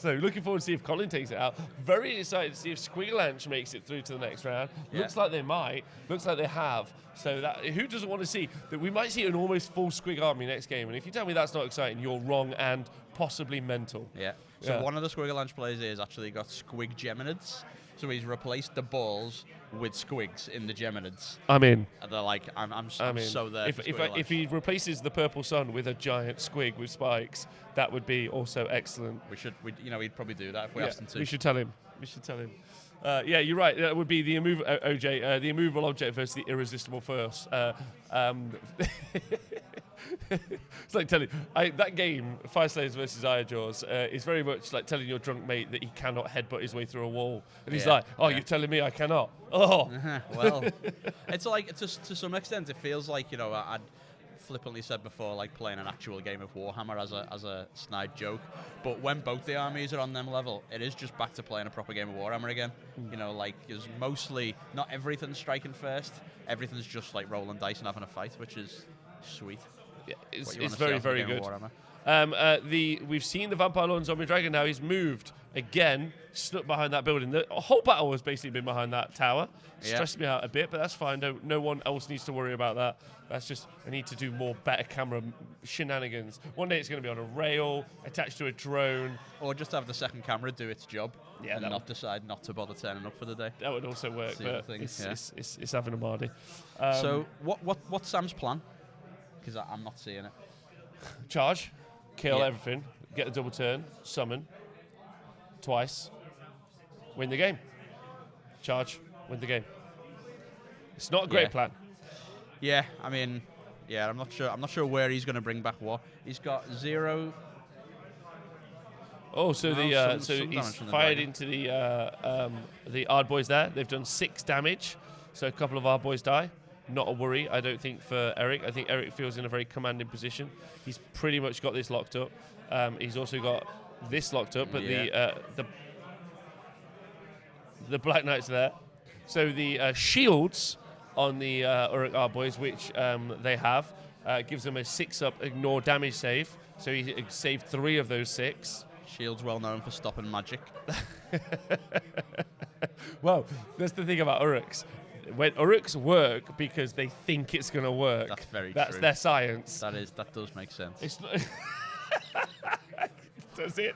So looking forward to see if Colin takes it out. Very excited to see if Squiggleanch makes it through to the next round. Yeah. Looks like they might. Looks like they have. So who doesn't want to see that we might see an almost full Squig army next game? And if you tell me that's not exciting, you're wrong and possibly mental. Yeah. So one of the Squiggleanch players has actually got Squig Geminids. So he's replaced the balls with squigs in the Geminids. I'm in. And they're like, I'm so there. If he replaces the purple sun with a giant squig with spikes, that would be also excellent. We'd probably do that if we asked him to. We should tell him. Yeah, you're right. That would be the the immovable object versus the irresistible force. It's like telling that game, Fire Slayers versus Ironjawz, is very much like telling your drunk mate that he cannot headbutt his way through a wall, and he's like, you're telling me I cannot? Oh, well, it's like to some extent it feels like I'd flippantly said before, like playing an actual game of Warhammer as a snide joke, but when both the armies are on them level, it is just back to playing a proper game of Warhammer again. There's mostly not everything's striking first, everything's just like rolling dice and having a fight, which is sweet. Yeah, it's very, very good. We've seen the Vampire Lord and Zombie Dragon now. He's moved again, snuck behind that building. The whole battle has basically been behind that tower. Stressed me out a bit, but that's fine. No one else needs to worry about that. That's just, I need to do better camera shenanigans. One day it's going to be on a rail, attached to a drone. Or just have the second camera do its job. Yeah, and not decide not to bother turning up for the day. That would also work, but it's having a Mardy. So what's Sam's plan? Because I'm not seeing it. Charge, kill everything, get a double turn, summon, twice, win the game. Charge, win the game. It's not a great plan. Yeah, I mean, I'm not sure. I'm not sure where he's going to bring back what. He's got 0. Oh, so he's fired into the Ard boys there. They've done 6 damage, so a couple of Ard boys die. Not a worry, I don't think, for Eric. I think Eric feels in a very commanding position. He's pretty much got this locked up. He's also got this locked up, but the Black Knight's there. So the shields on the Orruk Ard boys, which they have, gives them a 6-up ignore damage save. So he saved 3 of those 6. Shield's well known for stopping magic. Well, that's the thing about Orruks. When Orruks work because they think it's going to work. That's very true. That's their science. That does make sense. It's not does it?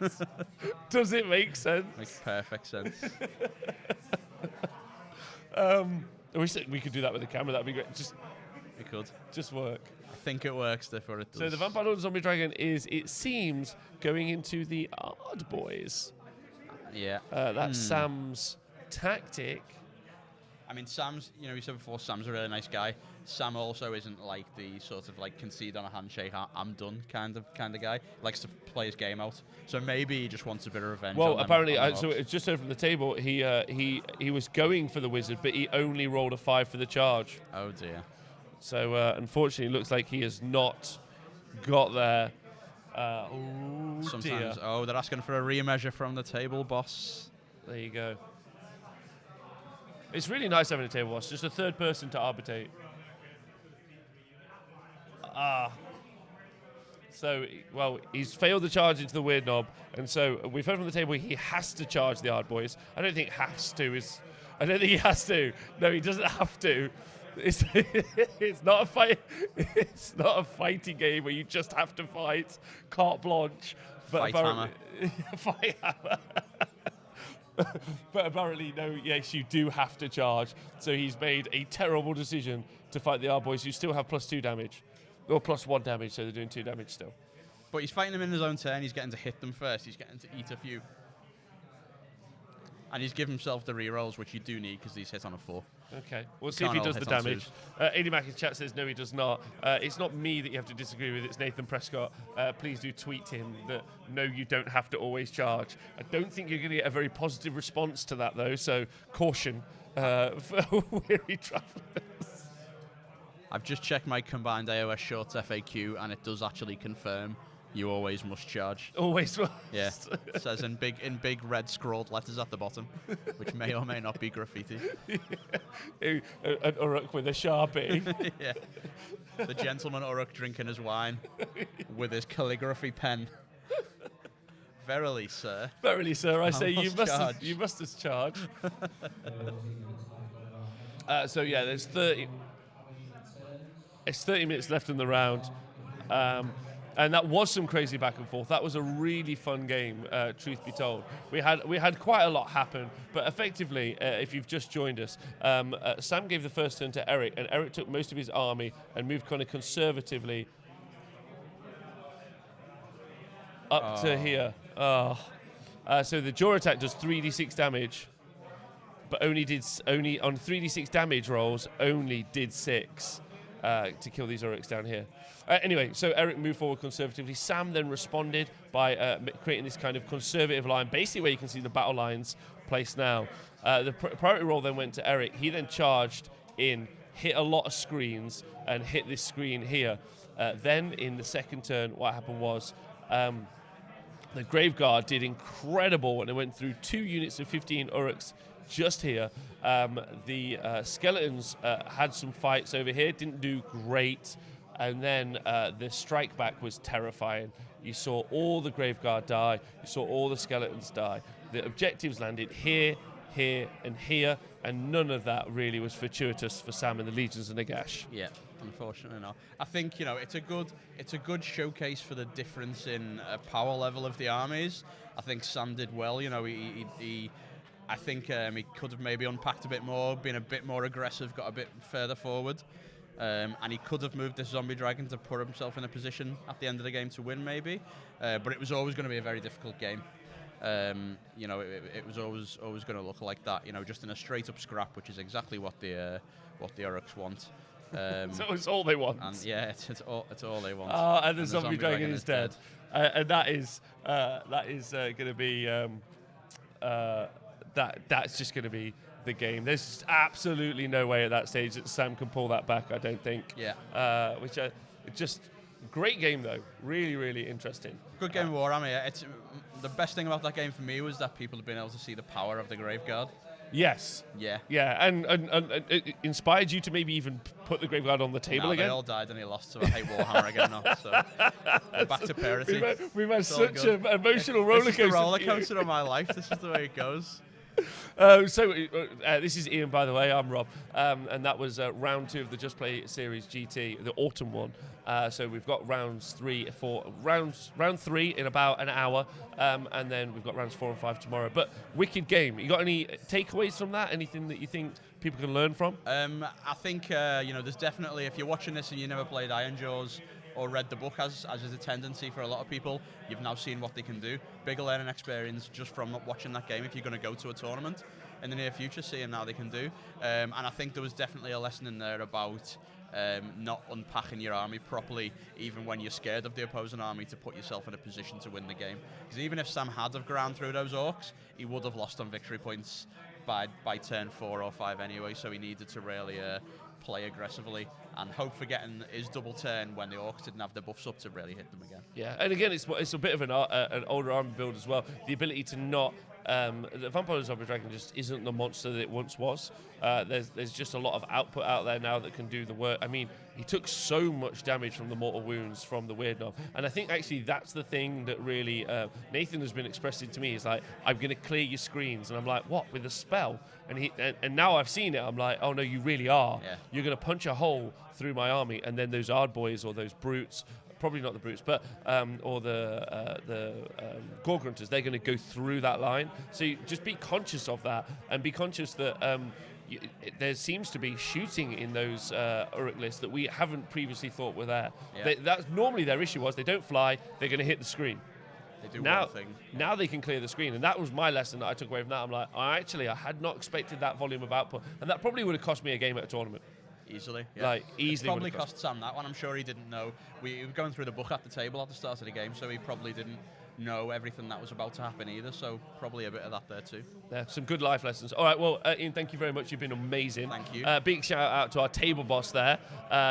Does it make sense? Makes perfect sense. We could do that with the camera. That'd be great. Just It could. Just work. I think it works, therefore it does. So the Vampire Lord Zombie Dragon is, it seems, going into the Ard Boys. Yeah. That's Sam's tactic. I mean, Sam's, you said before, Sam's a really nice guy. Sam also isn't like the sort of like concede on a handshake, I'm done kind of guy. He likes to play his game out. So maybe he just wants a bit of revenge. Well, on them, apparently, on so it's just over from the table. He was going for the wizard, but he only rolled a 5 for the charge. Oh dear. So unfortunately, it looks like he has not got there. Sometimes, dear. they're asking for a remeasure from the table boss. There you go. It's really nice having a table boss, just a third person to arbitrate. So, well, he's failed the charge into the weird knob, and so we've heard from the table he has to charge the Ard Boys. I don't think has to is. I don't think he has to. No, he doesn't have to. It's not a fight. It's not a fighting game where you just have to fight carte blanche. Fight hammer. Fight hammer. But apparently, no, yes, you do have to charge. So he's made a terrible decision to fight the Ard Boys, who still have +2 damage. Or +1 damage, so they're doing 2 damage still. But he's fighting them in his own turn. He's getting to hit them first. He's getting to eat a few. And he's given himself the rerolls, which you do need because he's hit on a 4. Okay, we'll see if he does the damage. Adi Mack in chat says no, he does not. It's not me that you have to disagree with, it's Nathan Prescott. Please do tweet him that no, you don't have to always charge. I don't think you're going to get a very positive response to that, though, so caution for weary travellers. I've just checked my combined AOS Shorts FAQ, and it does actually confirm you always must charge. Always must. Yeah, it says in big red scrawled letters at the bottom, which may or may not be graffiti. An Orruk with a Sharpie. Yeah, the gentleman Orruk drinking his wine with his calligraphy pen. Verily, sir. Verily, sir, I say you charge. must charge. So yeah, there's 30. It's 30 minutes left in the round. And that was some crazy back and forth. That was a really fun game, truth be told. We had quite a lot happen, but effectively, if you've just joined us, Sam gave the first turn to Eric, and Eric took most of his army and moved kind of conservatively up to here. So the jaw attack does 3d6 damage, but only on 3d6 damage rolls only did 6 to kill these Orruks down here. Anyway, so Eric moved forward conservatively. Sam then responded by creating this kind of conservative line, basically where you can see the battle lines placed now. The priority roll then went to Eric. He then charged in, hit a lot of screens, and hit this screen here. Then in the second turn, what happened was the Graveguard did incredible, and it went through 2 units of 15 Orruks just here. The Skeletons had some fights over here, didn't do great. And then the strike back was terrifying. You saw all the Graveguard die. You saw all the Skeletons die. The objectives landed here, here, and here, and none of that really was fortuitous for Sam and the Legions of Nagash. Yeah, unfortunately not. I think it's a good showcase for the difference in power level of the armies. I think Sam did well. I think he could have maybe unpacked a bit more, been a bit more aggressive, got a bit further forward. And he could have moved this zombie dragon to put himself in a position at the end of the game to win, maybe. But it was always going to be a very difficult game. It was always going to look like that. Just in a straight up scrap, which is exactly what the Orruks want. So it's all they want. And yeah, it's all they want. And the zombie dragon is dead. And that is going to be that's just going to be the game. There's absolutely no way at that stage that Sam can pull that back, I don't think. Yeah. Just great game though. Really, really interesting. Good game of Warhammer. It's the best thing about that game for me was that people have been able to see the power of the Graveguard. Yes. Yeah. Yeah, and it inspired you to maybe even put the Graveguard on the table again? They all died and he lost, so I hate Warhammer again now. So we're back to parity. We've had such an emotional roller coaster. This is the roller coaster of my life. This is the way it goes. This is Ian, by the way. I'm Rob, and that was round 2 of the Just Play Series GT, the autumn one. So we've got round 3 in about an hour, and then we've got rounds 4 and 5 tomorrow. But wicked game. You got any takeaways from that? Anything that you think people can learn from? I think there's definitely, if you're watching this and you never played Ironjawz or read the book, as is a tendency for a lot of people, you've now seen what they can do. Big learning experience just from watching that game if you're going to go to a tournament in the near future, seeing how they can do. And I think there was definitely a lesson in there about not unpacking your army properly, even when you're scared of the opposing army, to put yourself in a position to win the game. Because even if Sam had have ground through those orcs, he would have lost on victory points by turn 4 or 5 anyway, so he needed to really play aggressively and hope for getting his double turn when the orcs didn't have their buffs up to really hit them again. Yeah, and again, it's a bit of an older army build as well. The ability to not... the Vampire Zombie Dragon just isn't the monster that it once was. There's just a lot of output out there now that can do the work. I mean, he took so much damage from the mortal wounds from the Weird Knob, and I think actually that's the thing that really Nathan has been expressing to me is like, I'm going to clear your screens, and I'm like, what, with a spell? And now I've seen it, I'm like, oh no, you really are. Yeah. You're going to punch a hole through my army, and then those Ard boys or those brutes, probably not the brutes, but or the gore grunters, they're going to go through that line. So you just be conscious of that, and be conscious that there seems to be shooting in those Orruk lists that we haven't previously thought were there. Yeah. That's normally their issue was they don't fly, they're going to hit the screen. They do Now, one thing. now they can clear the screen, and that was my lesson that I took away from that. I'm like, I had not expected that volume of output, and that probably would have cost me a game at a tournament. Easily, yeah. Like, easily. It probably cost Sam that one. I'm sure he didn't know. We were going through the book at the table at the start of the game, so he probably didn't know everything that was about to happen either, so probably a bit of that there too. Yeah, some good life lessons. All right, well, Ian, thank you very much. You've been amazing. Thank you. Big shout out to our table boss there.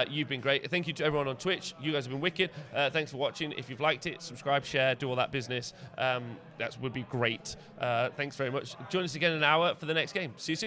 You've been great. Thank you to everyone on Twitch. You guys have been wicked. Thanks for watching. If you've liked it, subscribe, share, do all that business. That would be great. Thanks very much. Join us again in an hour for the next game. See you soon.